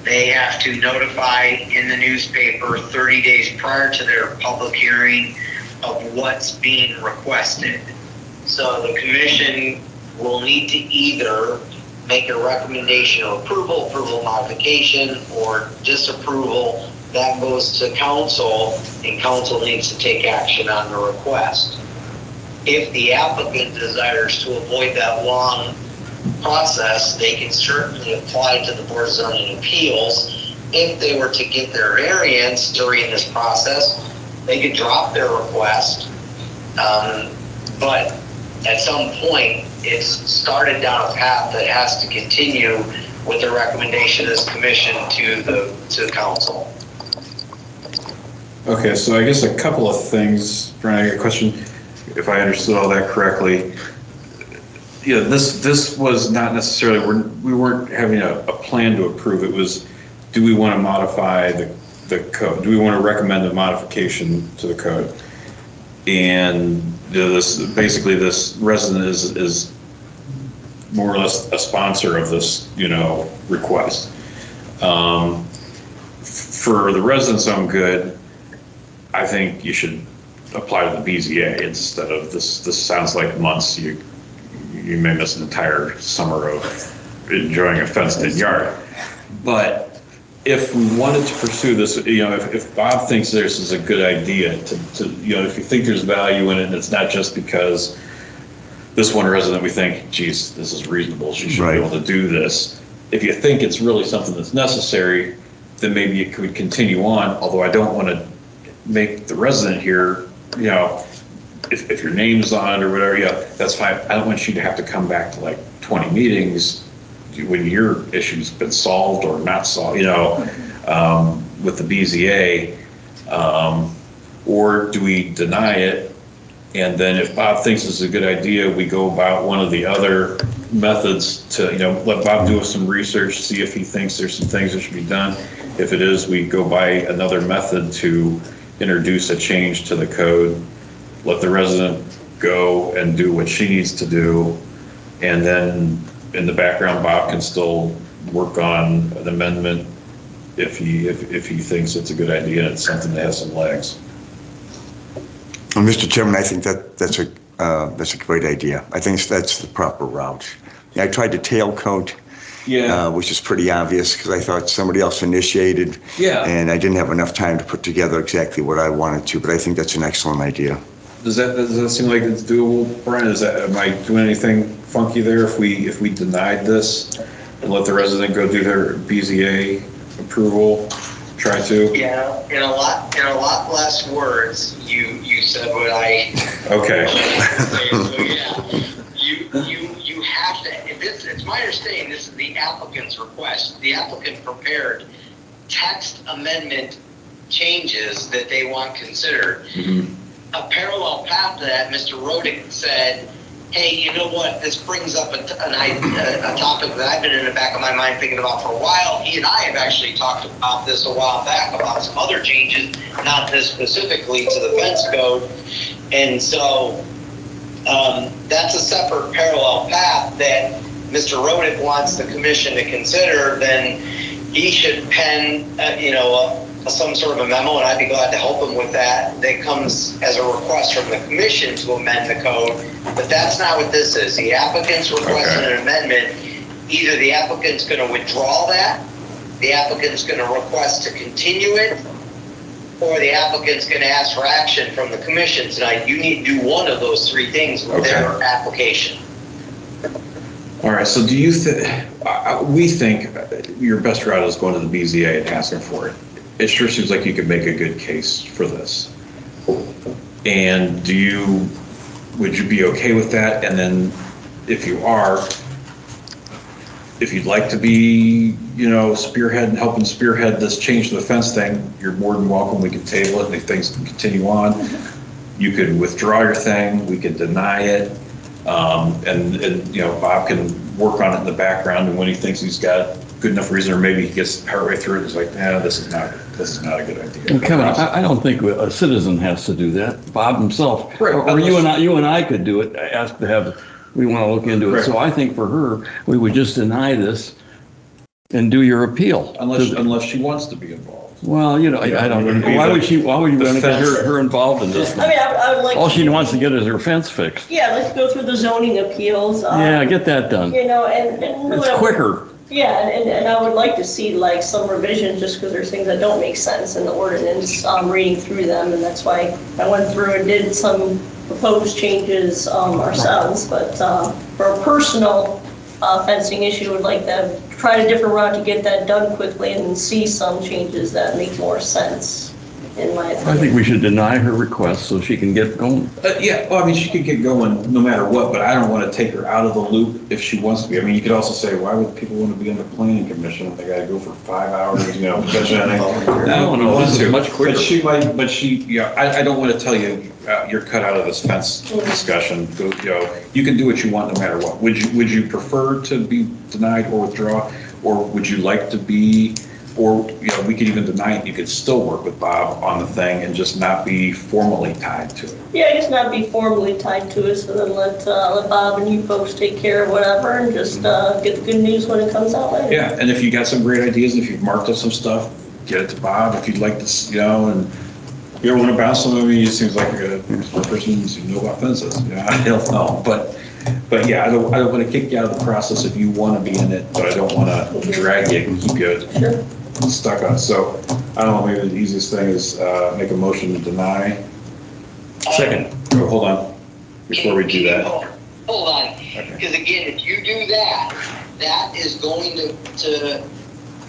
They have to notify in the newspaper 30 days prior to their public hearing of what's being requested. So the commission will need to either make a recommendation of approval modification, or disapproval. That goes to council, and council needs to take action on the request. If the applicant desires to avoid that long process, they can certainly apply to the Board of Zoning Appeals. If they were to get their variance during this process, they could drop their request, but at some point it's started down a path that has to continue with the recommendation of this commission to council. Okay, so I guess a couple of things, Brian, I got a question, if I understood all that correctly. Yeah, this was not necessarily, we weren't having a plan to approve. It was, do we want to modify the code? Do we want to recommend a modification to the code? And this resident is more or less a sponsor of this, request. For the residents' own good, I think you should apply to the BZA instead of this. This sounds like months. You may miss an entire summer of enjoying a fenced-in yard. But if we wanted to pursue this, if Bob thinks this is a good idea to if you think there's value in it, and it's not just because this one resident we think, geez, this is reasonable, she should be able to do this. If you think it's really something that's necessary, then maybe it could continue on, although I don't want to make the resident here, if your name's on it or whatever, that's fine. I don't want you to have to come back to like 20 meetings when your issue's been solved or not solved, with the BZA, or do we deny it? And then if Bob thinks it's a good idea, we go about one of the other methods to, let Bob do some research, see if he thinks there's some things that should be done. If it is, we go by another method to introduce a change to the code, let the resident go and do what she needs to do, and then in the background, Bob can still work on an amendment if he thinks it's a good idea and it's something that has some legs. Well, Mr. Chairman, I think that's a great idea. I think that's the proper route. I tried to tailcoat, which is pretty obvious because I thought somebody else initiated, and I didn't have enough time to put together exactly what I wanted to. But I think that's an excellent idea. Does that seem like it's doable, Brian? Am I doing anything funky there if we denied this and let the resident go do their BZA approval? Try to? Yeah, in a lot less words, you said what I. Okay. So you have to. It's my understanding this is the applicant's request. The applicant prepared text amendment changes that they want considered. Mm-hmm. A parallel path to that, Mr. Rodick said, hey, you know what, this brings up a topic that I've been in the back of my mind thinking about for a while. He and I have actually talked about this a while back, about some other changes, not this specifically to the fence code. And so that's a separate parallel path that Mr. Rodick wants the commission to consider. Then he should pen, some sort of a memo, and I'd be glad to help them with that. That comes as a request from the commission to amend the code, but that's not what this is. The applicant's requesting an amendment. Either the applicant's going to withdraw that, the applicant's going to request to continue it, or the applicant's going to ask for action from the commission tonight. You need to do one of those three things with their application. All right, so do you we think your best route is going to the BZA and asking for it. It sure seems like you could make a good case for this. And would you be okay with that? And then if you are, if you'd like to be, helping spearhead this change to the fence thing, you're more than welcome. We can table it and if things can continue on. You could withdraw your thing, we could deny it. And Bob can work on it in the background, and when he thinks he's got good enough reason, or maybe he gets partway through it, he's like, nah, this is not a good idea. And Kevin, I don't think a citizen has to do that. Bob himself, or you and I could do it, ask to have, we want to look into it. So I think for her, we would just deny this and do your appeal. Unless she wants to be involved. Well, I don't know. Why would you want to get her involved in this? I mean, I would like. All she wants to get is her fence fixed. Yeah, let's go through the zoning appeals. Yeah, get that done. And it's quicker. Yeah, and I would like to see like some revisions, just because there's things that don't make sense in the ordinance, reading through them, and that's why I went through and did some proposed changes ourselves, but for a personal fencing issue, would like to try a different route to get that done quickly and see some changes that make more sense, in my opinion. I think we should deny her request so she can get going. Yeah, well, I mean, she could get going no matter what, but I don't want to take her out of the loop if she wants to be. I mean, you could also say, why would people want to be on the planning commission if they got to go for 5 hours, No, this is much quicker. I don't want to tell you, you're cut out of this fence discussion. You can do what you want no matter what. Would you prefer to be denied or withdraw, or would you like to be? Or, we could even deny it, you could still work with Bob on the thing and just not be formally tied to it. Yeah, just not be formally tied to it, so then let Bob and you folks take care of whatever and just get the good news when it comes out later. Yeah, and if you got some great ideas, and if you've marked up some stuff, get it to Bob if you'd like to, and if you ever want to bounce some of me, it seems like you're a person who knows about fences. I don't know, but yeah, I don't want to kick you out of the process if you want to be in it, but I don't want to drag you and keep you stuck on. So I don't know, maybe the easiest thing is make a motion to deny. Second. Oh, hold on, before we do that. Hold on, because again, if you do that, that is going to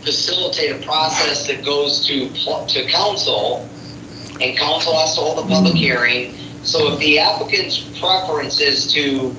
facilitate a process that goes to council, and council has to hold a public hearing. So if the applicant's preference is to,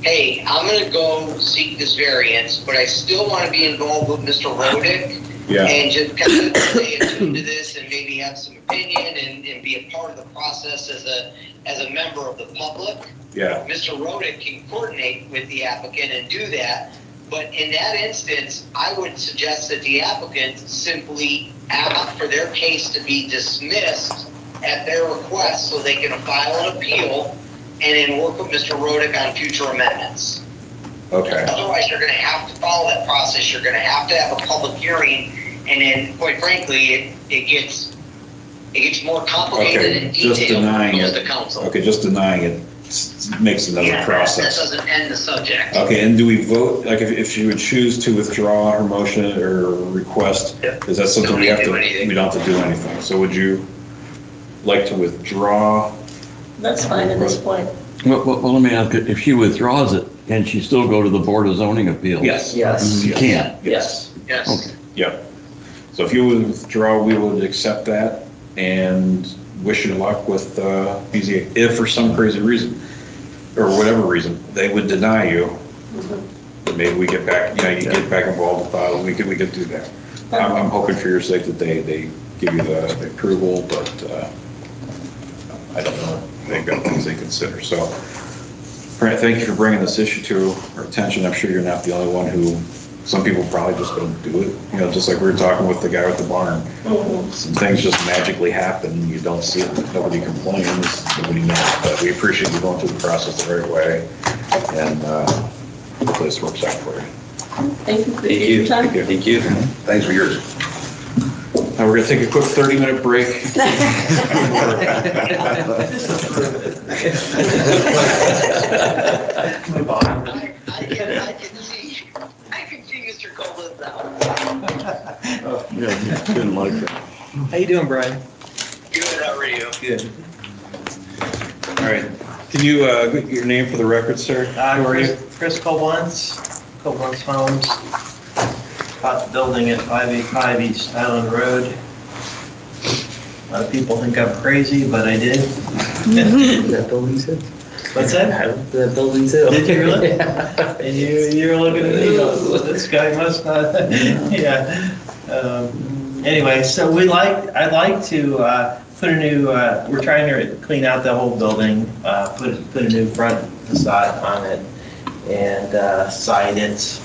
hey, I'm going to go seek this variance, but I still want to be involved with Mr. Rodick and just kind of stay attuned to this and maybe have some opinion and be a part of the process as a member of the public. Yeah. Mr. Rodick can coordinate with the applicant and do that. But in that instance, I would suggest that the applicant simply ask for their case to be dismissed at their request so they can file an appeal and then work with Mr. Rodick on future amendments. Okay. Otherwise, you're going to have to follow that process. You're going to have a public hearing, and then, quite frankly, it gets more complicated and detailed when it goes to council. Okay, just denying it makes another process. That doesn't end the subject. Okay, and do we vote, like if she would choose to withdraw her motion or request, is that something we don't have to do anything? So would you like to withdraw? That's fine at this point. Well, let me ask you, if she withdraws it, can she still go to the Board of Zoning Appeals? Yes. You can? Yes. Okay. Yep. So if you would withdraw, we would accept that and wish you luck with BZA. If for some crazy reason, or whatever reason, they would deny you, then maybe we get back, you get back involved with Bob, we could do that. I'm hoping for your sake that they give you the approval, but I don't know. They've got things they consider. So, Brent, thank you for bringing this issue to our attention. I'm sure you're not the only one who, some people probably just don't do it. Just like we were talking with the guy with the barn. Some things just magically happen. You don't see it. Nobody complains. Nobody knows. But we appreciate you going through the process the right way. And hopefully this works out for you. Thank you. Appreciate your time. Thank you. Thanks for yours. Now we're going to take a quick 30-minute break. I can see Mr. Copeland now. Yeah, didn't like that. How you doing, Brian? Good, how are you? Good. All right. Can you get your name for the record, sir? Who are you? Chris Koblenz, Koblenz Homes. Bought the building at 585 East Island Road. A lot of people think I'm crazy, but I did. That building too. What's that? I went to that building too. Did you really? Yeah. And you're looking at me, going, this guy must not, yeah. Anyway, so I'd like to put a new, we're trying to clean out the whole building, put a new front facade on it and side it.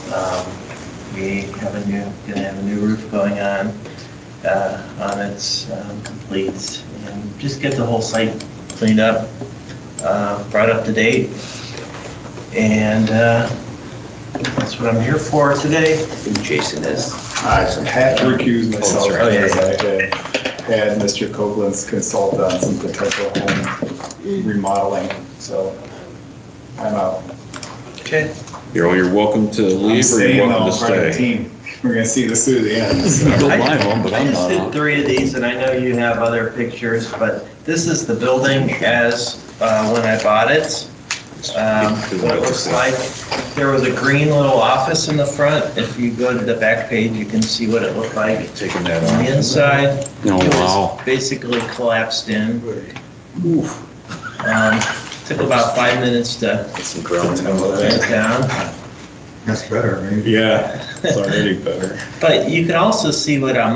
We gonna have a new roof going on its complete, and just get the whole site cleaned up, brought up to date, and that's what I'm here for today. I think Jason is. I had to recuse myself Oh, yeah. because I had Mr. Koblenz consult on some potential home remodeling, so I'm out. Okay. You're welcome to leave or you're welcome to Part of the stay. team. We're gonna see this through the end. so. Built my home, but I I'm just not did on. 3 of these, and I know you have other pictures, but this is the building as when I bought it. What it looks like. There was a green little office in the front. If you go to the back page, you can see what it looked like. Taking that On the inside, Oh, it wow. was basically collapsed in. Took about 5 minutes to Get some ground. lay it down. That's better, maybe. Yeah, it's already better. But you can also see what I'm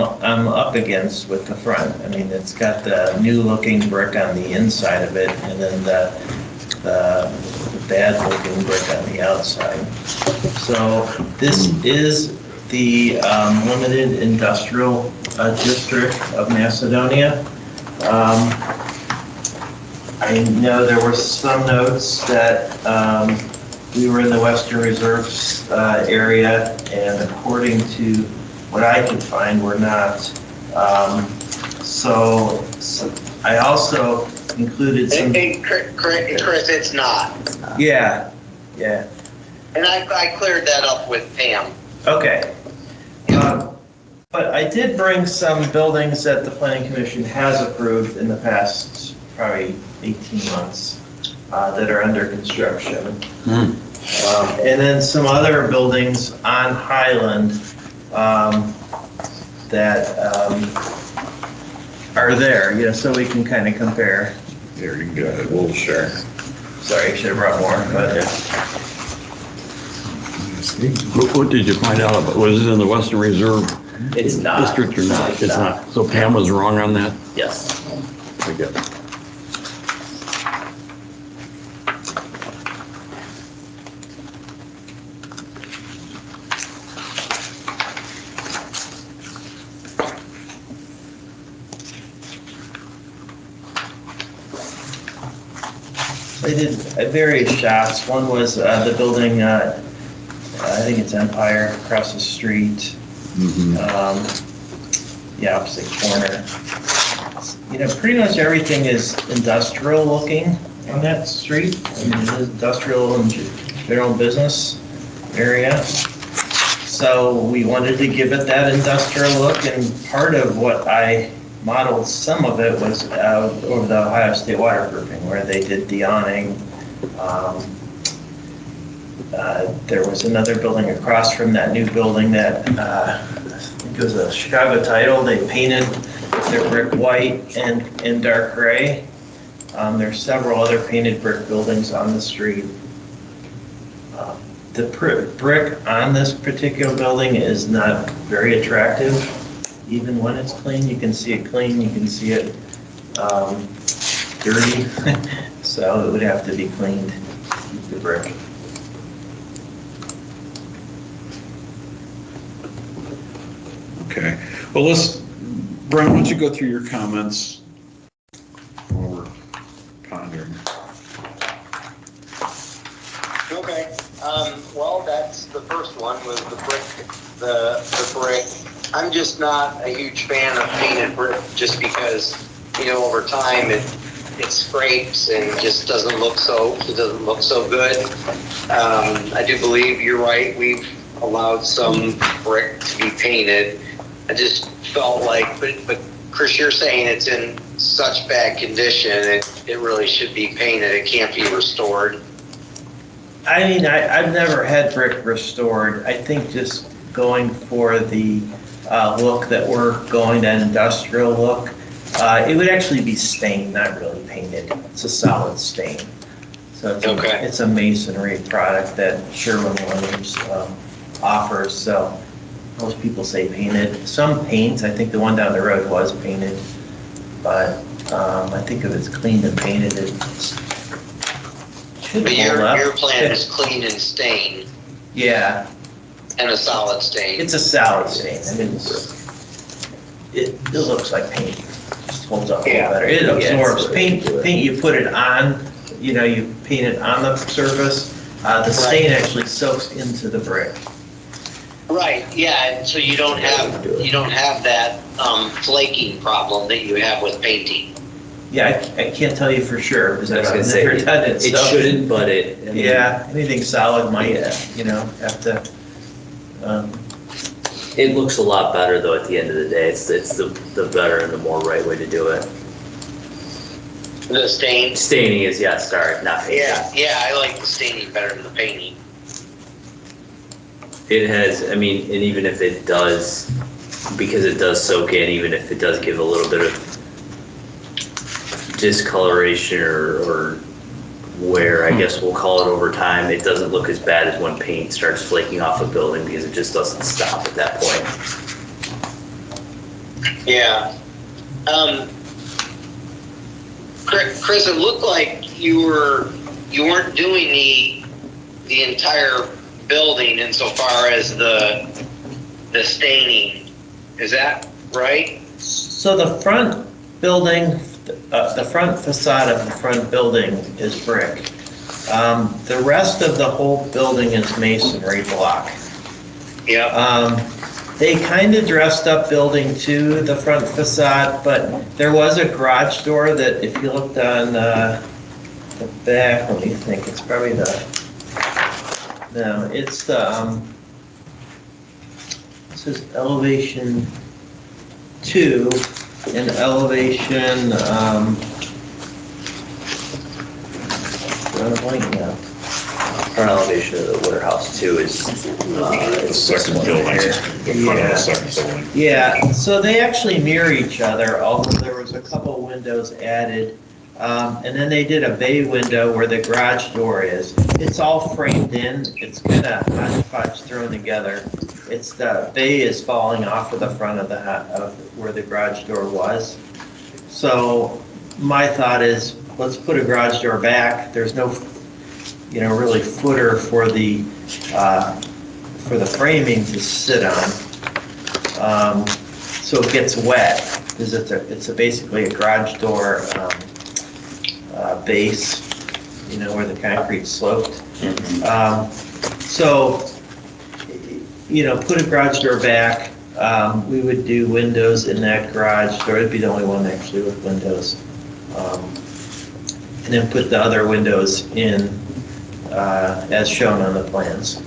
up against with the front. I mean, it's got the new looking brick on the inside of it, and then the bad looking brick on the outside. So this is the limited industrial district of Macedonia. I know there were some notes that we were in the Western Reserve area, and according to what I could find, we're not. So I also included some. Hey, Chris, it's not. Yeah. And I cleared that up with Pam. Okay. But I did bring some buildings that the Planning Commission has approved in the past probably 18 months that are under construction. And then some other buildings on Highland that are there, so we can kind of compare. There you go. We'll share. Sorry, I should have brought more, but What did you find out about? Was it in the Western Reserve It's not. District or not? It's not. So Pam was wrong on that? Yes. I get it. they did various shots. One was the building, I think it's Empire, across the street. The opposite corner. Pretty much everything is industrial looking on that street. I mean, it is industrial and general business area. So we wanted to give it that industrial look, and part of what I modeled, some of it was over the Ohio State waterproofing, where they did the awning. There was another building across from that new building that I think it was a Chicago title. They painted their brick white and dark gray. There's several other painted brick buildings on the street. The brick on this particular building is not very attractive. Even when it's clean, you can see it clean, you can see it dirty. So it would have to be cleaned, the brick. Okay. Well, Brian, why don't you go through your comments while we're pondering. Okay. Well, that's the first one was the brick I'm just not a huge fan of painted brick just because, over time it scrapes and just doesn't look so good. I do believe you're right. We've allowed some brick to be painted. I just felt like, but Chris, you're saying it's in such bad condition, it really should be painted. It can't be restored. I mean, I've never had brick restored. I think just going for the look that we're going, that industrial look, it would actually be stained, not really painted. It's a solid stain. So it's a masonry product that Sherwin-Williams offers. So most people say painted. Some paints, I think the one down the road was painted, but I think if it's cleaned and painted, it should But hold up. your plan is clean and stained. Yeah. And a solid stain. It's a solid stain. I mean, it looks like paint. Just holds up a little better. It absorbs. Paint, you put it on, you paint it on the surface. The stain actually soaks into the brick. Right, yeah, and so you don't have that flaking problem that you have with painting. Yeah, I can't tell you for sure because I've I was never gonna say, done it. it shouldn't, but it. I mean, Yeah, anything solid might, have to. It looks a lot better though at the end of the day. It's the better and the more right way to do it. The stain? Staining is, sorry, not painting. Yeah, I like the staining better than the painting. It has, I mean, and even if it does, because it does soak in, even if it does give a little bit of discoloration or wear, I guess we'll call it over time, it doesn't look as bad as when paint starts flaking off a building because it just doesn't stop at that point. Yeah. Chris, it looked like you weren't doing the entire building insofar as the staining. Is that right? So the front building, the front facade of the front building is brick. The rest of the whole building is masonry block. Yeah. They kind of dressed up building 2, the front facade, but there was a garage door that if you looked on the back, what do you think? It's probably it's the, it says elevation 2 and elevation, Front elevation of the warehouse too is The second building, in front of the second building. Yeah, so they actually mirror each other, although there was a couple windows added. And then they did a bay window where the garage door is. It's all framed in. It's kind of hodgepodge thrown together. It's the bay is falling off of the front of where the garage door was. So my thought is, let's put a garage door back. There's no, really footer for the framing to sit on. So it gets wet because it's basically a garage door base, where the concrete sloped. So, put a garage door back. We would do windows in that garage door. It'd be the only one actually with windows. And then put the other windows in as shown on the plans.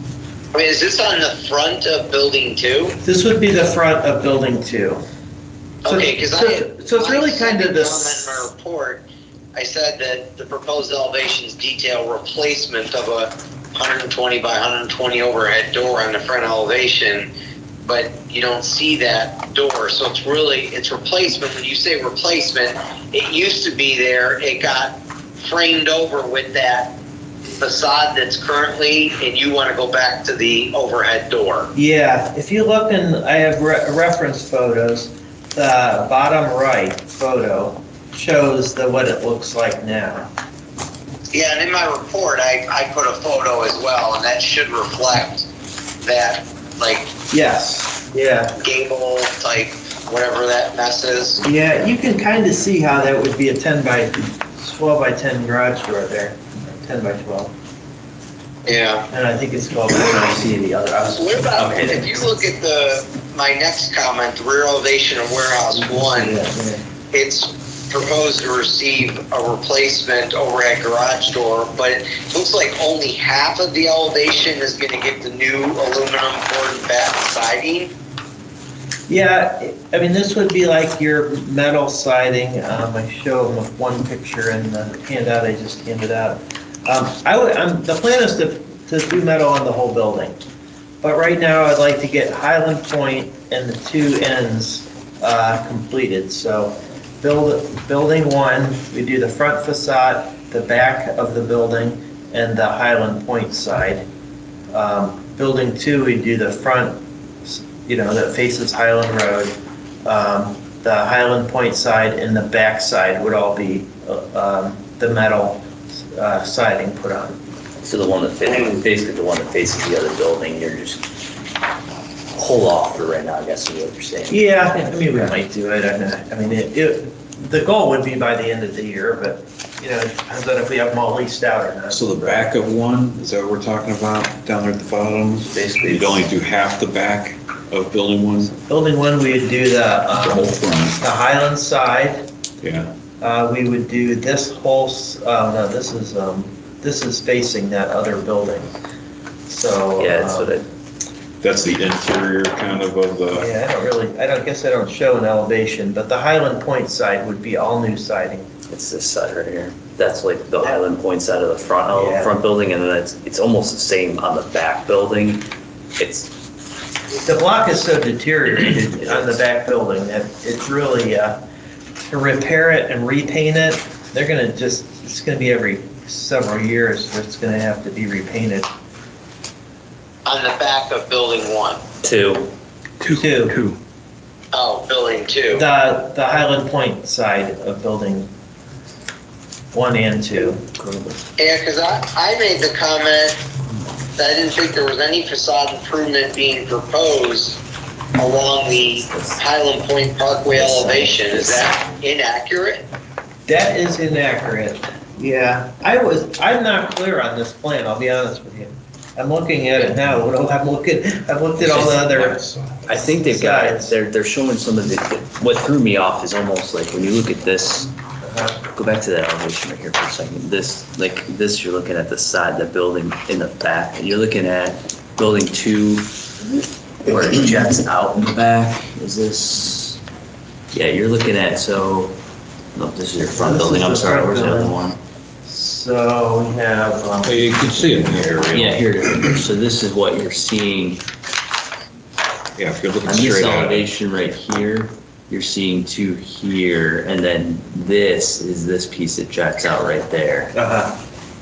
I mean, is this on the front of building 2? This would be the front of building 2. Okay, because so it's really kind of this. In my report, I said that the proposed elevations detail replacement of a 120 by 120 overhead door on the front elevation, but you don't see that door. So it's replacement. When you say replacement, it used to be there. It got framed over with that facade that's currently, and you want to go back to the overhead door. Yeah, if you look I have reference photos. The bottom right photo shows what it looks like now. Yeah, and in my report, I put a photo as well, and that should reflect that, yes, yeah, gable type, whatever that mess is. Yeah, you can kind of see how that would be a 10 by 12 by 10 garage door there, 10 by 12. Yeah. And I think it's called, I see the other. What about, if you look at my next comment, the rear elevation of warehouse one, it's proposed to receive a replacement overhead garage door, but it looks like only half of the elevation is going to get the new aluminum board back siding. Yeah, I mean, this would be like your metal siding. I show them one picture in the handout I just handed out. The plan is to do metal on the whole building. But right now, I'd like to get Highland Point and the two ends completed. So building one, we do the front facade, the back of the building, and the Highland Point side. Building two, we do the front, that faces Highland Road. The Highland Point side and the back side would all be the metal siding put on. So the one that basically the one that faces the other building, you're just hold off for right now, I guess is what you're saying. Yeah, I mean, we might do it. I mean, the goal would be by the end of the year, but, it depends on if we have them all leased out or not. So the back of one, is that what we're talking about, down there at the bottom? Basically. You'd only do half the back of building one? Building one, we would do the whole front. the Highland side. Yeah. We would do this whole, no, this is facing that other building. So. Yeah, so that's the interior kind of the. Yeah, I guess I don't show an elevation, but the Highland Point side would be all new siding. It's this side right here. That's like the Highland Point side of the front building, and then it's almost the same on the back building. The block is so deteriorated on the back building that it's really, to repair it and repaint it, it's gonna be every several years where it's gonna have to be repainted. On the back of building one. Two. Oh, building two. The Highland Point side of building 1 and 2. Yeah, because I made the comment that I didn't think there was any facade improvement being proposed along the Highland Point Parkway elevation. Is that inaccurate? That is inaccurate. Yeah, I'm not clear on this plan, I'll be honest with you. I'm looking at it now. I've looked at all the other. I think they've got, they're showing some of the, what threw me off is almost like when you look at this, go back to that elevation right here for a second. This, you're looking at the side, the building in the back, and you're looking at building 2 where it jets out in the back. Is this, yeah, you're looking at, no, this is your front building, I'm sorry, where's the other one? So we have. You can see it in the area. Yeah, here it is. So this is what you're seeing. Yeah, if you're looking on straight this at elevation right here, you're seeing 2 here, and then this is this piece that jets out right there.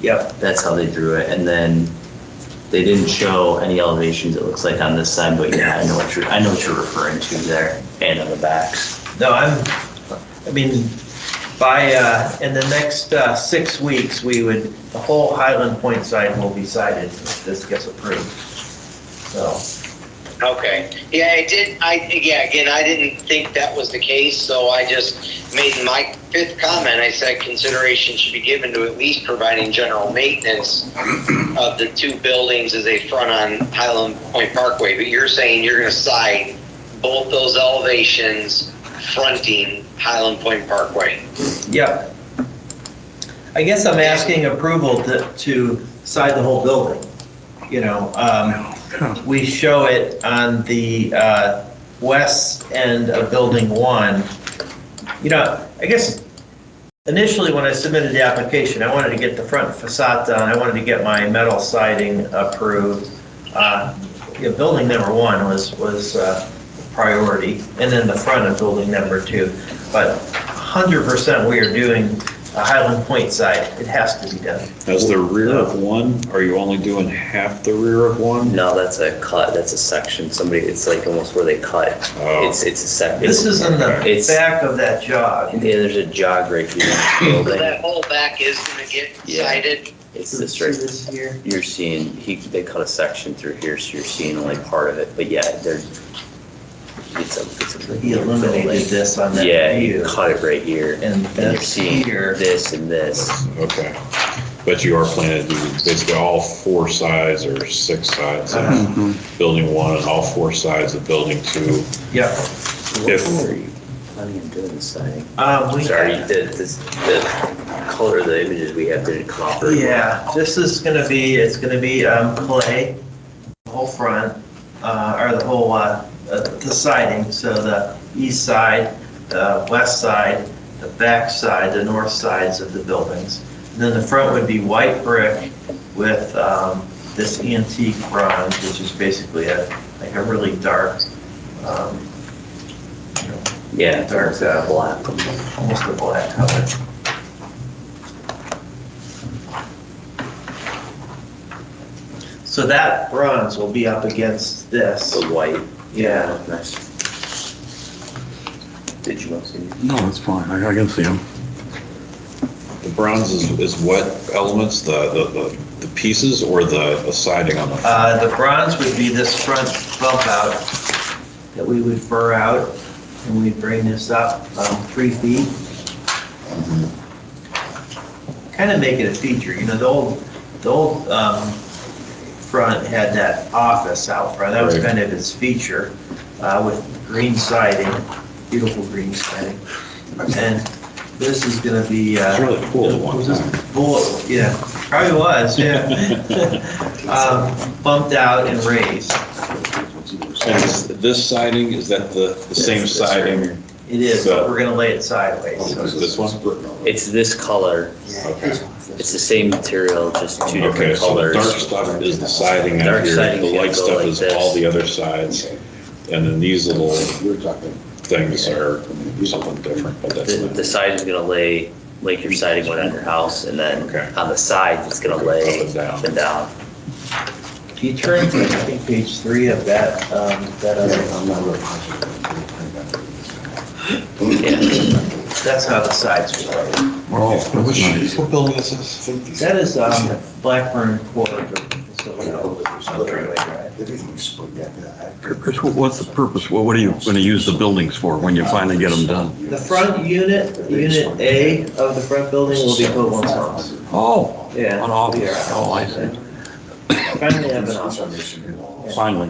Yep. That's how they drew it, and then they didn't show any elevations. It looks like on this side, but yeah, I know what you're referring to there, and on the backs. No, in the next 6 weeks, the whole Highland Point side will be sided if this gets approved. So. Okay. Yeah, I didn't think that was the case, so I just made my 5th comment. I said consideration should be given to at least providing general maintenance of the 2 buildings as they front on Highland Point Parkway. But you're saying you're going to side both those elevations fronting Highland Point Parkway. Yep. I guess I'm asking approval to side the whole building. We show it on the west end of building 1. I guess initially when I submitted the application, I wanted to get the front facade done. I wanted to get my metal siding approved. Building number 1 was priority, and then the front of building number 2. But 100% we are doing a Highland Point side. It has to be done. As the rear of one, are you only doing half the rear of one? No, that's a cut. That's a section. It's like almost where they cut. Oh. It's a section. This is in the back of that jog. Yeah, there's a jog right here. So that whole back is going to get sided. It's this right here. You're seeing they cut a section through here, so you're seeing only part of it. But yeah, He eliminated this on that view. Yeah, he cut it right here, and you're seeing here. this and this. Okay. But you are planning to do basically all 4 sides or 6 sides of building 1 and all 4 sides of building 2. Yep. If, Planning on doing the siding? We Sorry, the color of the images we have didn't come out very well. Yeah, this is gonna be, it's gonna be clay, the whole front, or the whole, the siding, so the east side, the west side, the back side, the north sides of the buildings. And then the front would be white brick with this antique bronze, which is basically like a really dark, Yeah, dark black. almost a black color. So that bronze will be up against this. The white. Yeah. Nice. Did you want to see it? No, it's fine. I can see them. the bronze is what elements, the pieces or the siding on the front? The bronze would be this front bump out that we would burr out, and we'd bring this up 3 feet. Kind of make it a feature, you know, the old front had that office out front, that was Right. kind of its feature, with green siding, beautiful green siding. And this is gonna be. It's really cool at one time. Yeah, probably was, yeah. Bumped out and raised. And this siding, is that the same siding? It is, but we're gonna lay it sideways. So Is this one? It's this color. Okay. It's the same material, just two different Okay, so the colors. dark stuff is the siding out Dark here, siding's the gonna light go stuff like is this. all the other sides. And then these little things are something different, but that's The side is gonna lay like your siding went on your house, and then Okay. on the side, it's gonna lay up and down. If you turn to, I think, page 3 of that, that other, that's how the sides would lay. Oh, what building is this? That is Blackburn Court. Chris, what's the purpose? What are you going to use the buildings for when you finally get them done? The front unit A of the front building will be Copeland's house. Oh, Yeah. an office. Oh, I see. Finally have an office. Finally.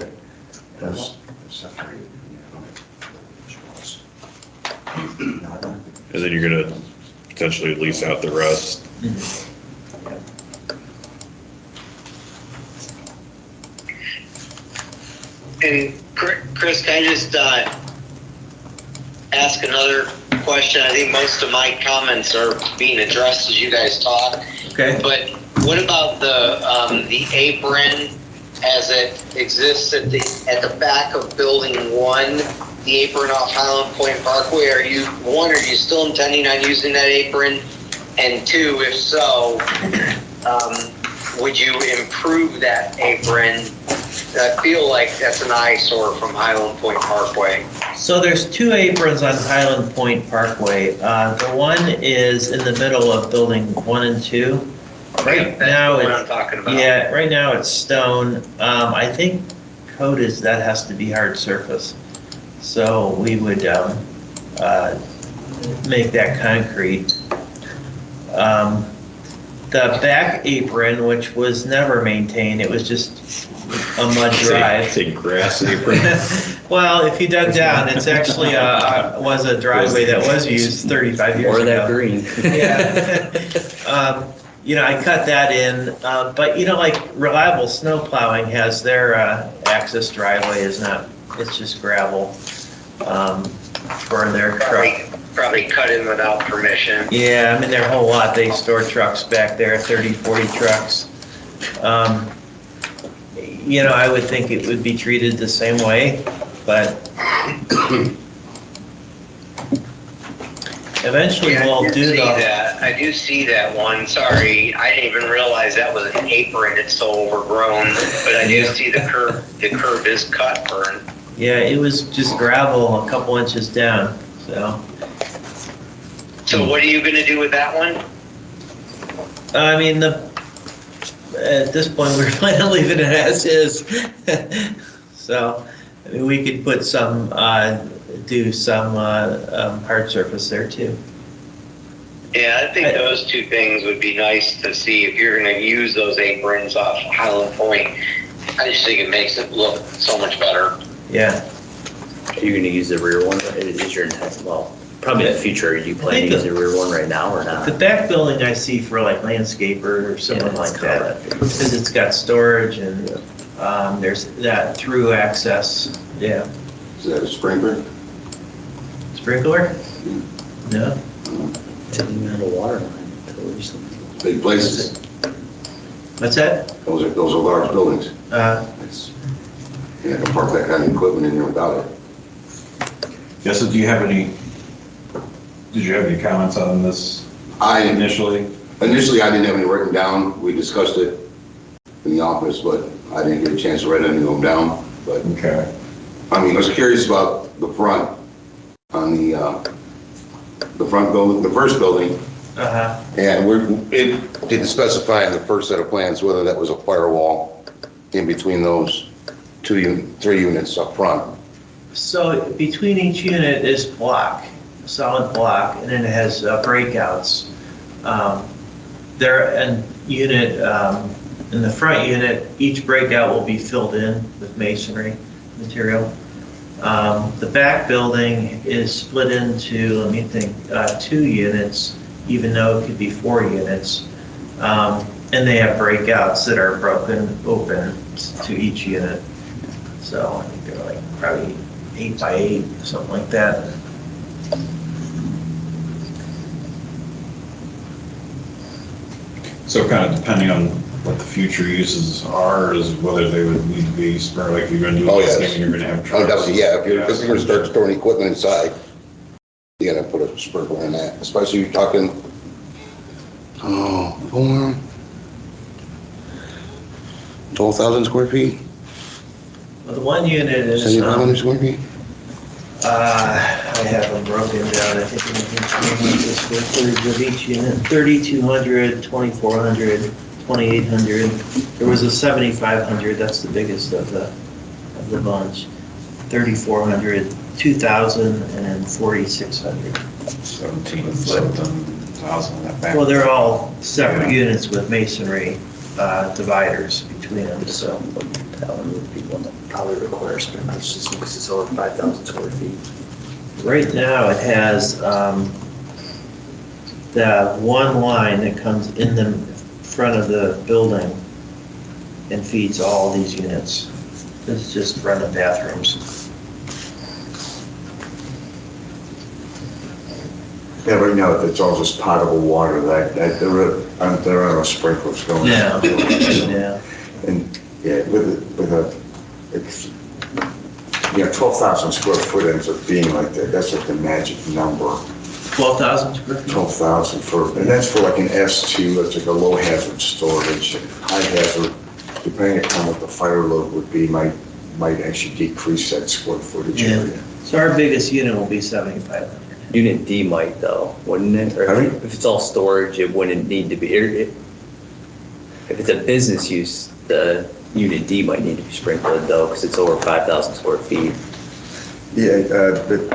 And then you're gonna potentially lease out the rest. And Chris, can I just ask another question? I think most of my comments are being addressed as you guys talk. Okay. But what about the apron as it exists at the back of building 1, the apron off Highland Point Parkway? Are you still intending on using that apron? And 2, if so, would you improve that apron? I feel like that's an eyesore from Highland Point Parkway. So there's 2 aprons on Highland Point Parkway. The one is in the middle of building 1 and 2. Right now, That's what I'm talking about. Yeah, right now it's stone. I think code is that has to be hard surface. So we would make that concrete. The back apron, which was never maintained, it was just a mud drive. Say grass apron. Well, if you dug down, it's actually was a driveway that was used 35 years ago. Or that green. Yeah. You know, I cut that in, but you know, like Reliable Snow Plowing has their access driveway is not, it's just gravel for their truck. Probably cut in without permission. Yeah, I mean, their whole lot, they store trucks back there, 30, 40 trucks. You know, I would think it would be treated the same way, but eventually we'll do that. I do see that one. Sorry, I didn't even realize that was an apron. It's so overgrown. But I do see the curb. The curb is cut, Vern. Yeah, it was just gravel a couple inches down, so. So what are you going to do with that one? I mean, at this point, we're planning on leaving it as is. So, I mean, we could put some, do some hard surface there too. Yeah, I think those two things would be nice to see if you're gonna use those aprons off Highland Point. I just think it makes it look so much better. Yeah. Are you gonna use the rear one? Is your intent, well, probably in the future, are you planning to use the rear one right now or not? The back building I see for like landscaper or someone like that, because it's got storage and there's that through access, yeah. Is that a sprinkler? Sprinkler? No. Didn't have a water line. Big places. What's that? Those are large buildings. You have to park that kind of equipment in there without it. Yes, so did you have any comments on this initially? Initially, I didn't have any written down. We discussed it in the office, but I didn't get a chance to write any of them down. But okay. I mean, I was curious about the front on the front building, the first building. And it didn't specify in the first set of plans whether that was a firewall in between those three units up front. So between each unit is block, solid block, and then it has breakouts. In the front unit, each breakout will be filled in with masonry material. The back building is split into, let me think, 2 units, even though it could be 4 units. And they have breakouts that are broken open to each unit. So I think they're like probably 8 by 8, something like that. So kind of depending on what the future uses are, is whether they would need to be sprinkled, like you're going to do this thing and you're going to have trucks. Oh, definitely, yeah. If you're going to start storing equipment inside, you got to put a sprinkler in that, especially you're talking, 12,000 square feet? Well, the one unit is, 7,500 square feet? I have them broken down, I think the square footage of each unit, 3,200, 2,400, 2,800. There was a 7,500, that's the biggest of the bunch. 3,400, 2,000, and 4,600. 17,000 in that back. Well, they're all separate units with masonry dividers between them, so. That one would be one that probably requires sprinklers just because it's over 5,000 square feet. Right now, it has that one line that comes in the front of the building and feeds all these units. This is just front of bathrooms. Yeah, right now, it's all just potable water, there aren't no sprinklers going. Yeah, yeah. And, yeah, it's, 12,000 square foot ends up being like that, that's like the magic number. 12,000 square feet? 12,000 and that's for like an S2, that's like a low hazard storage. High hazard, depending upon what the fire load would be, might actually decrease that square footage area. So our biggest unit will be 7,500. Unit D might though, wouldn't it? Or if it's all storage, it wouldn't need to be. If it's a business use, the Unit D might need to be sprinkled though, because it's over 5,000 square feet. Yeah, the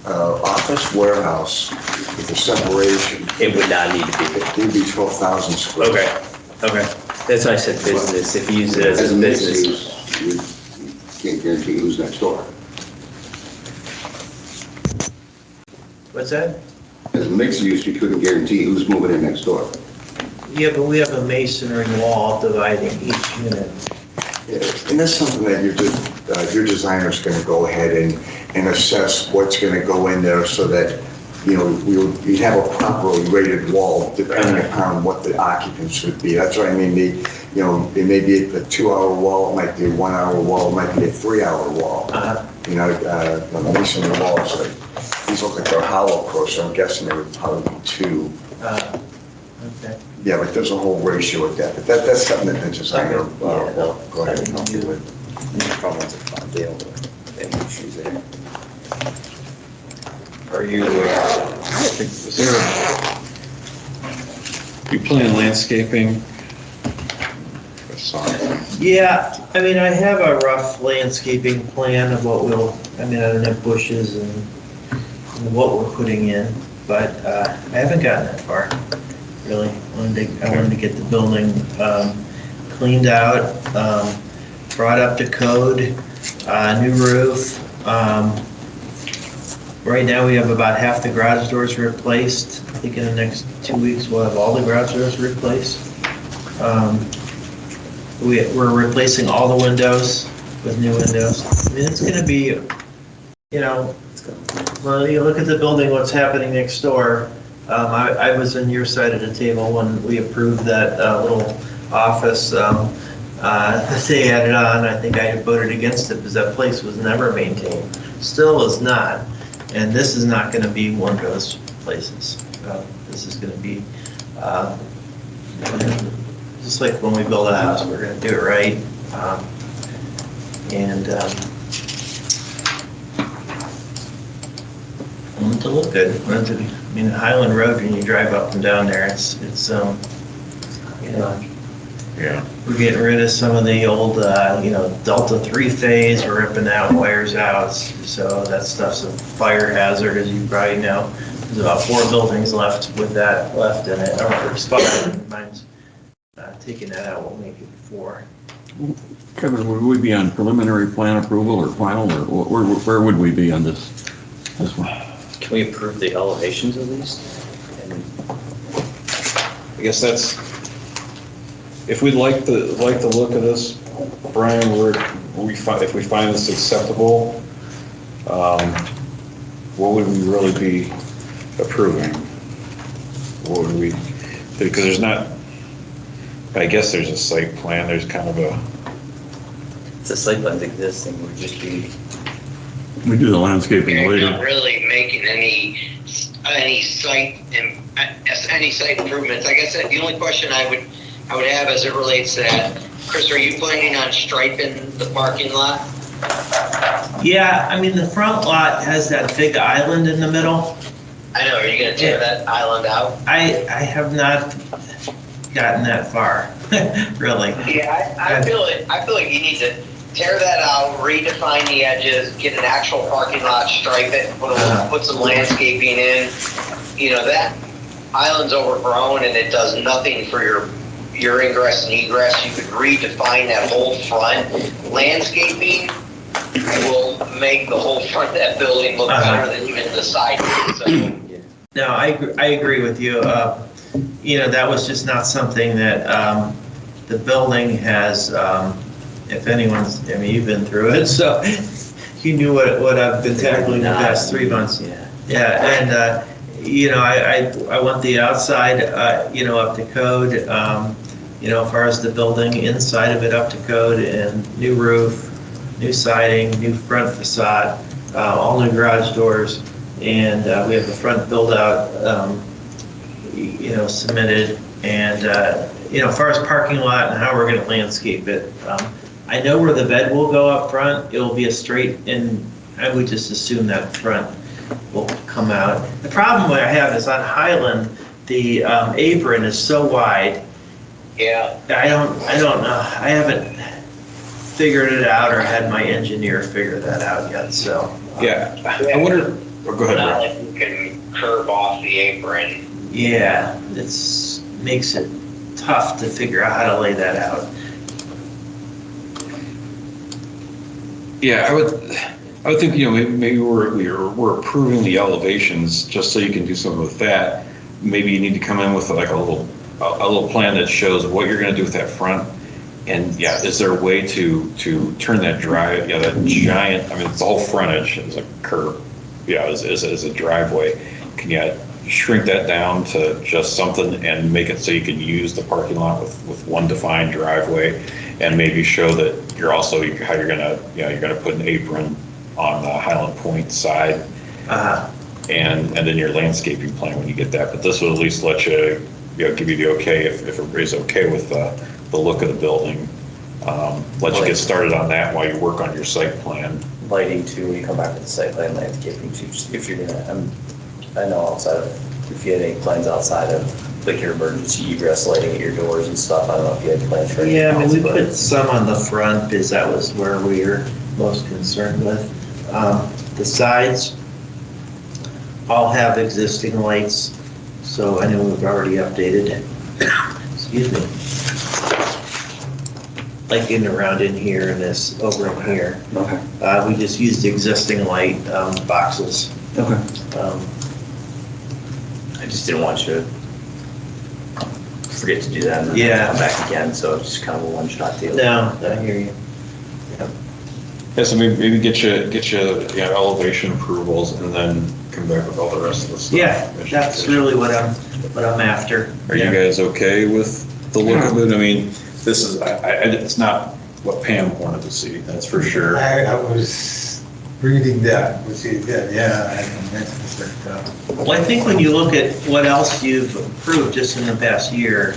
office warehouse with the separation. It would not need to be. It would be 12,000 square. Okay, okay. That's why I said business. If you use it as a business. You can't guarantee who's next door. What's that? As a mixed use, you couldn't guarantee who's moving in next door. Yeah, but we have a masonry wall dividing each unit. Yeah, and that's something that your designer's going to go ahead and assess what's going to go in there so that, you have a properly rated wall depending upon what the occupants would be. That's what I mean. It may be a 2-hour wall, it might be a 1-hour wall, it might be a 3-hour wall. The masonry walls, these look like they're hollow core, so I'm guessing they would probably be 2. Okay. Yeah, but there's a whole ratio with that. But that's something that the designer will go ahead and help you with. Problems are fun. They don't have any issues there. Are you, you plan landscaping? Yeah, I mean, I have a rough landscaping plan of what I don't have bushes and what we're putting in. but I haven't gotten that far, really. I wanted to get the building cleaned out, brought up to code, new roof. Right now, we have about half the garage doors replaced. I think in the next 2 weeks, we'll have all the garage doors replaced. We're replacing all the windows with new windows. I mean, it's gonna be, well, you look at the building, what's happening next door. I was on your side of the table when we approved that little office that they added on. I think I voted against it because that place was never maintained. Still is not. And this is not going to be one of those places. This is going to be just like when we build a house, we're going to do it right. I want it to look good. I mean, Highland Road, when you drive up and down there, it's Yeah. We're getting rid of some of the old, Delta 3-phase, we're ripping out wires out, so that stuff's a fire hazard, as you probably know. There's about 4 buildings left with that left in it, or 5. Mine's taking that out, we'll make it 4. Kevin, would we be on preliminary plan approval or final, or where would we be on this one? Can we approve the elevations of these? I guess that's, if we'd like the look of this, Brian, if we find this acceptable, what would we really be approving? What would we, because there's not, I guess there's a site plan, there's kind of a. The site plan's existing, would just be. We do the landscaping later. Not really making any site improvements. I guess the only question I would have as it relates to that, Chris, are you planning on striping the parking lot? Yeah, I mean, the front lot has that big island in the middle. I know, are you gonna tear that island out? I have not gotten that far, really. Yeah, I feel like you need to tear that out, redefine the edges, get an actual parking lot, stripe it, put some landscaping in. That island's overgrown and it does nothing for your ingress and egress. You could redefine that whole front. Landscaping will make the whole front of that building look better than even the side. So. No, I agree with you. That was just not something that the building has, if anyone's, you've been through it, so you knew what I've been tackling the past 3 months. Yeah, and I want the outside, up to code. As far as the building, inside of it up to code, and new roof, new siding, new front facade, all new garage doors, and we have the front build out, submitted, and as far as parking lot and how we're going to landscape it, I know where the bed will go up front. It'll be a straight, and I would just assume that front will come out. The problem I have is on Highland, the apron is so wide. Yeah. I don't know. I haven't figured it out or had my engineer figure that out yet. So. Yeah. I wonder. Oh, go ahead. Not like you can curve off the apron. Yeah, makes it tough to figure out how to lay that out. Yeah, I would think, maybe we're approving the elevations just so you can do something with that. Maybe you need to come in with like a little plan that shows what you're going to do with that front. And is there a way to turn that that giant, it's the whole frontage is a curb, is a driveway. Can you shrink that down to just something and make it so you can use the parking lot with one defined driveway, and maybe show that you're also how you're gonna put an apron on the Highland Point side, and then your landscaping plan when you get that. But this will at least let you, give you the okay if everybody's okay with the look of the building. Let you get started on that while you work on your site plan. Lighting too, when you come back with the site plan, landscaping too, if you're gonna, I know outside of, if you had any plans outside of like your emergency egress lighting at your doors and stuff, I don't know if you had plans for anything else, we put some on the front because that was where we were most concerned with. The sides, all have existing lights, so I know we've already updated. Excuse me. Like in around in here and this over in here. Okay. We just used existing light boxes. Okay. Um, I just didn't want you to forget to do that and then Yeah. come back again, so it's just kind of a one-shot deal. No, I hear you. Yeah, so maybe get you elevation approvals and then come back with all the rest of the stuff. Yeah, that's really what I'm after. Are you guys okay with the look of it? I mean, this is, it's not what Pam wanted to see, that's for sure. I was reading that, which you did, yeah, I mentioned it. Well, I think when you look at what else you've approved just in the past year,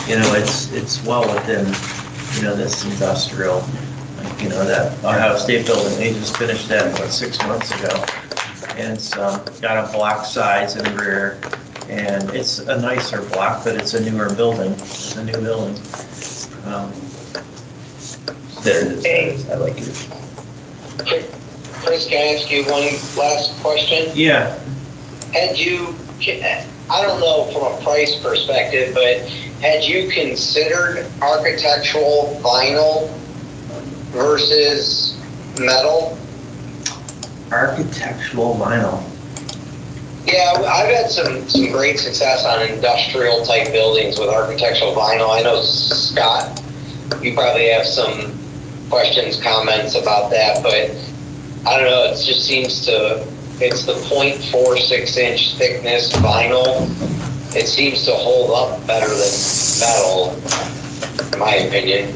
it's well within, this industrial, that Ohio State building, they just finished that, 6 months ago. And it's got a block size and rear, and it's a nicer block, but it's a newer building. It's a new building. There it is. I like it. Chris, can I ask you one last question? Yeah. I don't know from a price perspective, but had you considered architectural vinyl versus metal? Architectural vinyl. Yeah, I've had some great success on industrial type buildings with architectural vinyl. I know, Scott, you probably have some questions, comments about that, but I don't know, it just seems it's the 0.46 inch thickness vinyl. It seems to hold up better than metal, in my opinion.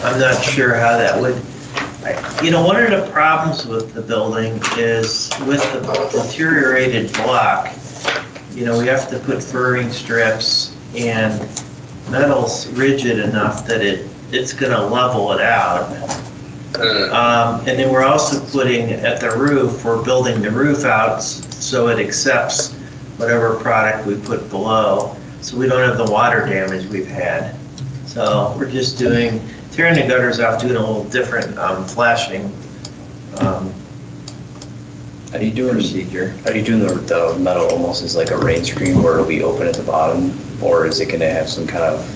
I'm not sure how that would, one of the problems with the building is with the deteriorated block, we have to put furring strips, and metal's rigid enough that it's gonna level it out. And then we're also putting at the roof, we're building the roof out so it accepts whatever product we put below, so we don't have the water damage we've had. So we're just tearing the gutters out, doing a little different flashing Are you doing procedure. Are you doing the metal almost as like a rain screen where it'll be open at the bottom, or is it going to have some kind of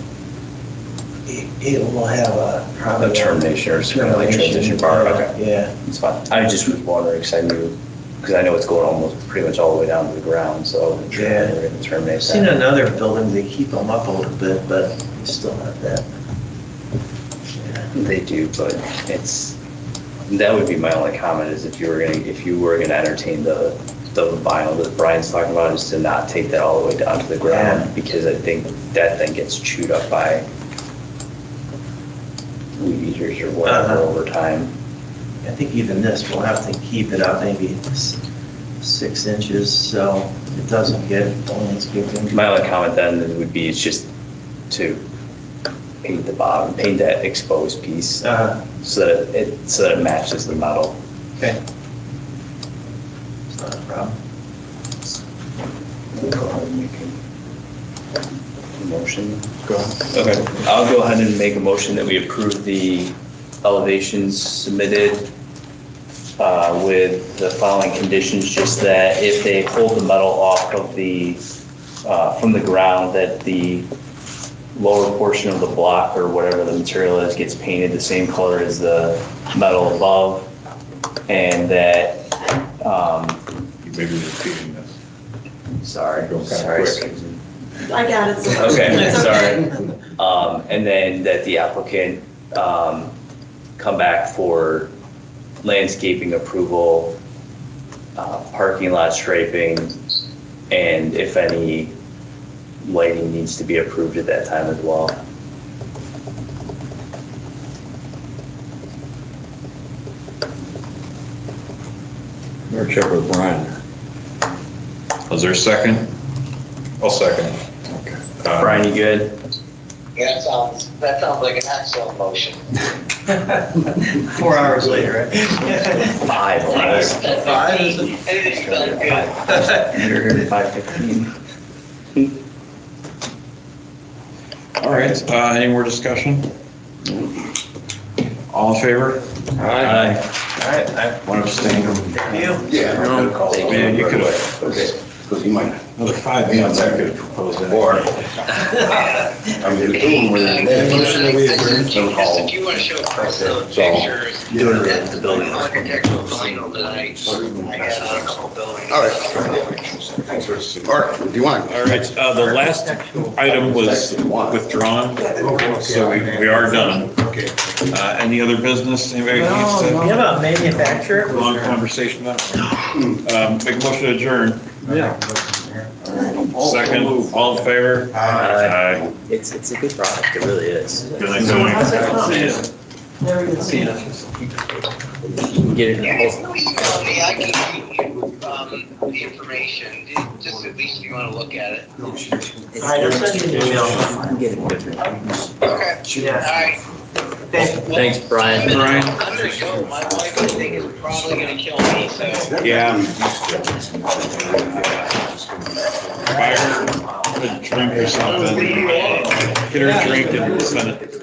it will have a termination or some kind of like transition bar? Okay, yeah, it's fine. I just was wondering because I know it's going almost pretty much all the way down to the ground, so yeah. We're going to terminate I've seen another building, they keep them up a little bit, but you still have that. They do, but that would be my only comment is if you were gonna entertain the vinyl that Brian's talking about, is to not take that all the way down to the ground, because I think that thing gets chewed up by weed eaters or whatever over time. I think even this, we'll have to keep it up maybe 6 inches, so it doesn't get landscaping. My only comment then would be it's just to paint the bottom, paint that exposed piece, so that it matches the metal. Okay. It's not a problem. Go ahead and make a motion. Go ahead. Okay, I'll go ahead and make a motion that we approve the elevations submitted with the following conditions, just that if they pull the metal off of from the ground, that the lower portion of the block or whatever the material is gets painted the same color as the metal above, and that You may be repeating this. sorry, Susan. I got it. Okay, sorry. And then that the applicant come back for landscaping approval, parking lot striping, and if any lighting needs to be approved at that time as well. Or check with Brian. Was there a second? I'll second. Okay. Brian, you good? That sounds like an excellent motion. 4 hours later, right? 5 hours. 5? Anything's done good. You're here at 5:15. All right, any more discussion? All in favor? Aye. All right, Want to abstain? thank you. Yeah. Man, you could have, Okay, because you might. another 5 minutes, I could have proposed that. Or, I mean, the two were in there. Motion that we adjourn. If you want to show some So, pictures, Doing it at the building. architectural final tonight, I had on a couple buildings. all right. All right, do you want? All right, the last item was withdrawn, so we are done. Okay. Any other business anybody needs How to, about manufacturer? long conversation about? Make a motion to adjourn. Yeah. Second, all in favor? Aye. It's a good product, it really is. Good night, So how's that Tony. come? Never even seen it. You can get it in Yeah, the if you email me, I can give you the information, just at least if you want to look at it. All right, I'll send you an email. I'm getting different. Okay. Yeah. All right. Thanks, Brian. Brian? I'm gonna go, my wife, I think, is probably gonna kill me, so. Yeah. Buy her a drink or something. Get her a drink and send it.